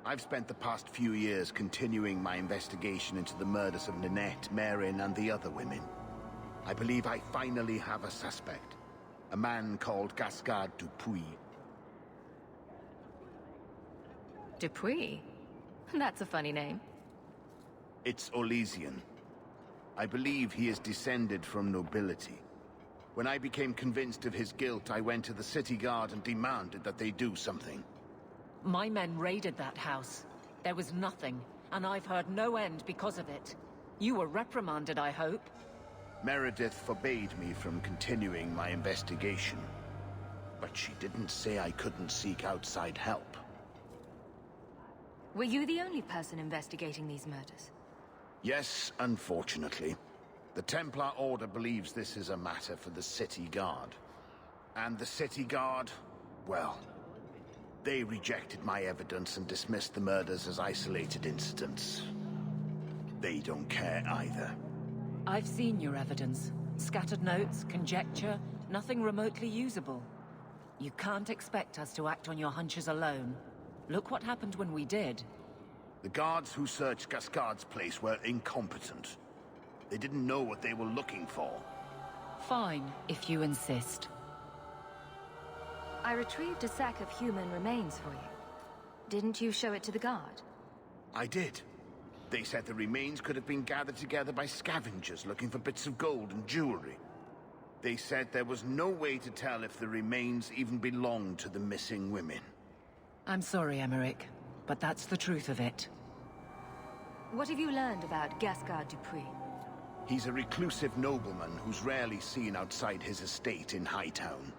I've spent the past few years continuing my investigation into the murders of Ninette, Marin, and the other women. I believe I finally have a suspect. A man called Gascard Dupuis. Dupuis? That's a funny name. It's Olesian. I believe he is descended from nobility. When I became convinced of his guilt, I went to the city guard and demanded that they do something. My men raided that house. There was nothing, and I've heard no end because of it. You were reprimanded, I hope. Meredith forbade me from continuing my investigation. But she didn't say I couldn't seek outside help. Were you the only person investigating these murders? Yes, unfortunately. The Templar Order believes this is a matter for the City Guard. And the City Guard, well, they rejected my evidence and dismissed the murders as isolated incidents. They don't care either. I've seen your evidence. Scattered notes, conjecture, nothing remotely usable. You can't expect us to act on your hunches alone. Look what happened when we did. The guards who searched Gascard's place were incompetent. They didn't know what they were looking for. Fine, if you insist. I retrieved a sack of human remains for you. Didn't you show it to the guard? I did. They said the remains could have been gathered together by scavengers looking for bits of gold and jewelry. They said there was no way to tell if the remains even belonged to the missing women. I'm sorry, Emmerich, but that's the truth of it. What have you learned about Gascard Dupuis? He's a reclusive nobleman who's rarely seen outside his estate in Hightown.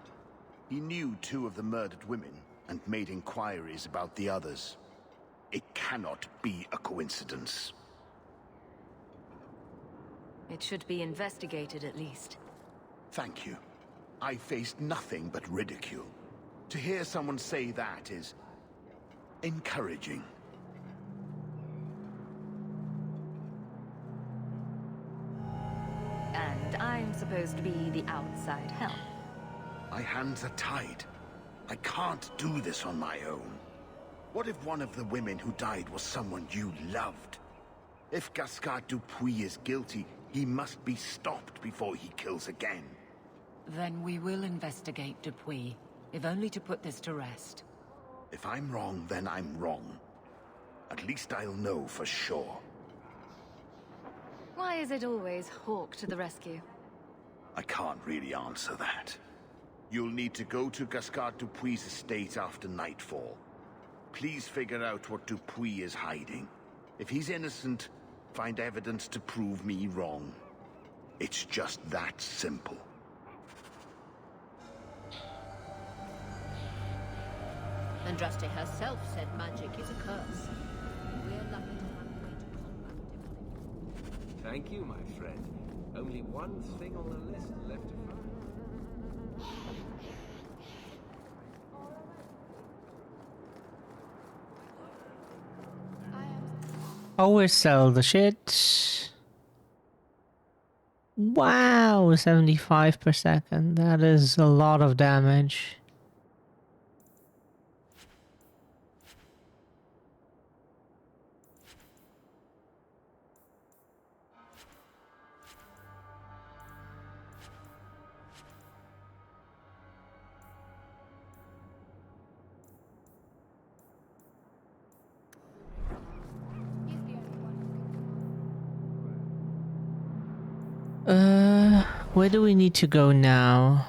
He knew 2 of the murdered women and made inquiries about the others. It cannot be a coincidence. It should be investigated at least. Thank you. I faced nothing but ridicule. To hear someone say that is encouraging. And I'm supposed to be the outside help. My hands are tied. I can't do this on my own. What if one of the women who died was someone you loved? If Gascard Dupuis is guilty, he must be stopped before he kills again. Then we will investigate Dupuis, if only to put this to rest. If I'm wrong, then I'm wrong. At least I'll know for sure. Why is it always Hawk to the rescue? I can't really answer that. You'll need to go to Gascard Dupuis' estate after nightfall. Please figure out what Dupuis is hiding. If he's innocent, find evidence to prove me wrong. It's just that simple. Andraste herself said magic is a curse. We're lucky to have a way to combat it. Thank you, my friend. Only one thing on the list left to find. Always sell the shit. Wow, 75 per second. That is a lot of damage. Where do we need to go now?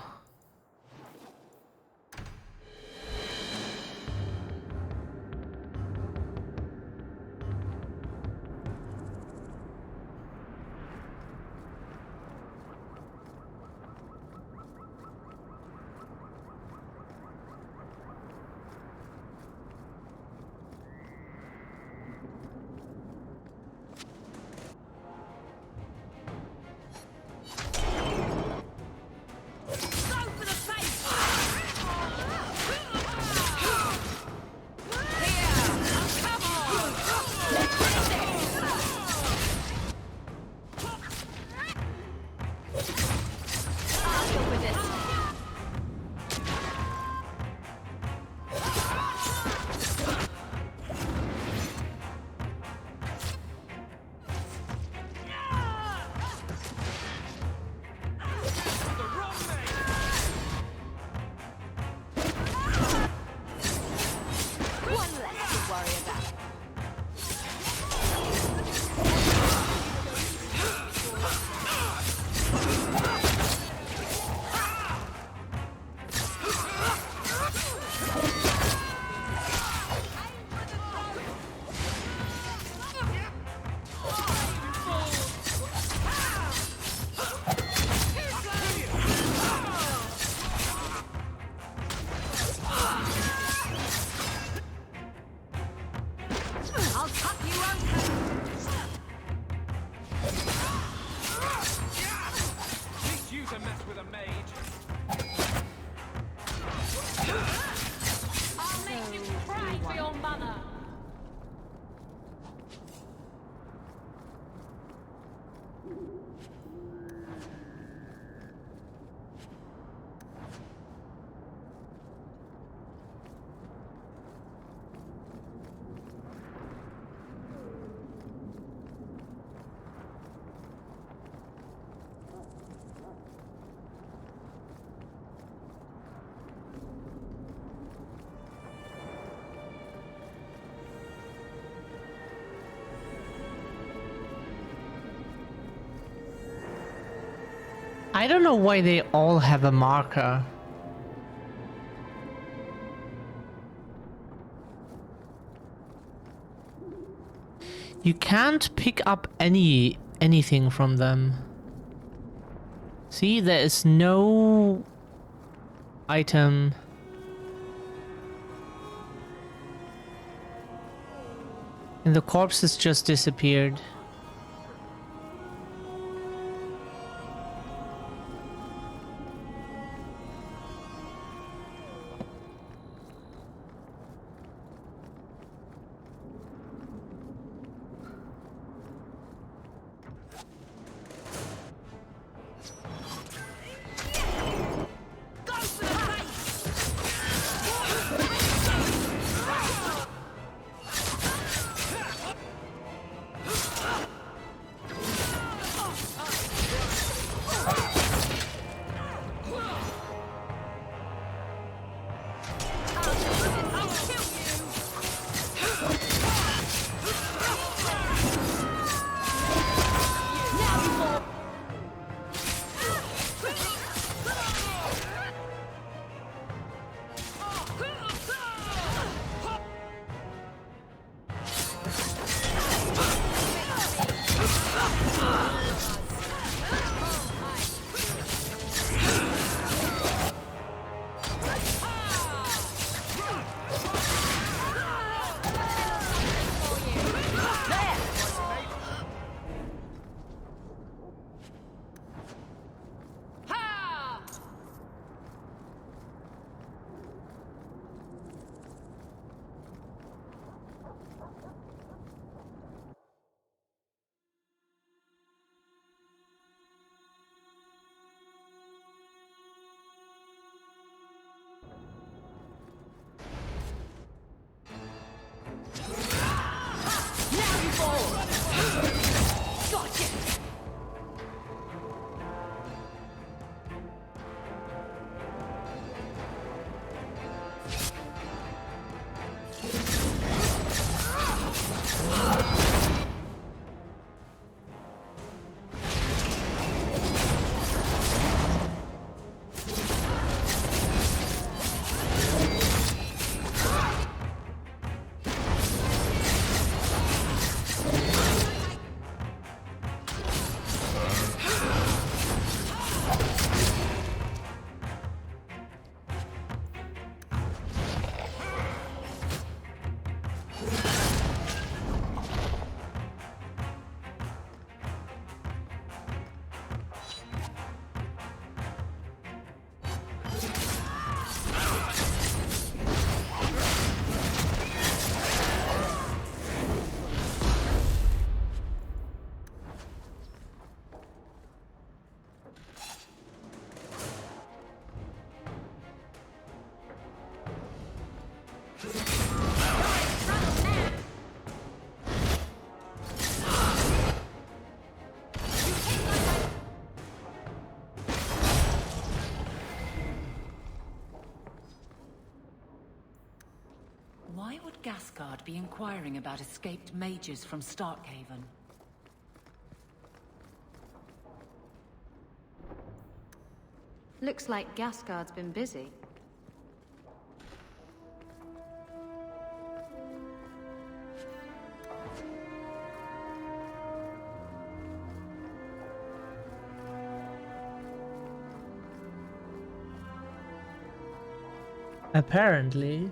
I don't know why they all have a marker. You can't pick up anything from them. See, there is no item. And the corpses just disappeared. Why would Gasgard be inquiring about escaped mages from Starkhaven? Looks like Gasgard's been busy. Apparently.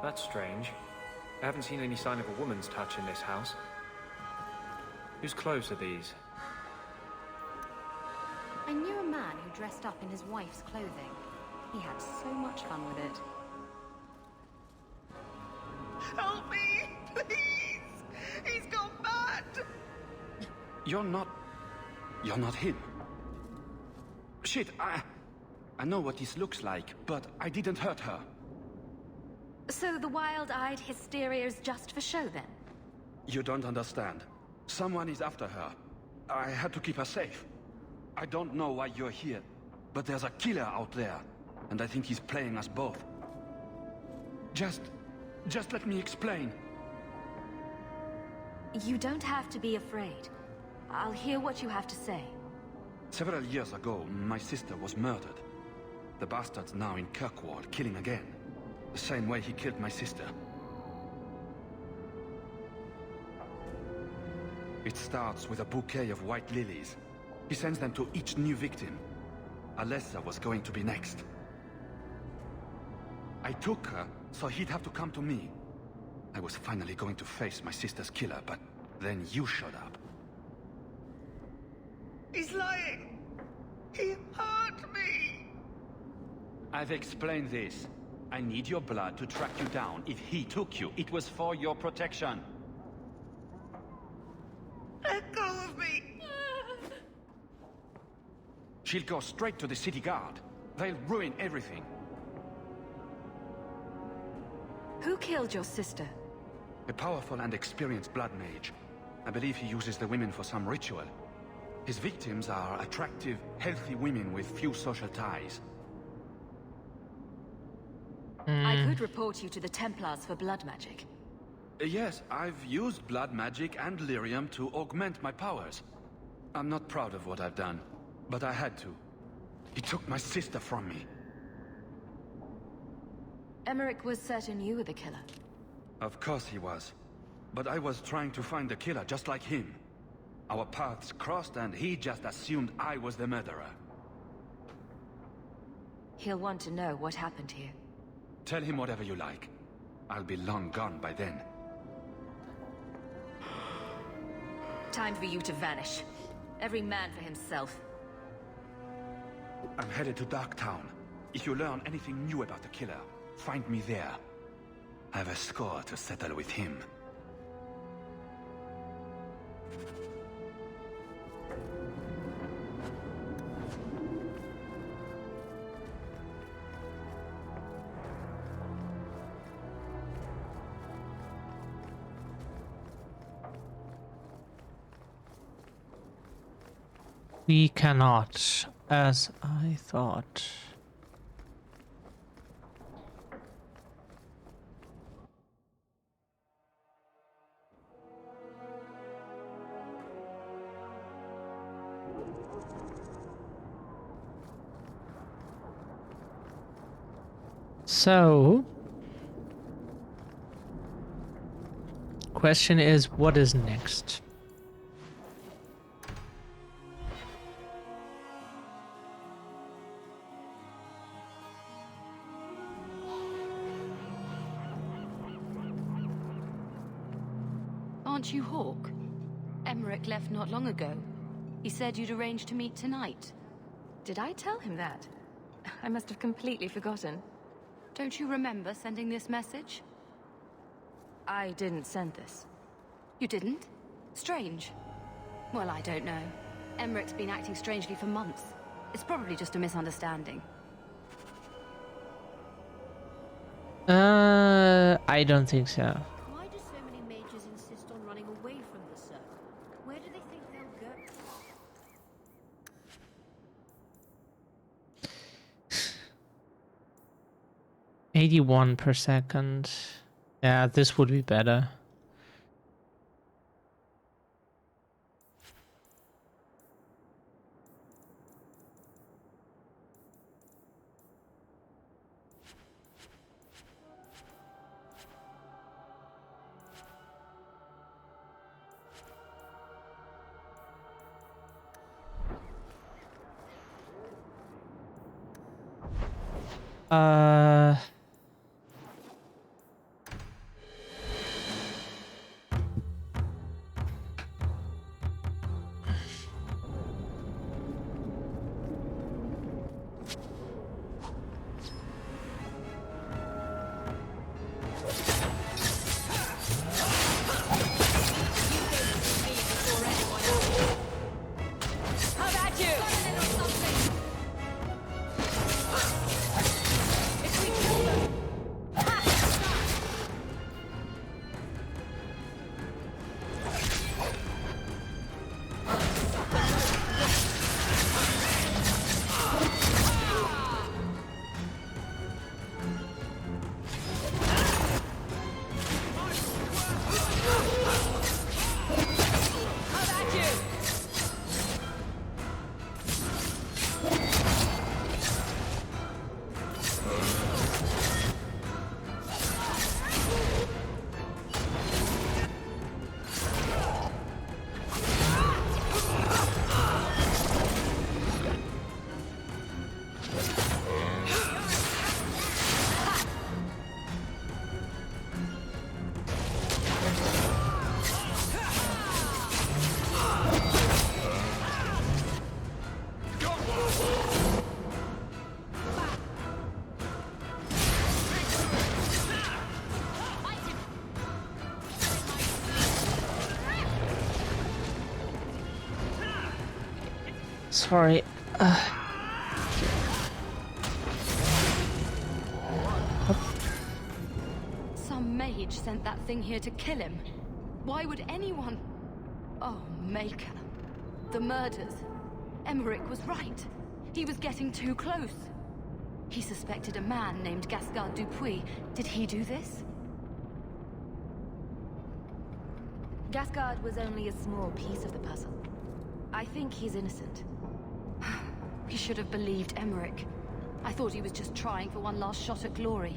That's strange. I haven't seen any sign of a woman's touch in this house. Whose clothes are these? I knew a man who dressed up in his wife's clothing. He had so much fun with it. Help me, please! He's gone mad! You're not him. Shit, I know what this looks like, but I didn't hurt her. So the wild-eyed hysteria is just for show, then? You don't understand. Someone is after her. I had to keep her safe. I don't know why you're here, but there's a killer out there, and I think he's playing us both. Just let me explain. You don't have to be afraid. I'll hear what you have to say. Several years ago, my sister was murdered. The bastard's now in Kirkwall, killing again. The same way he killed my sister. It starts with a bouquet of white lilies. He sends them to each new victim. Alessa was going to be next. I took her, so he'd have to come to me. I was finally going to face my sister's killer, but then you showed up. He's lying! He hurt me! I've explained this. I need your blood to track you down. If he took you, it was for your protection. Let go of me! She'll go straight to the city guard. They'll ruin everything. Who killed your sister? A powerful and experienced blood mage. I believe he uses the women for some ritual. His victims are attractive, healthy women with few social ties. I could report you to the Templars for blood magic. Yes, I've used blood magic and lyrium to augment my powers. I'm not proud of what I've done, but I had to. He took my sister from me. Emmerich was certain you were the killer. Of course he was. But I was trying to find the killer just like him. Our paths crossed and he just assumed I was the murderer. He'll want to know what happened here. Tell him whatever you like. I'll be long gone by then. Time for you to vanish. Every man for himself. I'm headed to Darktown. If you learn anything new about the killer, find me there. I have a score to settle with him. We cannot, as I thought. So, question is, what is next? Aren't you Hawk? Emmerich left not long ago. He said you'd arranged to meet tonight. Did I tell him that? I must have completely forgotten. Don't you remember sending this message? I didn't send this. You didn't? Strange. Well, I don't know. Emmerich's been acting strangely for months. It's probably just a misunderstanding. I don't think so. Why do so many mages insist on running away from the circle? Where do they think they'll go? 81 per second. Yeah, this would be better. Sorry. Some mage sent that thing here to kill him. Why would anyone... Oh, Maker. The murders. Emmerich was right. He was getting too close. He suspected a man named Gascard Dupuis. Did he do this? Gascard was only a small piece of the puzzle. I think he's innocent. He should have believed Emmerich. I thought he was just trying for one last shot at glory.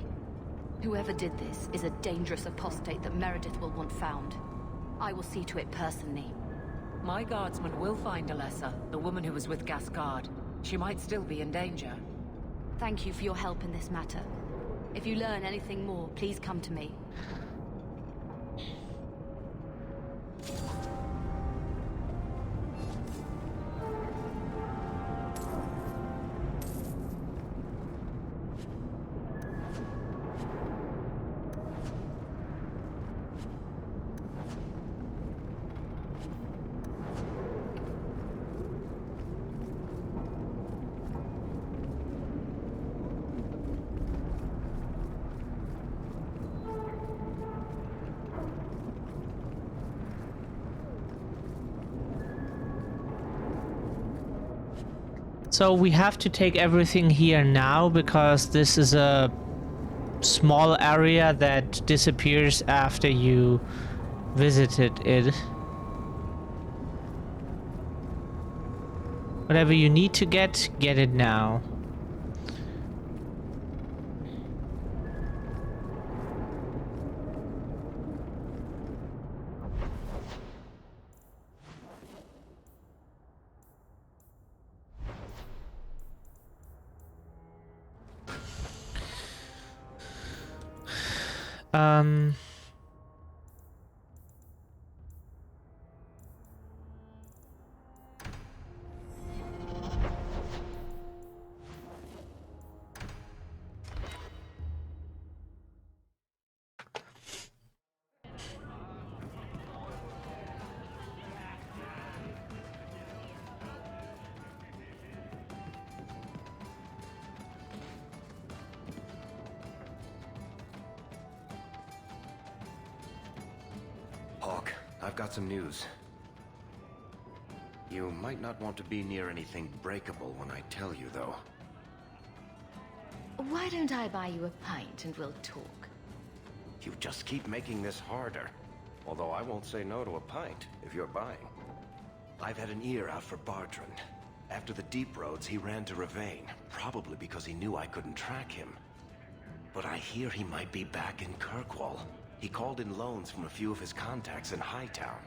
Whoever did this is a dangerous apostate that Meredith will want found. I will see to it personally. My guardsman will find Alessa, the woman who was with Gascard. She might still be in danger. Thank you for your help in this matter. If you learn anything more, please come to me. So we have to take everything here now because this is a small area that disappears after you visited it. Whatever you need to get it now. Hawk, I've got some news. You might not want to be near anything breakable when I tell you, though. Why don't I buy you a pint and we'll talk? You just keep making this harder. Although I won't say no to a pint, if you're buying. I've had an ear out for Bartrand. After the Deep Roads, he ran to Ravane, probably because he knew I couldn't track him. But I hear he might be back in Kirkwall. He called in loans from a few of his contacts in Hightown.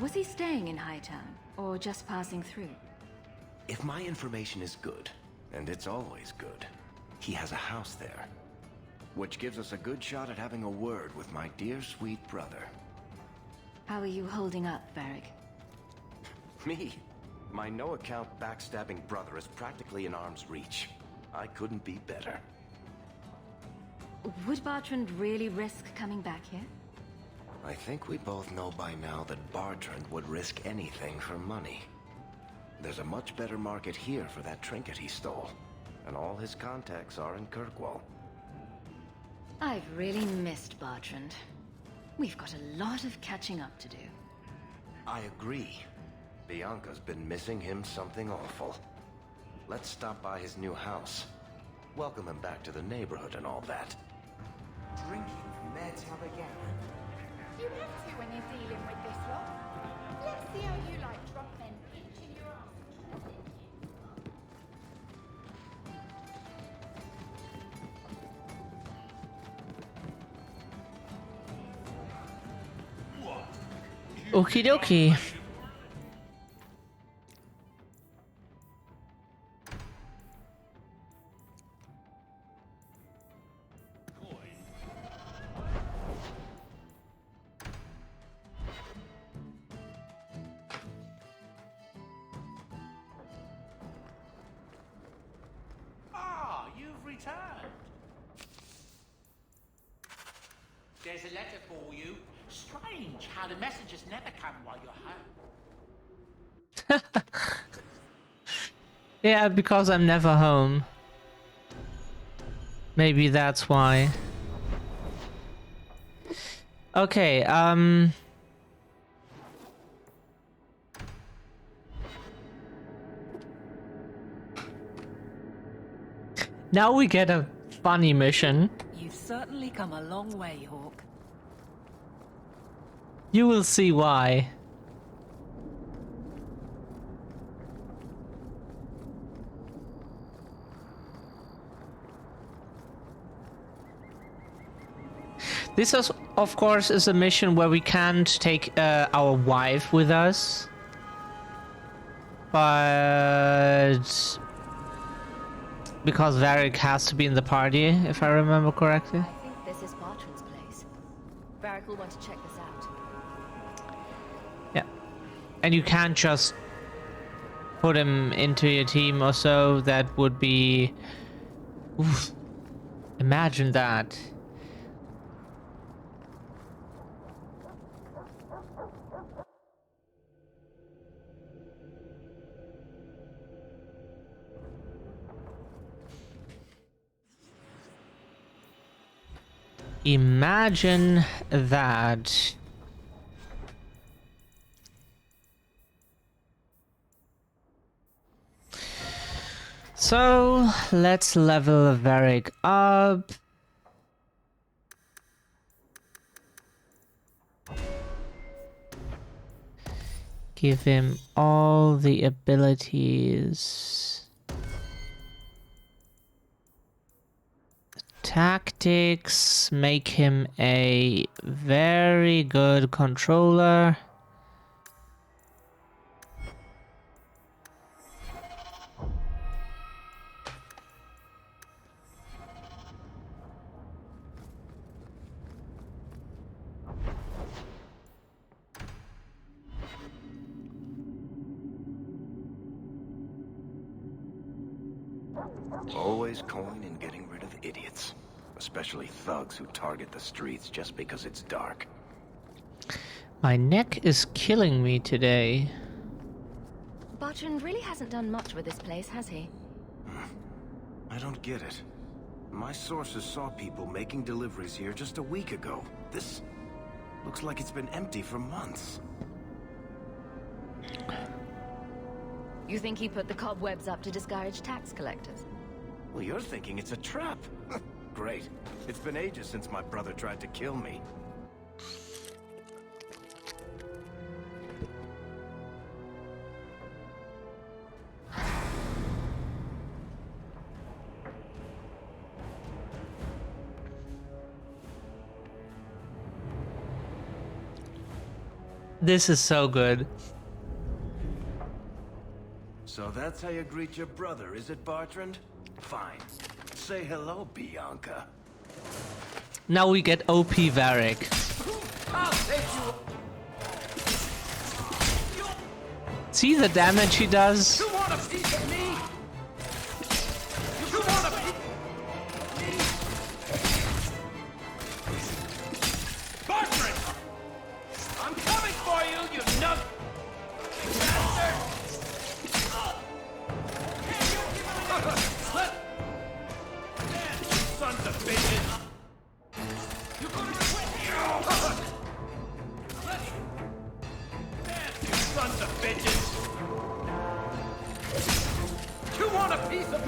Was he staying in Hightown, or just passing through? If my information is good, and it's always good, he has a house there. Which gives us a good shot at having a word with my dear sweet brother. How are you holding up, Varric? Me? My no-account backstabbing brother is practically in arm's reach. I couldn't be better. Would Bartrand really risk coming back here? I think we both know by now that Bartrand would risk anything for money. There's a much better market here for that trinket he stole, and all his contacts are in Kirkwall. I've really missed Bartrand. We've got a lot of catching up to do. I agree. Bianca's been missing him something awful. Let's stop by his new house. Welcome him back to the neighborhood and all that. Drinking from their tub again. You have to when you're dealing with this lot. Let's see how you like drunk men pinching your ass. Okie dokie. There's a letter for you. Strange how the messages never come while you're home. Yeah, because I'm never home. Maybe that's why. Okay, now we get a funny mission. You've certainly come a long way, Hawk. You will see why. This is, of course, is a mission where we can't take our wife with us. But because Varric has to be in the party, if I remember correctly. I think this is Bartran's place. Varric will want to check this out. Yeah. And you can't just put him into your team or so. That would be... Oof. Imagine that. Imagine that. So let's level Varric up. Give him all the abilities. Tactics, make him a very good controller. Always coin and getting rid of idiots. Especially thugs who target the streets just because it's dark. My neck is killing me today. Bartran really hasn't done much with this place, has he? I don't get it. My sources saw people making deliveries here just a week ago. This looks like it's been empty for months. You think he put the cobwebs up to discourage tax collectors? Well, you're thinking it's a trap. Great. It's been ages since my brother tried to kill me. This is so good. So that's how you greet your brother, is it, Bartrand? Fine. Say hello, Bianca. Now we get OP Varric. I'll take you. See the damage he does? You want a piece of me? You want a piece of me? Bartrand! I'm coming for you, you nut bastard! Sons of bitches! You're gonna regret it! You sons of bitches! You want a piece of...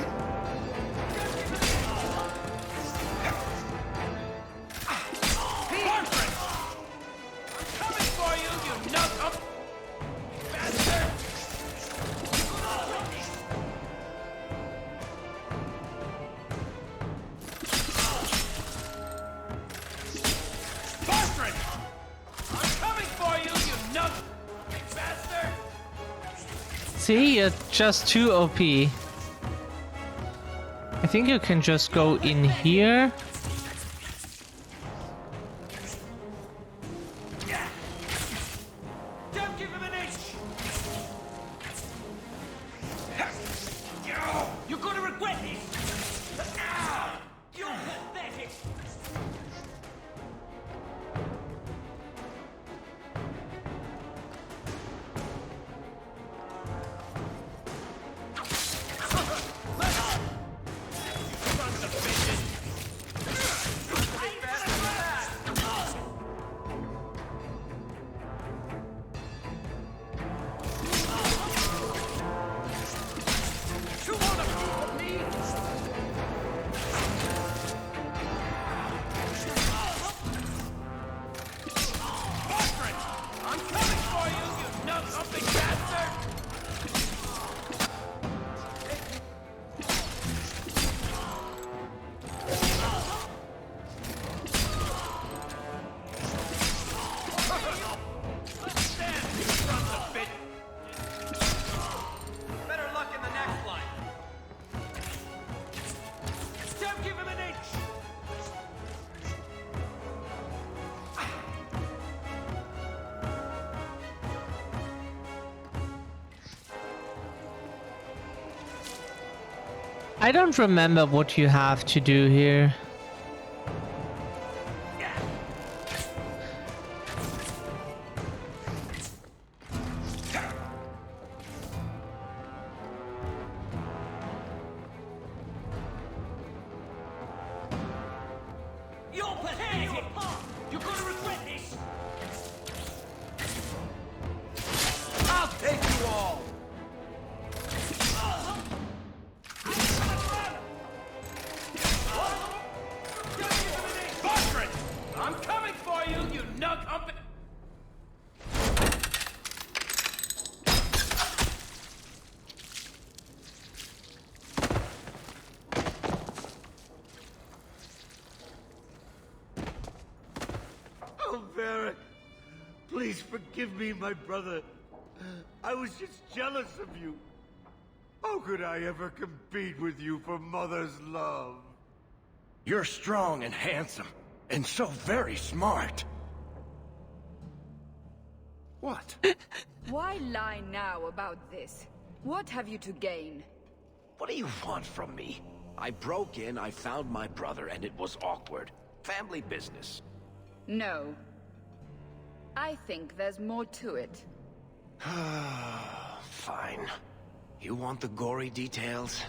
Bartran! I'm coming for you, you nut up bastard! See, you're just too OP. I think you can just go in here. Don't give him an inch! You're gonna regret this! You're pathetic! I don't remember what you have to do here. You're pathetic! You're gonna regret this! I'll take you all! Bartran! I'm coming for you, you nug humping... Oh, Varric, please forgive me, my brother. I was just jealous of you. How could I ever compete with you for Mother's love? You're strong and handsome, and so very smart. What? Why lie now about this? What have you to gain? What do you want from me? I broke in, I found my brother, and it was awkward. Family business. No. I think there's more to it. Fine. You want the gory details?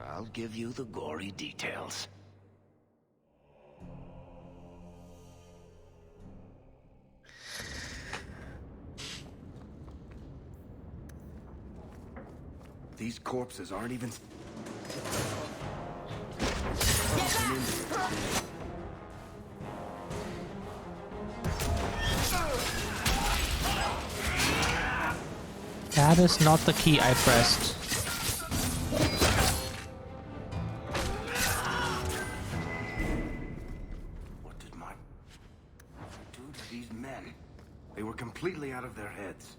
I'll give you the gory details. These corpses aren't even... That is not the key I pressed. What did my do to these men? They were completely out of their heads.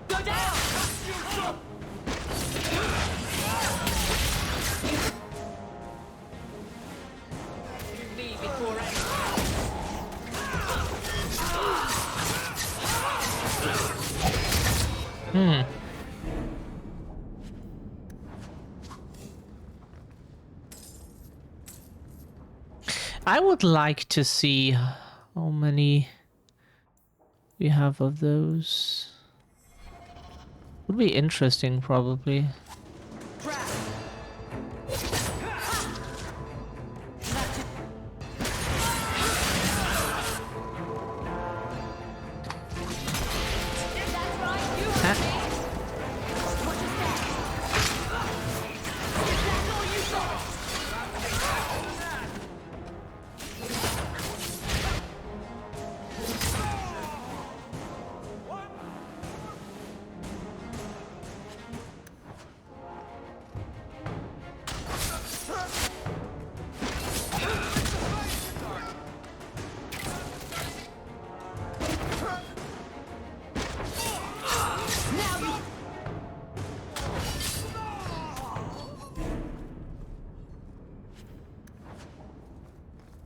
Go down! Me before I would like to see how many we have of those. Would be interesting, probably.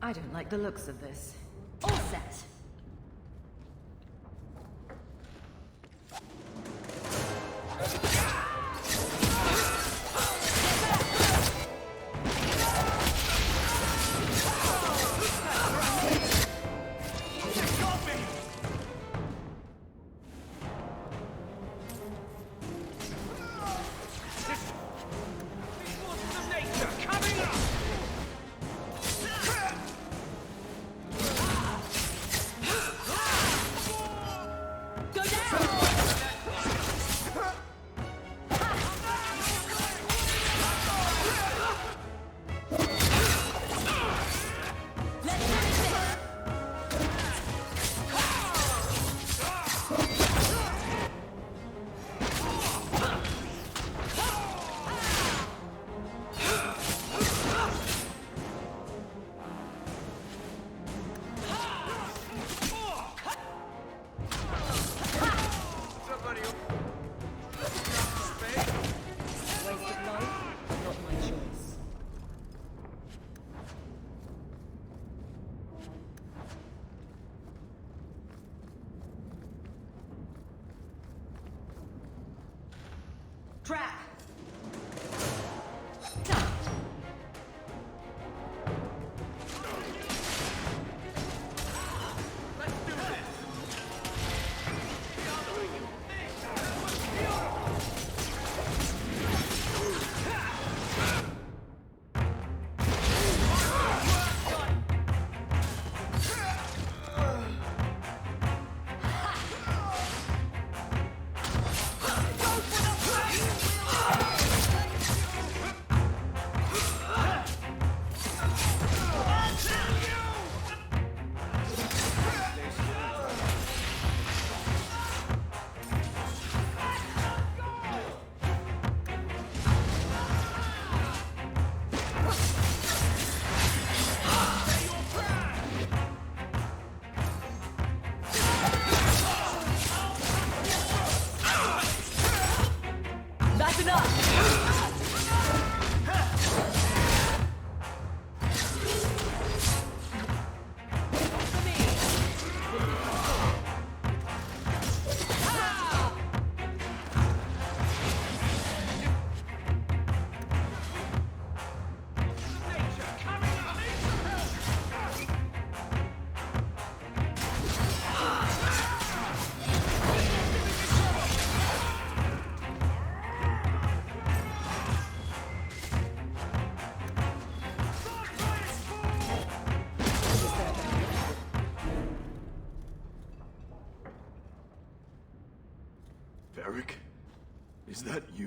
I don't like the looks of this. All set.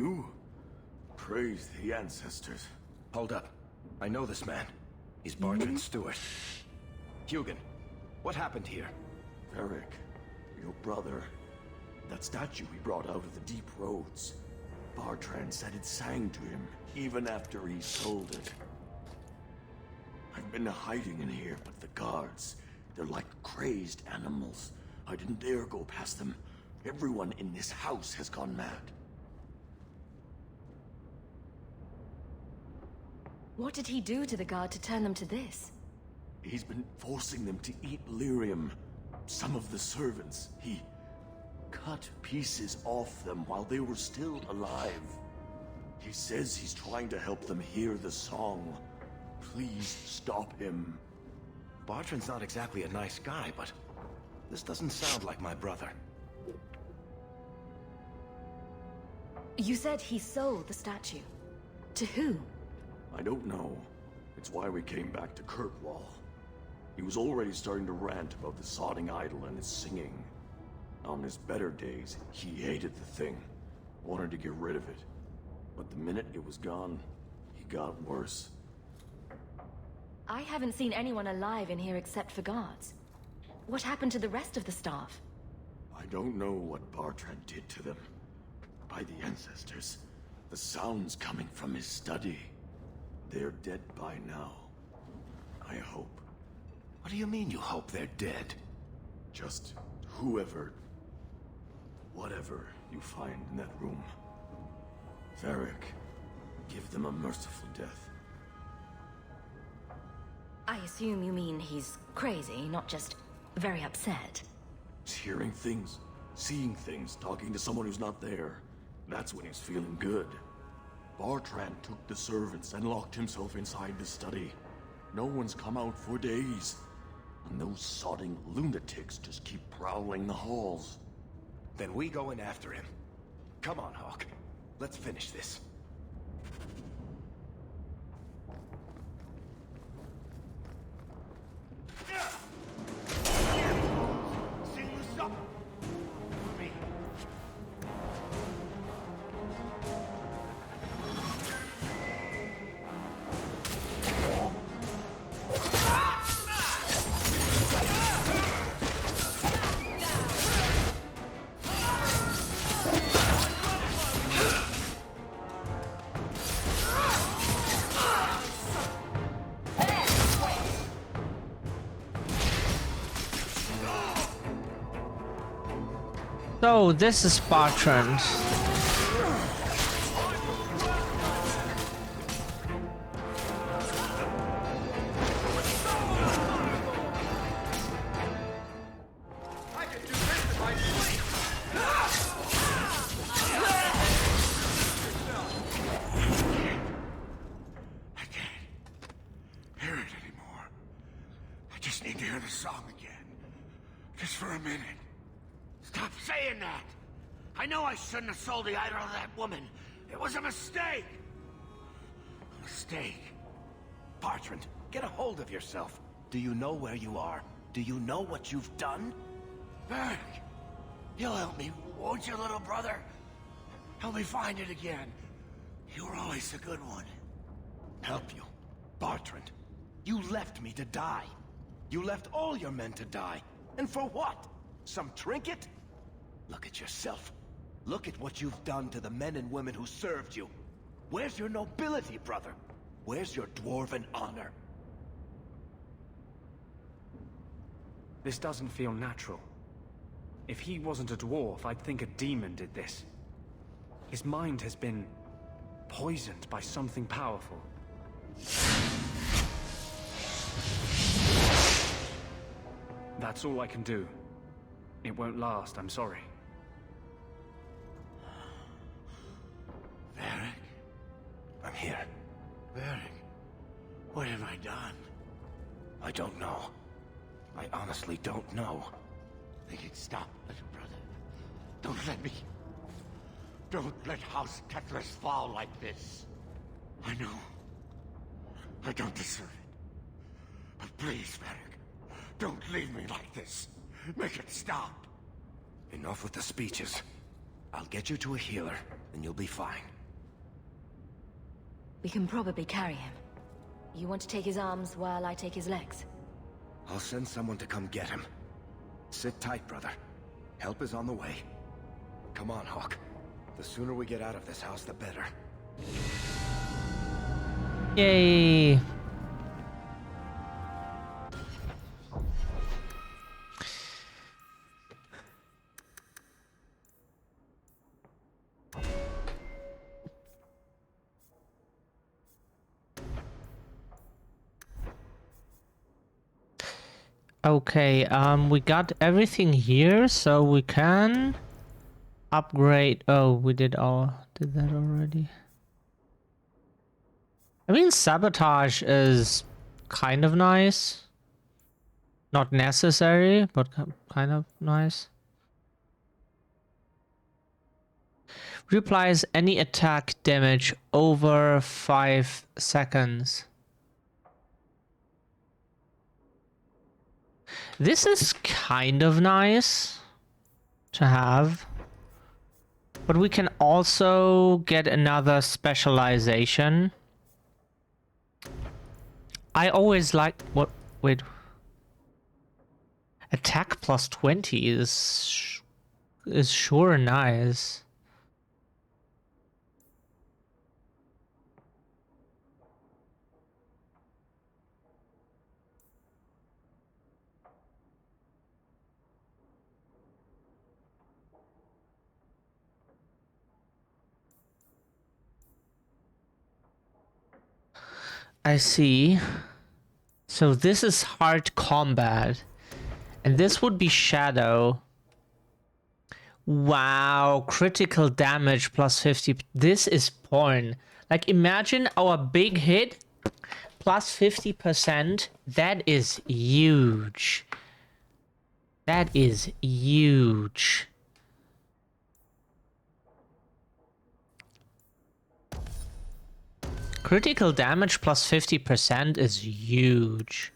You? Praise the ancestors. Hold up. I know this man. He's Bartrand Stewart. Hugin, what happened here? Varric, your brother. That statue he brought out of the deep roads. Bartrand said it sang to him, even after he sold it. I've been hiding in here, but the guards, they're like crazed animals. I didn't dare go past them. Everyone in this house has gone mad. What did he do to the guard to turn them to this? He's been forcing them to eat lyrium. Some of the servants, he cut pieces off them while they were still alive. He says he's trying to help them hear the song. Please stop him. Bartrand's not exactly a nice guy, but this doesn't sound like my brother. You said he sold the statue. To who? I don't know. It's why we came back to Kirkwall. He was already starting to rant about the sodding idol and his singing. On his better days, he hated the thing. Wanted to get rid of it. But the minute it was gone, he got worse. I haven't seen anyone alive in here except for guards. What happened to the rest of the staff? I don't know what Bartrand did to them. By the ancestors, the sounds coming from his study. They're dead by now. I hope. What do you mean you hope they're dead? Just whoever, whatever you find in that room. Varric, give them a merciful death. I assume you mean he's crazy, not just very upset. He's hearing things, seeing things, talking to someone who's not there. That's when he's feeling good. Bartrand took the servants and locked himself inside the study. No one's come out for days. And those sodding lunatics just keep prowling the halls. Then we go in after him. Come on, Hawk. Let's finish this. Sing the song for me. So this is Bartrand. Hear it anymore. I just need to hear the song again. Just for a minute. Stop saying that! I know I shouldn't have sold the idol to that woman. It was a mistake! A mistake. Bartrand, get a hold of yourself. Do you know where you are? Do you know what you've done? Varric, you'll help me, won't you, little brother? Help me find it again. You were always a good one. Help you? Bartrand, you left me to die. You left all your men to die. And for what? Some trinket? Look at yourself. Look at what you've done to the men and women who served you. Where's your nobility, brother? Where's your dwarven honor? This doesn't feel natural. If he wasn't a dwarf, I'd think a demon did this. His mind has been poisoned by something powerful. That's all I can do. It won't last, I'm sorry. Varric? I'm here. Varric, what have I done? I don't know. I honestly don't know. Make it stop, little brother. Don't let me... Don't let House Tetris fall like this. I know. I don't deserve it. But please, Varric, don't leave me like this. Make it stop. Enough with the speeches. I'll get you to a healer, and you'll be fine. We can probably carry him. You want to take his arms while I take his legs? I'll send someone to come get him. Sit tight, brother. Help is on the way. Come on, Hawk. The sooner we get out of this house, the better. Yay! Okay, we got everything here, so we can upgrade. Oh, we did that already. I mean, sabotage is kind of nice. Not necessary, but kind of nice. Replies any attack damage over 5 seconds. This is kind of nice to have. But we can also get another specialization. I always like what... Wait. Attack plus 20 is sure nice. I see. So this is hard combat. And this would be shadow. Wow, critical damage plus 50. This is porn. Like, imagine our big hit plus 50%. That is huge. That is huge. Critical damage plus 50% is huge.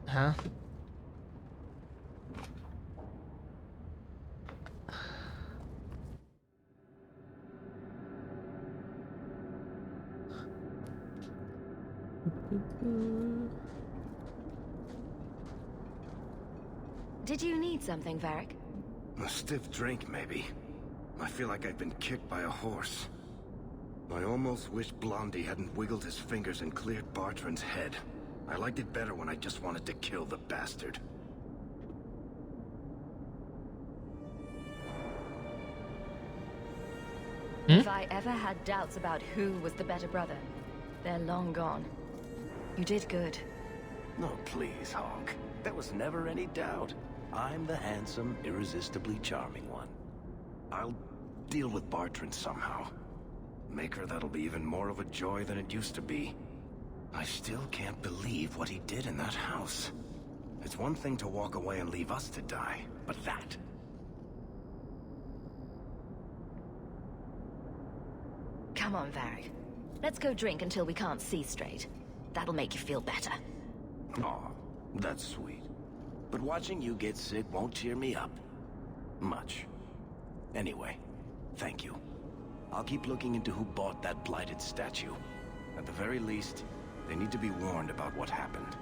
Huh? Did you need something, Varric? A stiff drink, maybe. I feel like I've been kicked by a horse. I almost wish Blondie hadn't wiggled his fingers and cleared Bartrand's head. I liked it better when I just wanted to kill the bastard. If I ever had doubts about who was the better brother, they're long gone. You did good. No, please, Hawk. There was never any doubt. I'm the handsome, irresistibly charming one. I'll deal with Bartrand somehow. Make her that'll be even more of a joy than it used to be. I still can't believe what he did in that house. It's one thing to walk away and leave us to die, but that... Come on, Varric. Let's go drink until we can't see straight. That'll make you feel better. Aw, that's sweet. But watching you get sick won't cheer me up. Much. Anyway, thank you. I'll keep looking into who bought that blighted statue. At the very least, they need to be warned about what happened.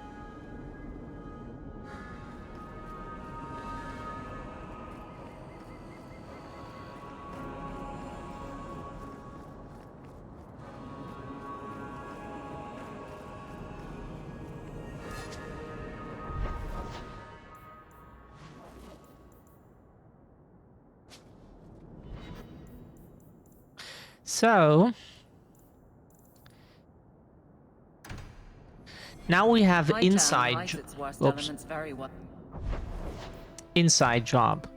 So now we have inside. Oops. Inside job.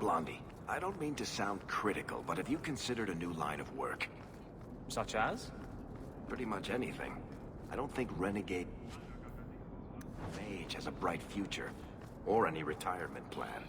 Blondie, I don't mean to sound critical, but have you considered a new line of work? Such as? Pretty much anything. I don't think Renegade Mage has a bright future, or any retirement plan.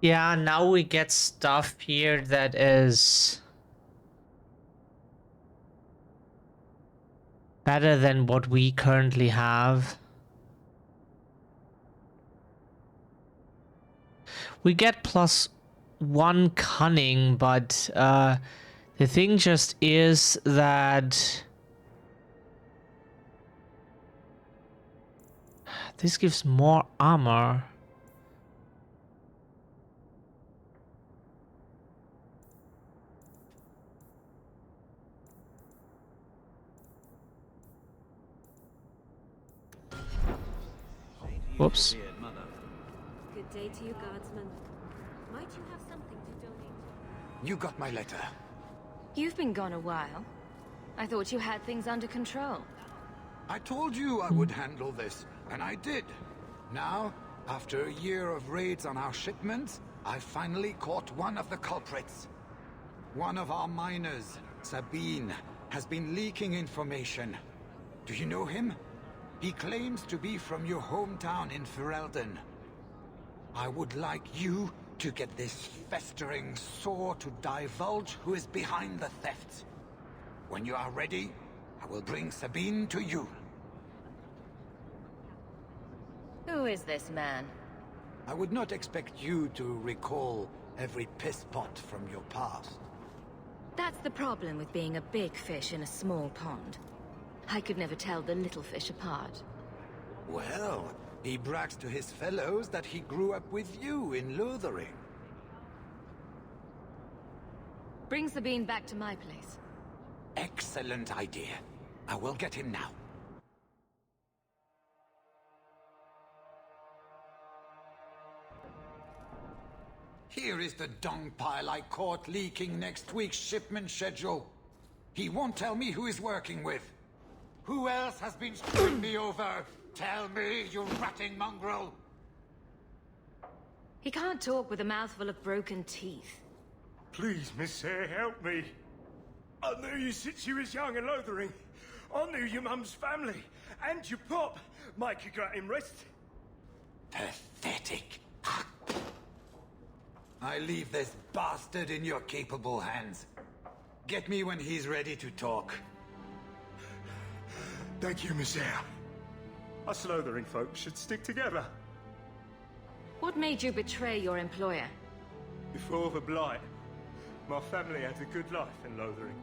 Yeah, now we get stuff here that is better than what we currently have. We get +1 cunning, but the thing just is that this gives more armor. Whoops. Good day to you, guardsman. Might you have something to donate? You got my letter. You've been gone a while. I thought you had things under control. I told you I would handle this, and I did. Now, after a year of raids on our shipments, I finally caught one of the culprits. One of our miners, Sabine, has been leaking information. Do you know him? He claims to be from your hometown in Ferelden. I would like you to get this festering sore to divulge who is behind the thefts. When you are ready, I will bring Sabine to you. Who is this man? I would not expect you to recall every piss pot from your past. That's the problem with being a big fish in a small pond. I could never tell the little fish apart. Well, he brags to his fellows that he grew up with you in Lothering. Bring Sabine back to my place. Excellent idea. I will get him now. Here is the dung pile I caught leaking next week's shipment schedule. He won't tell me who he's working with. Who else has been screwing me over? Tell me, you ratting mongrel! He can't talk with a mouthful of broken teeth. Please, Miss Sayre, help me. I knew you since you was young and Lothering. I knew your mum's family, and your pop. Mike, you got him rest. Pathetic. I leave this bastard in your capable hands. Get me when he's ready to talk. Thank you, Miss Sayre. Us Lothering folk should stick together. What made you betray your employer? Before the Blight, my family had a good life in Lothering.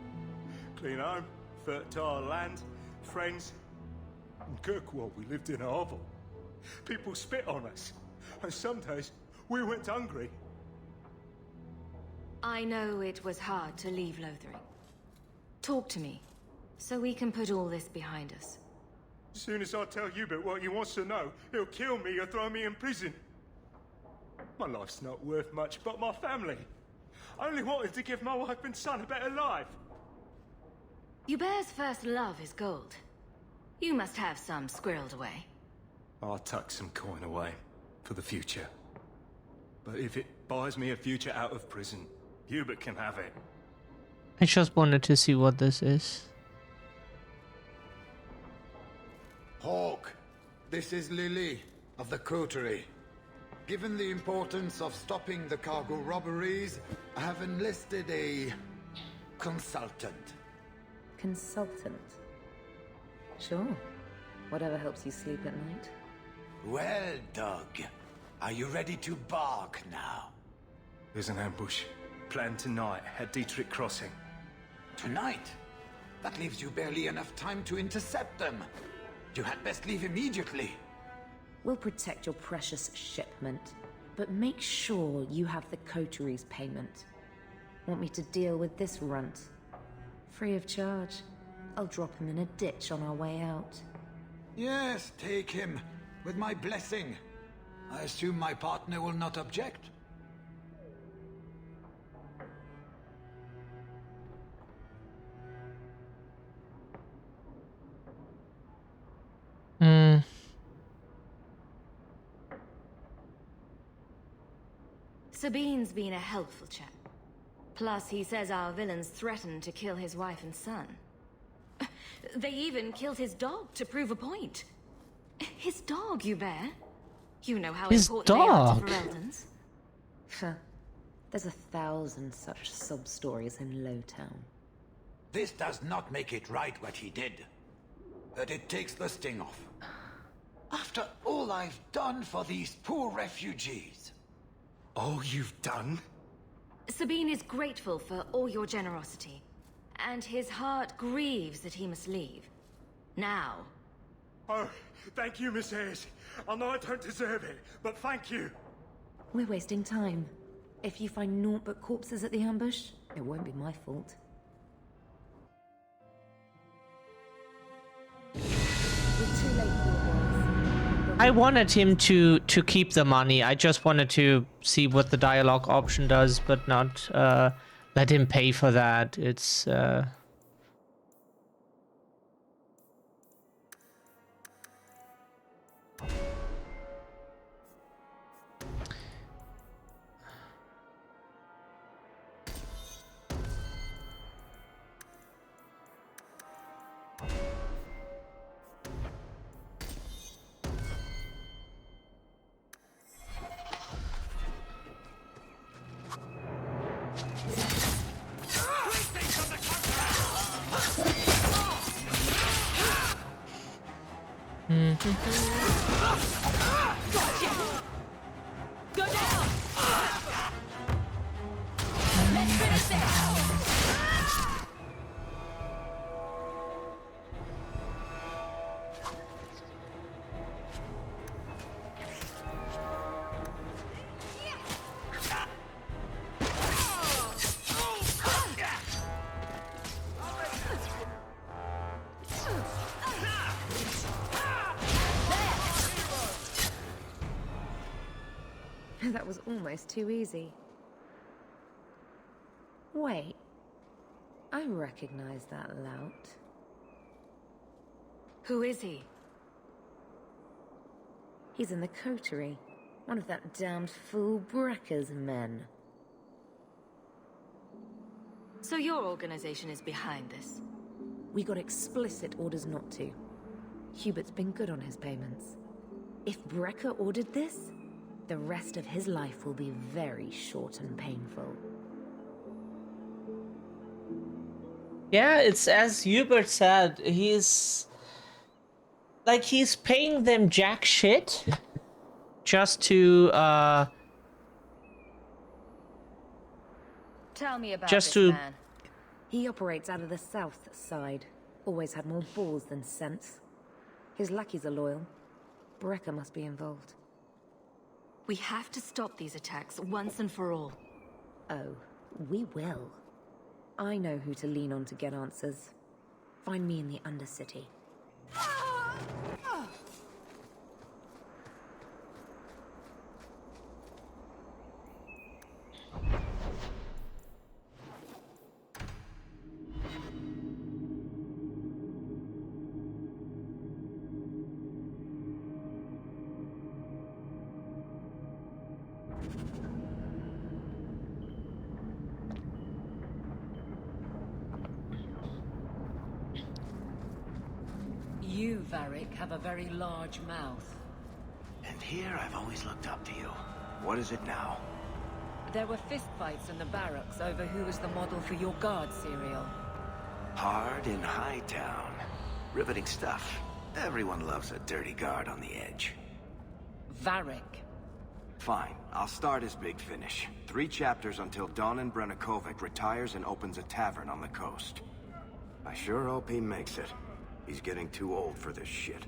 Clean home, fertile land, friends. In Kirkwall, we lived in a hovel. People spit on us, and some days we went hungry. I know it was hard to leave Lothering. Talk to me, so we can put all this behind us. As soon as I tell Hubert what he wants to know, he'll kill me or throw me in prison. My life's not worth much, but my family. I only wanted to give my wife and son a better life. Hubert's first love is gold. You must have some squirreled away. I'll tuck some coin away for the future. But if it buys me a future out of prison, Hubert can have it. I just wanted to see what this is. Hawk, this is Lily of the Coterie. Given the importance of stopping the cargo robberies, I have enlisted a consultant. Consultant? Sure. Whatever helps you sleep at night. Well, Doug, are you ready to bark now? There's an ambush planned tonight at Dietrich Crossing. Tonight? That leaves you barely enough time to intercept them. You had best leave immediately. We'll protect your precious shipment, but make sure you have the coteries payment. Want me to deal with this runt? Free of charge. I'll drop him in a ditch on our way out. Yes, take him. With my blessing. I assume my partner will not object. Sabine's been a helpful chap. Plus, he says our villains threatened to kill his wife and son. They even killed his dog to prove a point. His dog, Hubert. You know how His important they are to dog? Ferelden's. There's 1,000 such sub-stories in Lowtown. This does not make it right what he did. But it takes the sting off. After all I've done for these poor refugees. All you've done? Sabine is grateful for all your generosity, and his heart grieves that he must leave. Now. Oh, thank you, Miss Ayres. I know I don't deserve it, but thank you. We're wasting time. If you find naught but corpses at the ambush, it won't be my fault. We're too late for your boys. I wanted him to keep the money. I just wanted to see what the dialogue option does, but not let him pay for that. It's Go down! Let's finish this! That was almost too easy. Wait. I recognize that lout. Who is he? He's in the coterie. One of that damned fool Brekker's men. So your organization is behind this? We got explicit orders not to. Hubert's been good on his payments. If Brecker ordered this, the rest of his life will be very short and painful. yeah, it's as Hubert said. He's paying them jack shit just to Tell me about just this to man. He operates out of the south side. Always had more balls than sense. His lackeys are loyal. Brecker must be involved. We have to stop these attacks once and for all. Oh, we will. I know who to lean on to get answers. Find me in the Undercity. You, Varric, have a very large mouth. And here I've always looked up to you. What is it now? There were fistfights in the barracks over who was the model for your guard serial. Hard in Hightown. Riveting stuff. Everyone loves a dirty guard on the edge. Varric. Fine, I'll start his big finish. 3 chapters until Donan Brennakovic retires and opens a tavern on the coast. I sure hope he makes it. He's getting too old for this shit.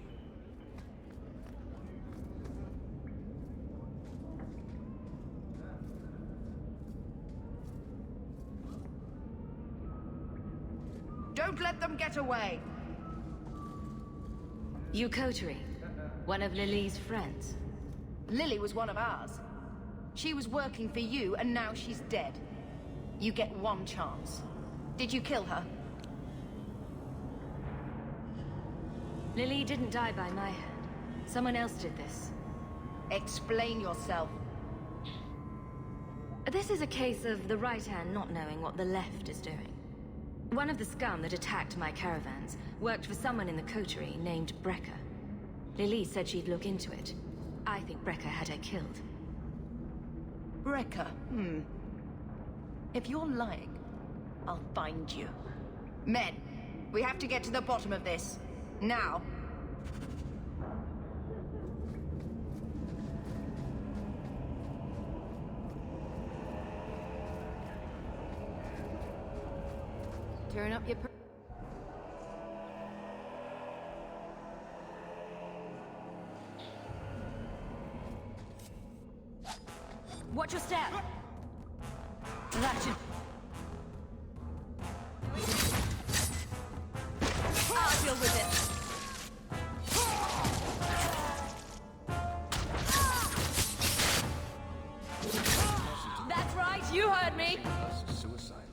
Don't let them get away! You Coterie, one of Lily's friends. Lily was one of ours. She was working for you, and now she's dead. You get one chance. Did you kill her? Lily didn't die by my hand. Someone else did this. Explain yourself. This is a case of the right hand not knowing what the left is doing. One of the scum that attacked my caravans worked for someone in the coterie named Brecker. Lily said she'd look into it. I think Brecker had her killed. Brecker, If you're lying, I'll find you. Men, we have to get to the bottom of this. Now. Turn up your Watch your step! That should... I'll deal with it! That's right, you heard me! Suicide.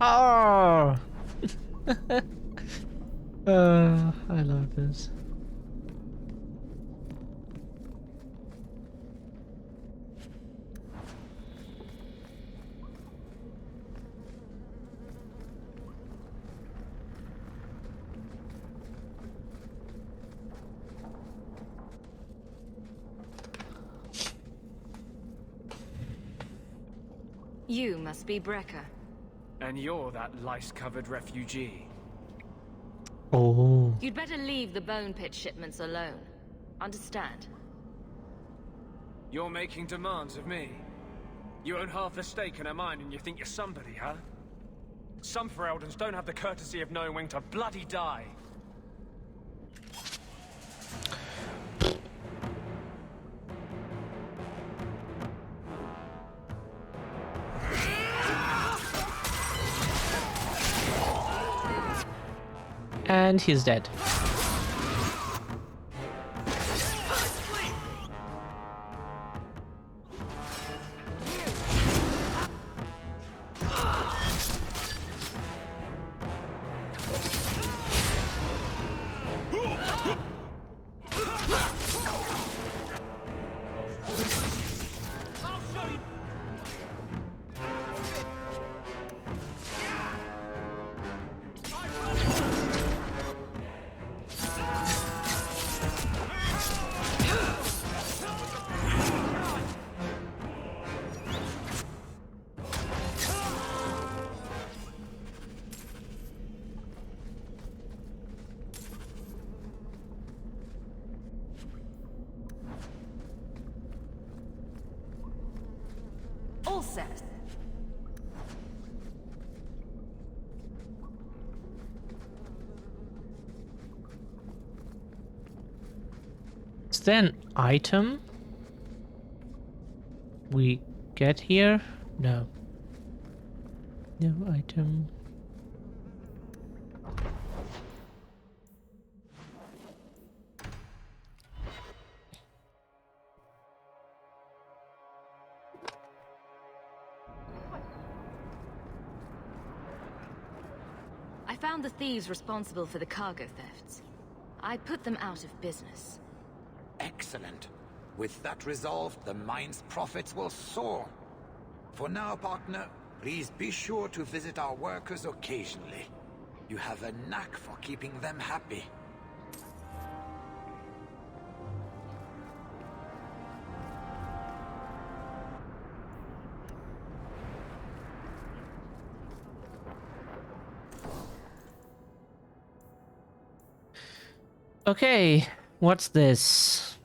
Oh! I love this. You must be Brecker. And you're that lice-covered refugee. Oh. You'd better leave the bone pit shipments alone. Understand? You're making demands of me. You own half the stake in a mine and you think you're somebody, huh? Some Fereldans don't have the courtesy of knowing when to bloody die. And he's dead. All set. Is there an item we get here? No. No item. found the thieves responsible for the cargo thefts. I put them out of business. Excellent. With that resolved, the mine's profits will soar. For now, partner, please be sure to visit our workers occasionally. You have a knack for keeping them happy. Okay, what's this?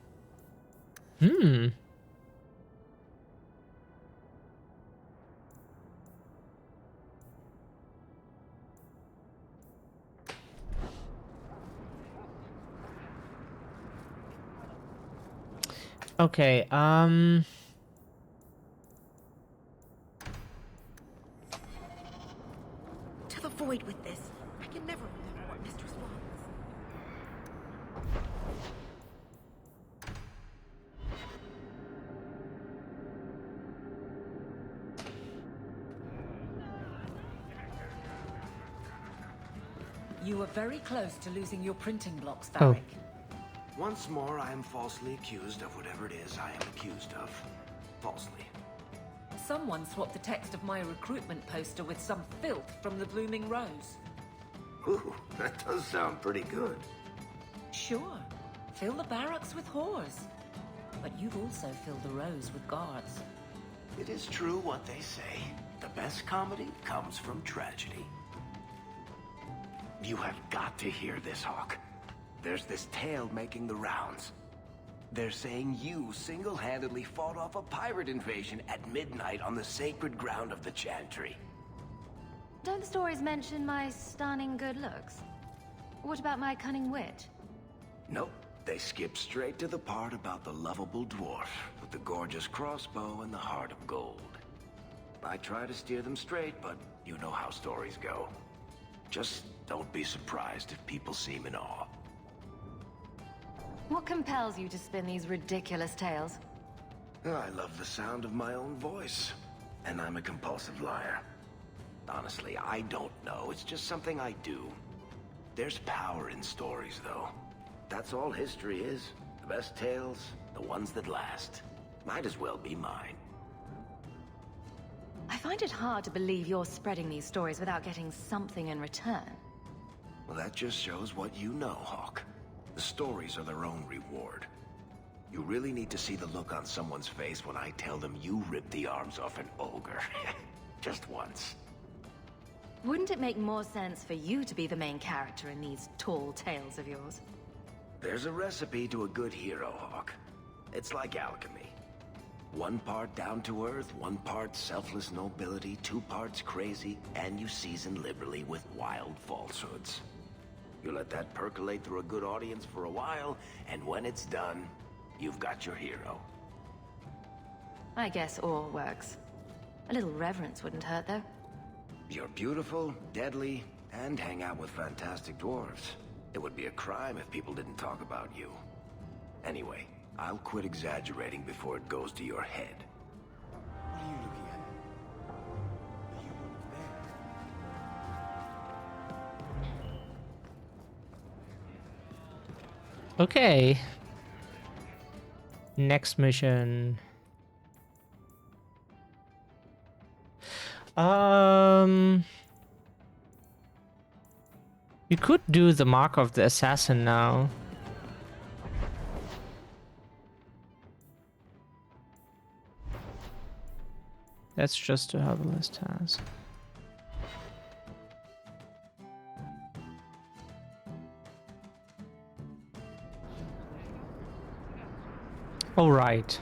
Okay, To the void with this. I can never remember what Mistress wants. You were very close to losing your printing blocks, Oh. Varric. Once more, I am falsely accused of whatever it is I am accused of. Falsely. Someone swapped the text of my recruitment poster with some filth from the Blooming Rose. Ooh, that does sound pretty good. Sure. Fill the barracks with whores. But you've also filled the Rose with guards. It is true what they say. The best comedy comes from tragedy. You have got to hear this, Hawk. There's this tale making the rounds. They're saying you single-handedly fought off a pirate invasion at midnight on the sacred ground of the Chantry. Don't the stories mention my stunning good looks? What about my cunning wit? Nope. They skip straight to the part about the lovable dwarf with the gorgeous crossbow and the heart of gold. I try to steer them straight, but you know how stories go. Just don't be surprised if people seem in awe. What compels you to spin these ridiculous tales? I love the sound of my own voice, and I'm a compulsive liar. Honestly, I don't know. It's just something I do. There's power in stories, though. That's all history is. The best tales, the ones that last. Might as well be mine. I find it hard to believe you're spreading these stories without getting something in return. Well, that just shows what you know, Hawk. The stories are their own reward. You really need to see the look on someone's face when I tell them you ripped the arms off an ogre. Just once. Wouldn't it make more sense for you to be the main character in these tall tales of yours? There's a recipe to a good hero, Hawk. It's like alchemy. 1 part down to earth, 1 part selfless nobility, 2 parts crazy, and you season liberally with wild falsehoods. You let that percolate through a good audience for a while, and when it's done, you've got your hero. I guess all works. A little reverence wouldn't hurt, though. You're beautiful, deadly, and hang out with fantastic dwarves. It would be a crime if people didn't talk about you. Anyway, I'll quit exaggerating before it goes to your head. What are you looking at? You weren't there. okay. Next mission. You could do the Mark of the Assassin now. That's just a herbalist task. All right.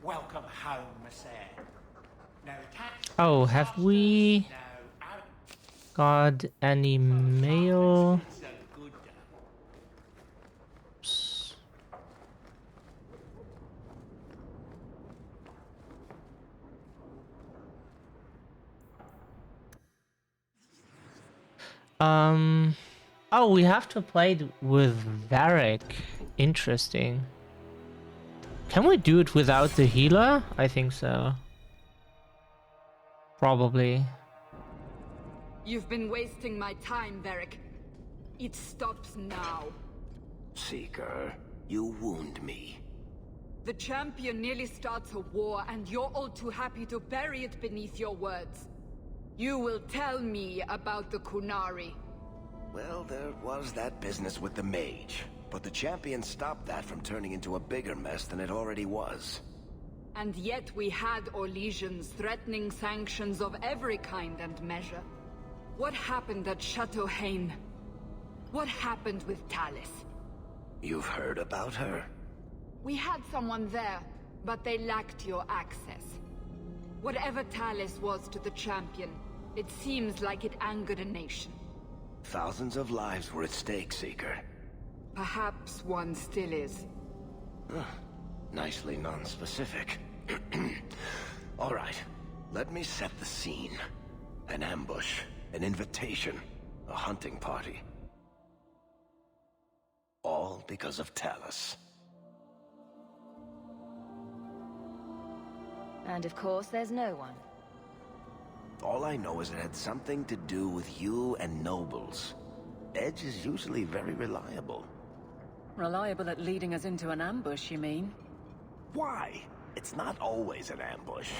Welcome home, Sir. No tax. Oh, have we got any mail? Oops. Oh, we have to play it with Varric. Interesting. Can we do it without the healer? I think so. Probably. You've been wasting my time, Varric. It stops now. Seeker, you wound me. The champion nearly starts a war, and you're all too happy to bury it beneath your words. You will tell me about the Kunari. Well, there was that business with the mage, but the champion stopped that from turning into a bigger mess than it already was. And yet we had Orlesians threatening sanctions of every kind and measure. What happened at Chateau Hain? What happened with Talis? You've heard about her? We had someone there, but they lacked your access. Whatever Talis was to the champion, it seems like it angered a nation. Thousands of lives were at stake, Seeker. Perhaps one still is. Nicely non-specific. All right, let me set the scene. An ambush, an invitation, a hunting party. All because of Talis. And of course, there's no one. All I know is it had something to do with you and nobles. Edge is usually very reliable. Reliable at leading us into an ambush, you mean? Why? It's not always an ambush.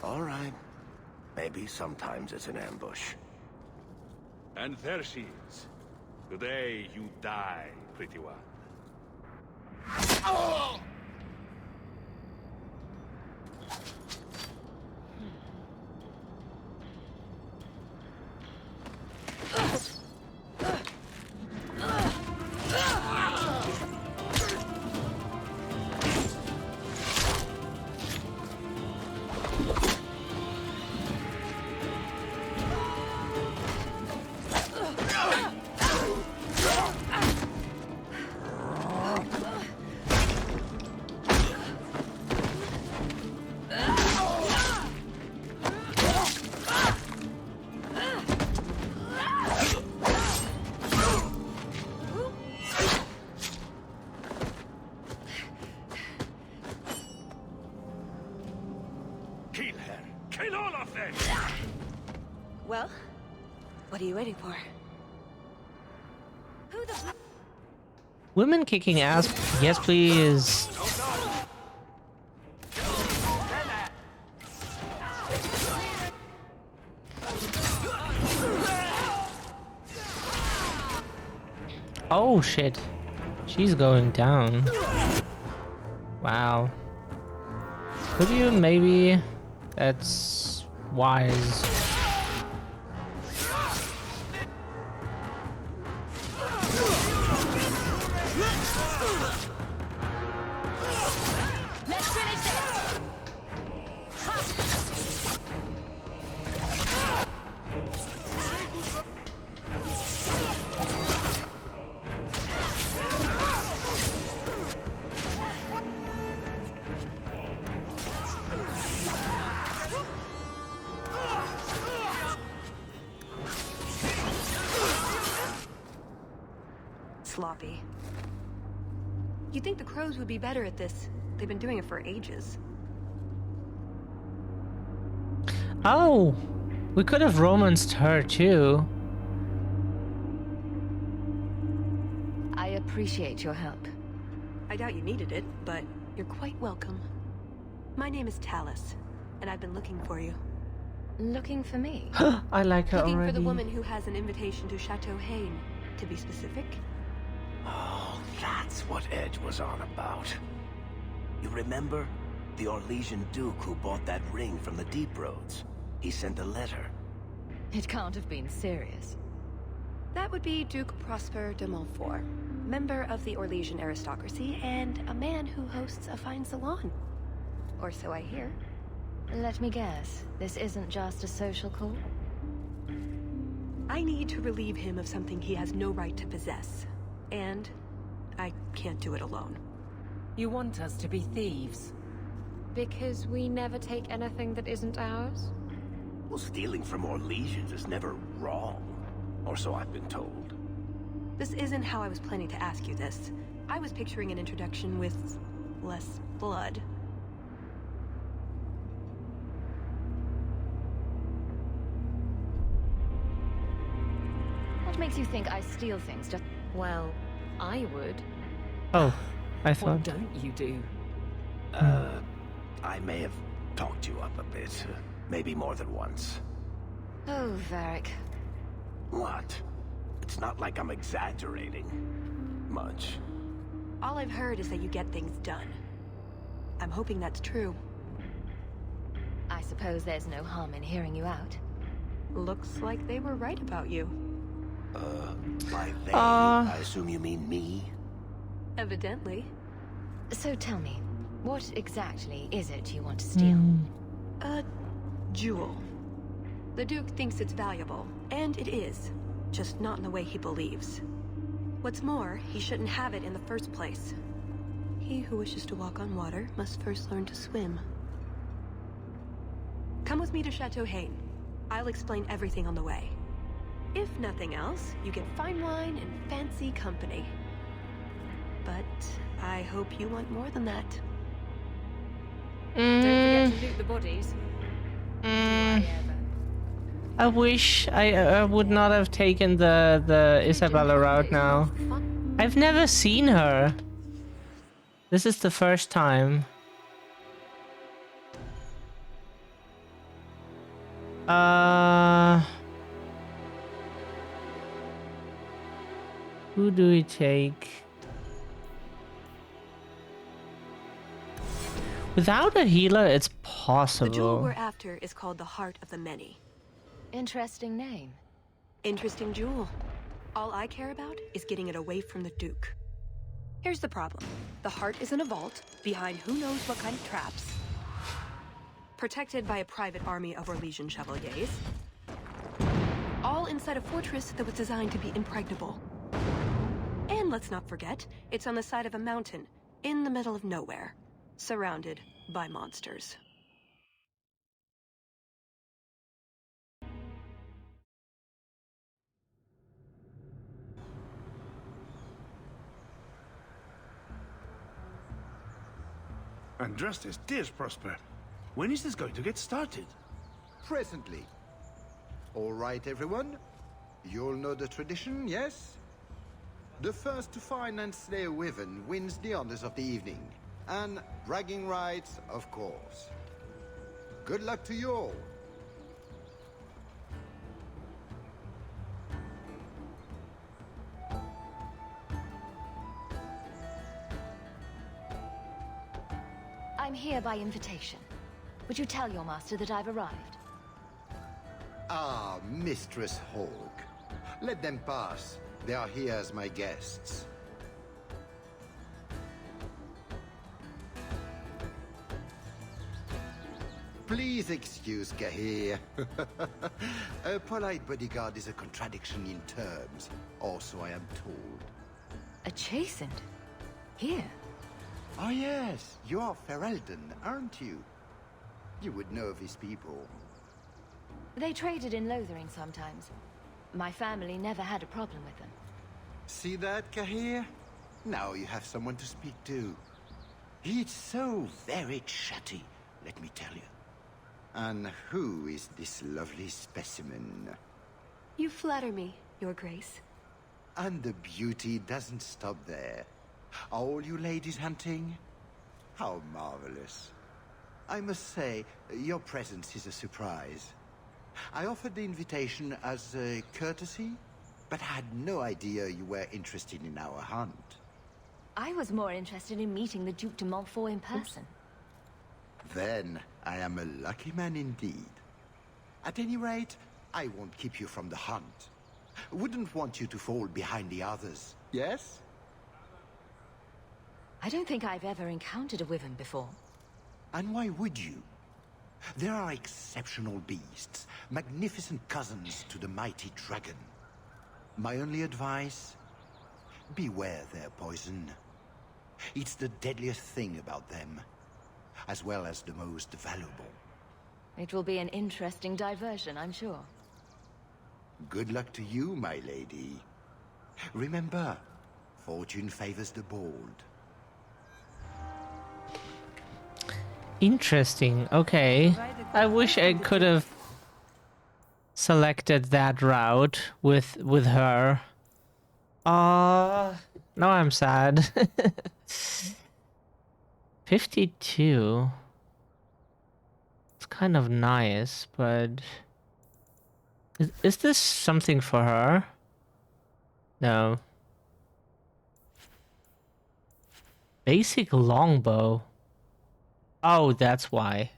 All right. Maybe sometimes it's an ambush. And there she is. Today you die, pretty one. Oh! Well, what are you waiting for? Who the... Women kicking ass, yes please. Oh shit. She's going down. Wow. Could you maybe... That's wise. Sloppy. You'd think the crows would be better at this. They've been doing it for ages. Oh! We could have romanced her too. I appreciate your help. I doubt you needed it, but you're quite welcome. My name is Talis, and I've been looking for you. Looking for me? I like her Looking already. for the woman who has an invitation to Chateau Hain, to be specific. Oh, that's what Edge was on about. You remember? The Orlesian Duke who bought that ring from the Deep Roads. He sent a letter. It can't have been serious. That would be Duke Prosper de Montfort, member of the Orlesian aristocracy and a man who hosts a fine salon. Or so I hear. Let me guess, this isn't just a social call? I need to relieve him of something he has no right to possess. And I can't do it alone. You want us to be thieves? Because we never take anything that isn't ours? Well, stealing from Orlesians is never wrong. Or so I've been told. This isn't how I was planning to ask you this. I was picturing an introduction with less blood. What makes you think I steal things just... Well, I would. Oh, I What thought. don't you do? I may have talked you up a bit. Maybe more than once. Oh, Varric. What? It's not like I'm exaggerating. Much. All I've heard is that you get things done. I'm hoping that's true. I suppose there's no harm in hearing you out. Looks like they were right about you. By they, I assume you mean me? Evidently. So tell me, what exactly is it you want to steal? A jewel. The Duke thinks it's valuable, and it is. Just not in the way he believes. What's more, he shouldn't have it in the first place. He who wishes to walk on water must first learn to swim. Come with me to Chateau Haine. I'll explain everything on the way. If nothing else, you get fine wine and fancy company. But I hope you want more than that. Don't forget to loot the bodies. Do I ever? I wish I would not have taken the Isabella route now. I've never seen her. This is the first time. Who do we take? Without a healer, it's possible. The jewel we're after is called the Heart of the Many. Interesting name. Interesting jewel. All I care about is getting it away from the Duke. Here's the problem. The heart is in a vault, behind who knows what kind of traps. Protected by a private army of Orlesian chevaliers. All inside a fortress that was designed to be impregnable. And let's not forget, it's on the side of a mountain, in the middle of nowhere, surrounded by monsters. And Justice, dear Prosper, when is this going to get started? Presently. All right, everyone. You'll know the tradition, yes? The first to find and slay a wyvern wins the honors of the evening. And bragging rights, of course. Good luck to you all. I'm here by invitation. Would you tell your master that I've arrived? Ah, Mistress Hawk. Let them pass. They are here as my guests. Please excuse Kahir. A polite bodyguard is a contradiction in terms. Also, I am told. A chastened? Here? Oh yes, you are Ferelden, aren't you? You would know these people. They traded in Lothering sometimes. My family never had a problem with them. See that, Kahir? Now you have someone to speak to. It's so very chatty, let me tell you. And who is this lovely specimen? You flatter me, Your Grace. And the beauty doesn't stop there. Are all you ladies hunting? How marvelous. I must say, your presence is a surprise. I offered the invitation as a courtesy, but had no idea you were interested in our hunt. I was more interested in meeting the Duke de Montfort in person. Then I am a lucky man indeed. At any rate, I won't keep you from the hunt. Wouldn't want you to fall behind the others, yes? I don't think I've ever encountered a wyvern before. And why would you? There are exceptional beasts, magnificent cousins to the mighty dragon. My only advice? Beware their poison. It's the deadliest thing about them, as well as the most valuable. It will be an interesting diversion, I'm sure. Good luck to you, my lady. Remember, fortune favors the bold. Interesting. Okay. I wish I could have selected that route with her. Now I'm sad. 52. It's kind of nice, but is this something for her? No. Basic longbow. Oh, that's why.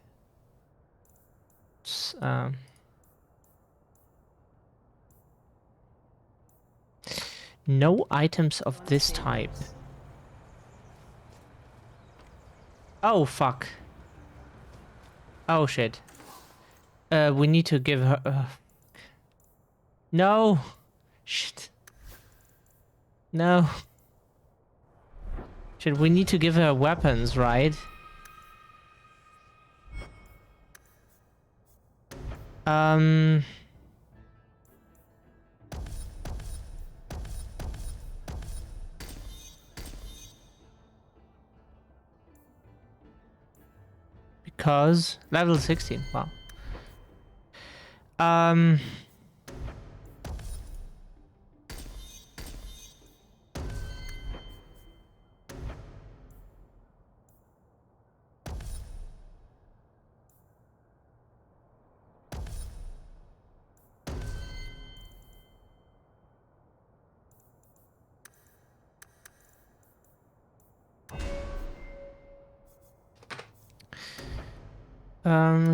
No items of this type. Oh, fuck. Oh, shit. We need to give her... No! Shit. No. Shit, we need to give her weapons, right? Because level 16, wow.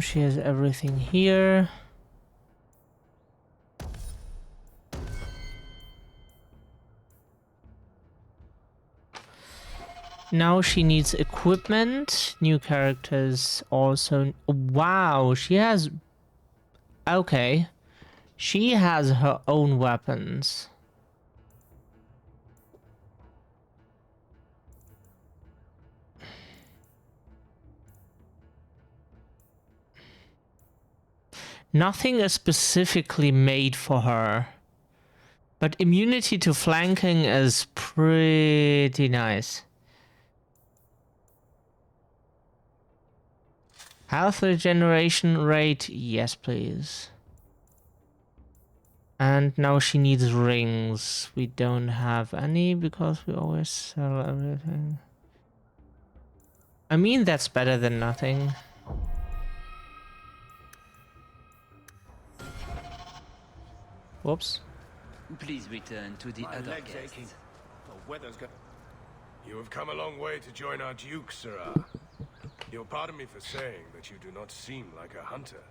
She has everything here. Now she needs equipment. New characters also. Wow, she has... Okay. She has her own weapons. Nothing is specifically made for her. But immunity to flanking is pretty nice. Health regeneration rate, yes please. And now she needs rings. We don't have any because we always sell everything. I mean, that's better than nothing. Whoops. Please return to the other leg's guests. aching. The weather's got... You have come a long way to join our Duke, Sirrah. You'll pardon me for saying that you do not seem like a hunter.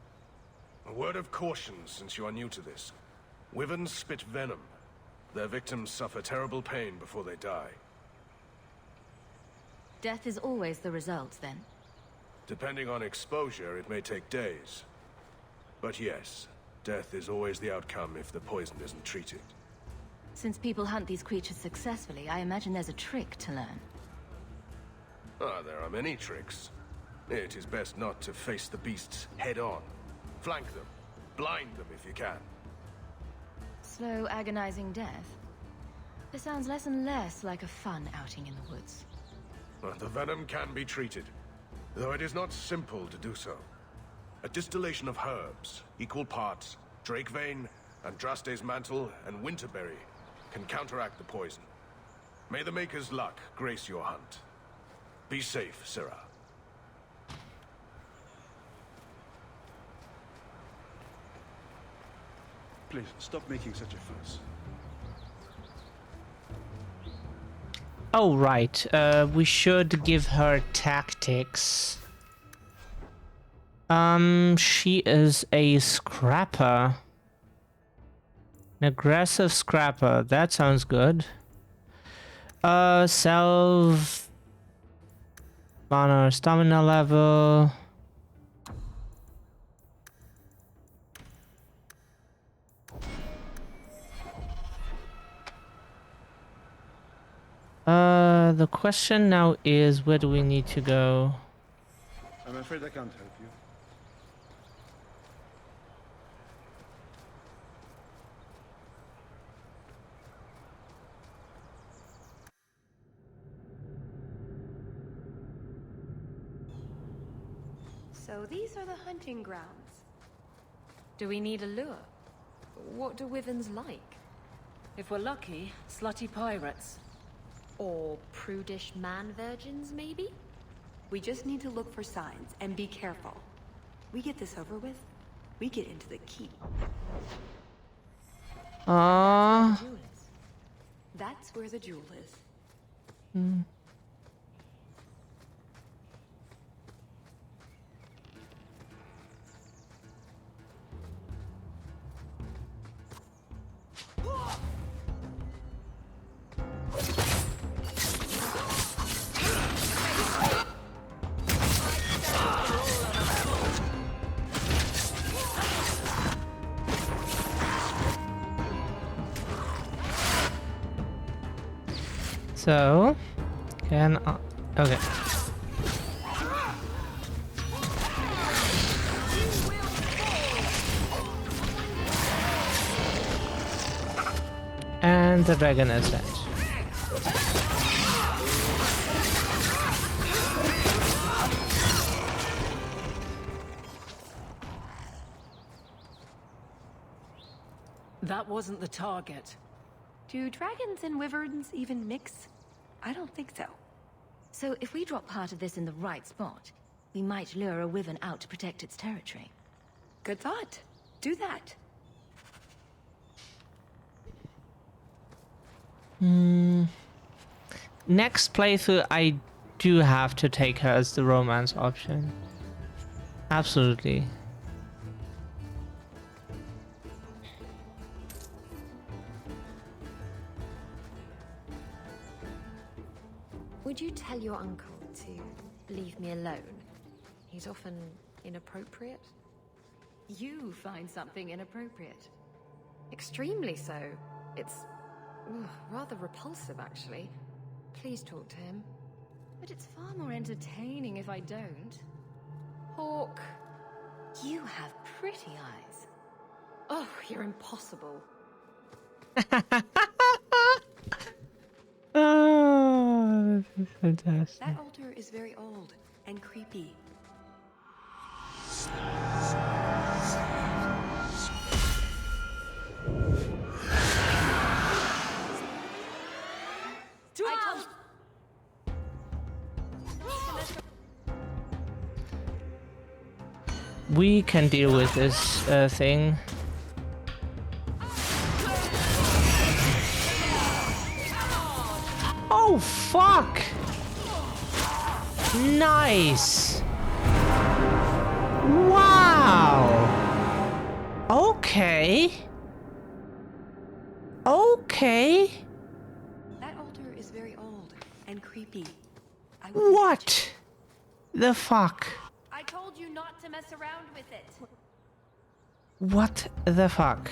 A word of caution since you are new to this. Wyverns spit venom. Their victims suffer terrible pain before they die. Death is always the result, then? Depending on exposure, it may take days. But yes, death is always the outcome if the poison isn't treated. Since people hunt these creatures successfully, I imagine there's a trick to learn. Ah, there are many tricks. It is best not to face the beasts head-on. Flank them. Blind them if you can. Slow, agonizing death? This sounds less and less like a fun outing in the woods. The venom can be treated, though it is not simple to do so. A distillation of herbs, equal parts, drake vein, Andraste's mantle, and winterberry can counteract the poison. May the Maker's luck grace your hunt. Be safe, Sirrah. Please, stop making such a fuss. Oh, right. We should give her tactics. She is a scrapper. An aggressive scrapper. That sounds good. Self... Mana, stamina level... The question now is, where do we need to go? I'm afraid I can't help you. So these are the hunting grounds. Do we need a lure? What do wyverns like? If we're lucky, slutty pirates. Or prudish man-virgins, maybe? We just need to look for signs and be careful. We get this over with, we get into the keep. That's where the jewel is. Hmm. So, can okay. And the dragon is dead. That wasn't the target. Do dragons and wyverns even mix? I don't think so. So if we drop part of this in the right spot, we might lure a wyvern out to protect its territory. Good thought. Do that. Next playthrough, I do have to take her as the romance option. Absolutely. Would you tell your uncle to leave me alone? He's often inappropriate. You find something inappropriate. Extremely so. It's rather repulsive, actually. Please talk to him. But it's far more entertaining if I don't. Hawk. You have pretty eyes. Oh, you're impossible. Oh, this is fantastic. That altar is very old and creepy. We can deal with this thing. Oh, fuck! Nice! Wow! Okay. Okay. That altar is very old and creepy. What the fuck? I told you not to mess around with it. What the fuck?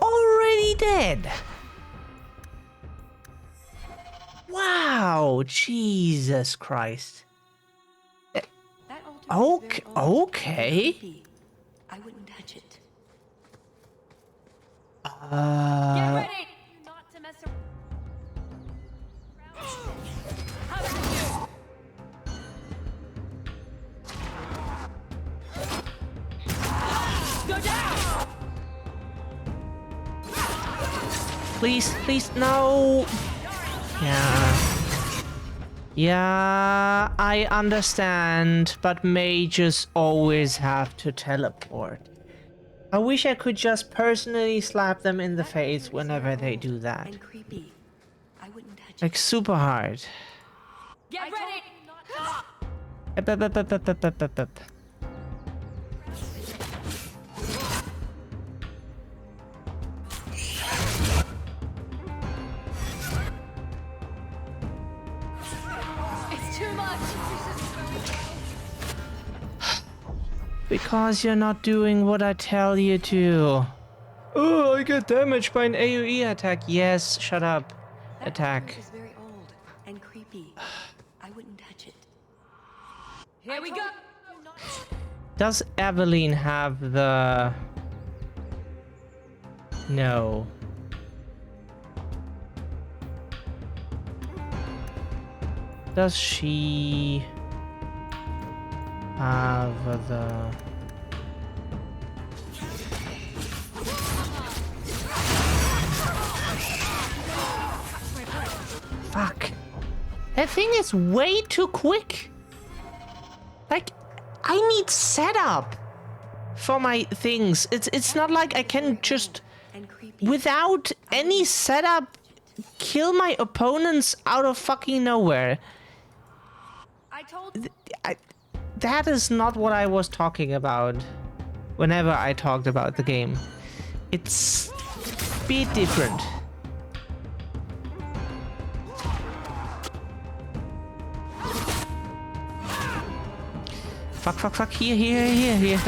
Already dead. Wow, Jesus Christ. Okay, okay. I wouldn't touch it. Get ready! Not to mess around. Go down! Please, please, no. Yeah. Yeah, I understand, but mages always have to teleport. I wish I could just personally slap them in the face whenever they do that. And creepy. I wouldn't touch Like super hard. Get ready! Up, up, up, up, up, up, up, up, up. It's too much. Because you're not doing what I tell you to. Oh, I get damaged by an AoE attack. Yes, shut up. Attack. It's very old and creepy. I wouldn't touch it. Here we go! Does Evelyn have the... No. does she have the... Fuck. That thing is way too quick. Like, I need setup for my things. It's not like I can just, without any setup, kill my opponents out of fucking nowhere. That is not what I was talking about whenever I talked about the game. It's a bit different. Fuck, fuck, fuck, here.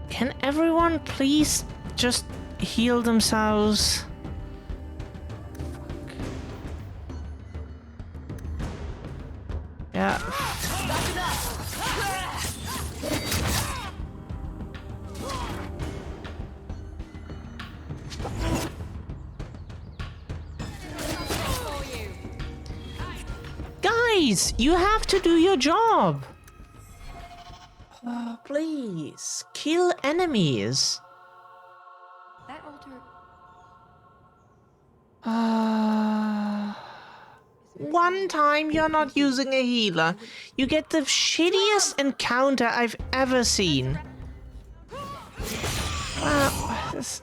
Can everyone please just heal themselves? Yeah. Guys, you have to do your job. Oh, please, kill enemies. That altar... One time you're not using a healer. You get the shittiest encounter I've ever seen. This...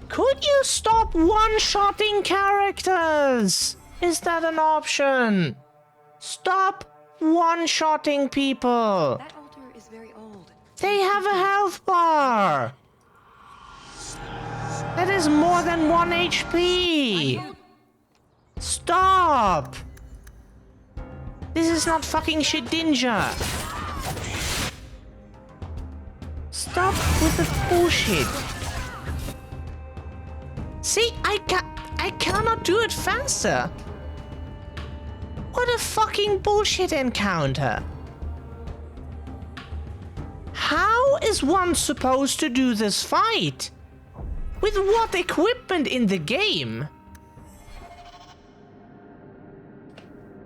Could you stop one-shotting characters? Is that an option? Stop one-shotting people. That altar is very old. They have a health bar. That is more than 1 HP. Stop. This is not fucking Shedinja. Stop with the bullshit. See, I cannot do it faster. What a fucking bullshit encounter. How is one supposed to do this fight? With what equipment in the game?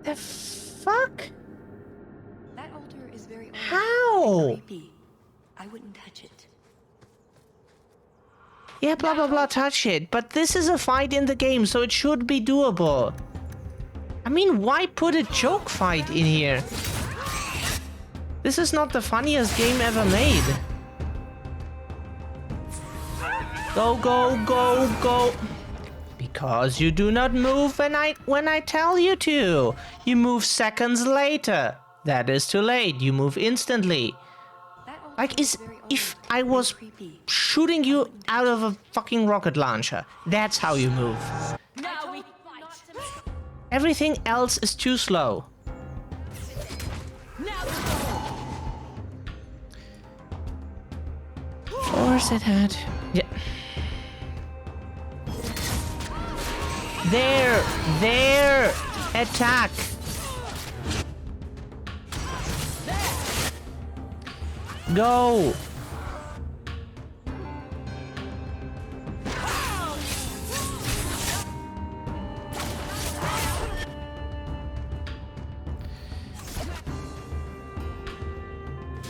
The fuck? That altar is very old. How? Creepy. I wouldn't touch it. Yeah, blah blah blah, touch it. But this is a fight in the game, so it should be doable. I mean, why put a joke fight in here? This is not the funniest game ever made. Go, go, go, go. Because you do not move when I tell you to. You move seconds later. That is too late. You move instantly. Like, if I was shooting you out of a fucking rocket launcher, that's how you move. Now we fight. Everything else is too slow. Of course it had. Yeah. There! Attack! Go!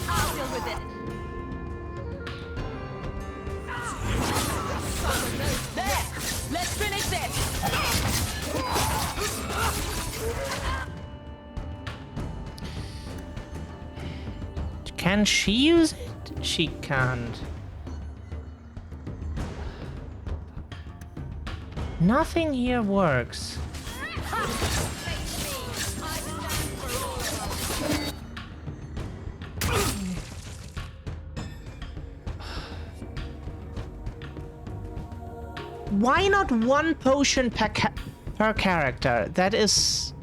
I'll deal with it. There! Let's finish this! Can she use it? She can't. Nothing here works. Why not one potion per character? That is...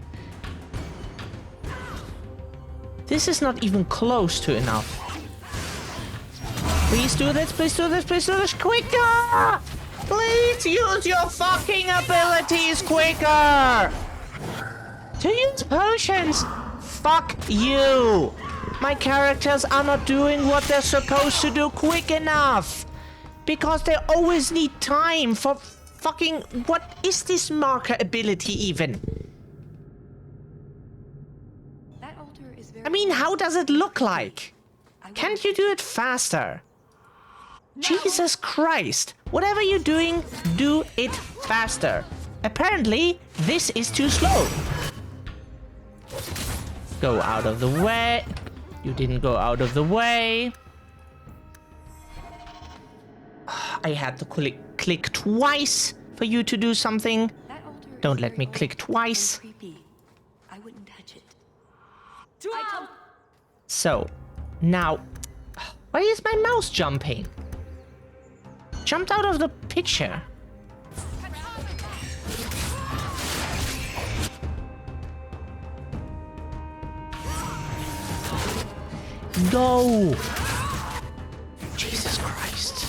This is not even close to enough. Please do this, please do this, please do this quicker! Please use your fucking abilities quicker! To use potions? Fuck you! My characters are not doing what they're supposed to do quick enough! Because they always need time for fucking... What is this marker ability even? That altar is very... I mean, how does it look like? Can't you do it faster? Jesus Christ! Whatever you're doing, do it faster. Apparently, this is too slow. Go out of the way. You didn't go out of the way. I had to click twice for you to do something. Don't let me click twice. I wouldn't touch it. So, now... Why is my mouse jumping? Jumped out of the picture. Go! Jesus Christ.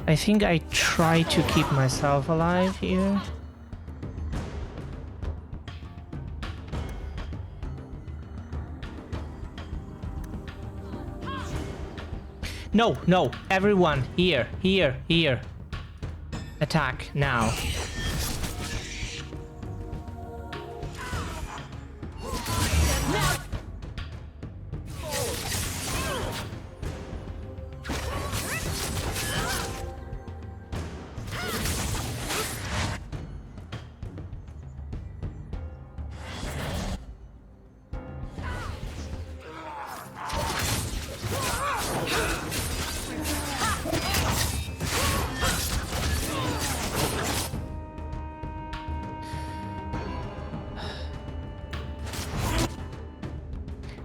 I think I try to keep myself alive here. No, no, everyone, here, here, here. Attack, now.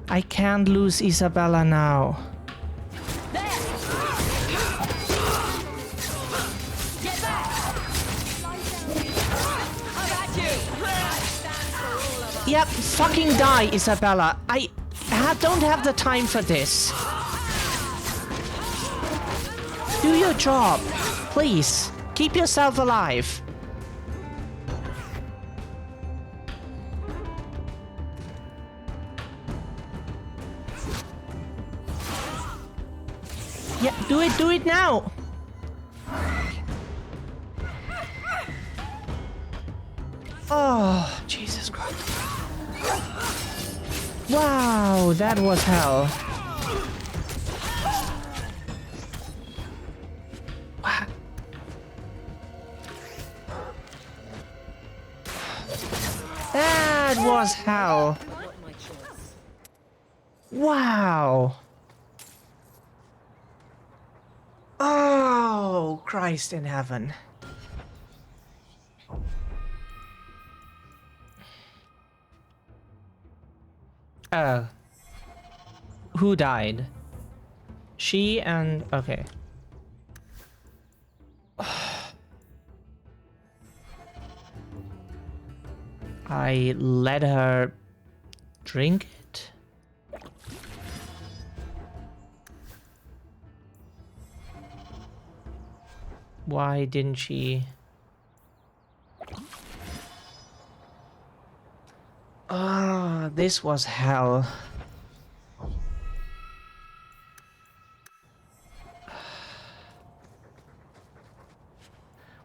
I can't lose Isabella now. Yep, fucking die, Isabella. I don't have the time for this. Do your job, please. Keep yourself alive. Yeah, do it now. Oh, Jesus Christ. Wow, that was hell. Wow. That was hell. Wow. Oh, Christ in heaven. Who died? She and... okay. I let her drink it. Why didn't she? Ah, this was hell.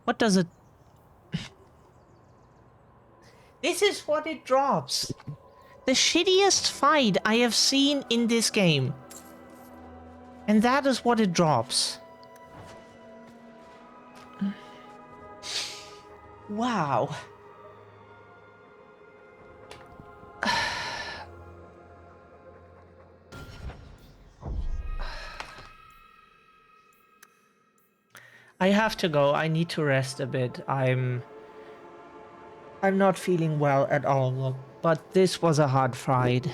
What does it... This is what it drops. The shittiest fight I have seen in this game. And that is what it drops. Wow. I have to go. I need to rest a bit. I'm not feeling well at all, but this was a hard fight.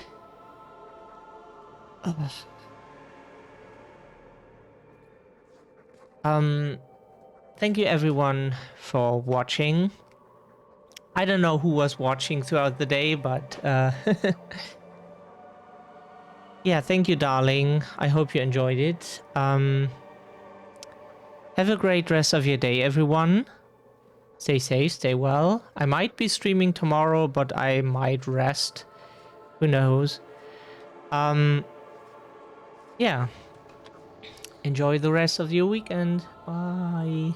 Thank you everyone for watching. I don't know who was watching throughout the day, but yeah, thank you, darling. I hope you enjoyed it. Have a great rest of your day, everyone. Stay safe, stay well. I might be streaming tomorrow, but I might rest. Who knows? Yeah. Enjoy the rest of your weekend. Bye.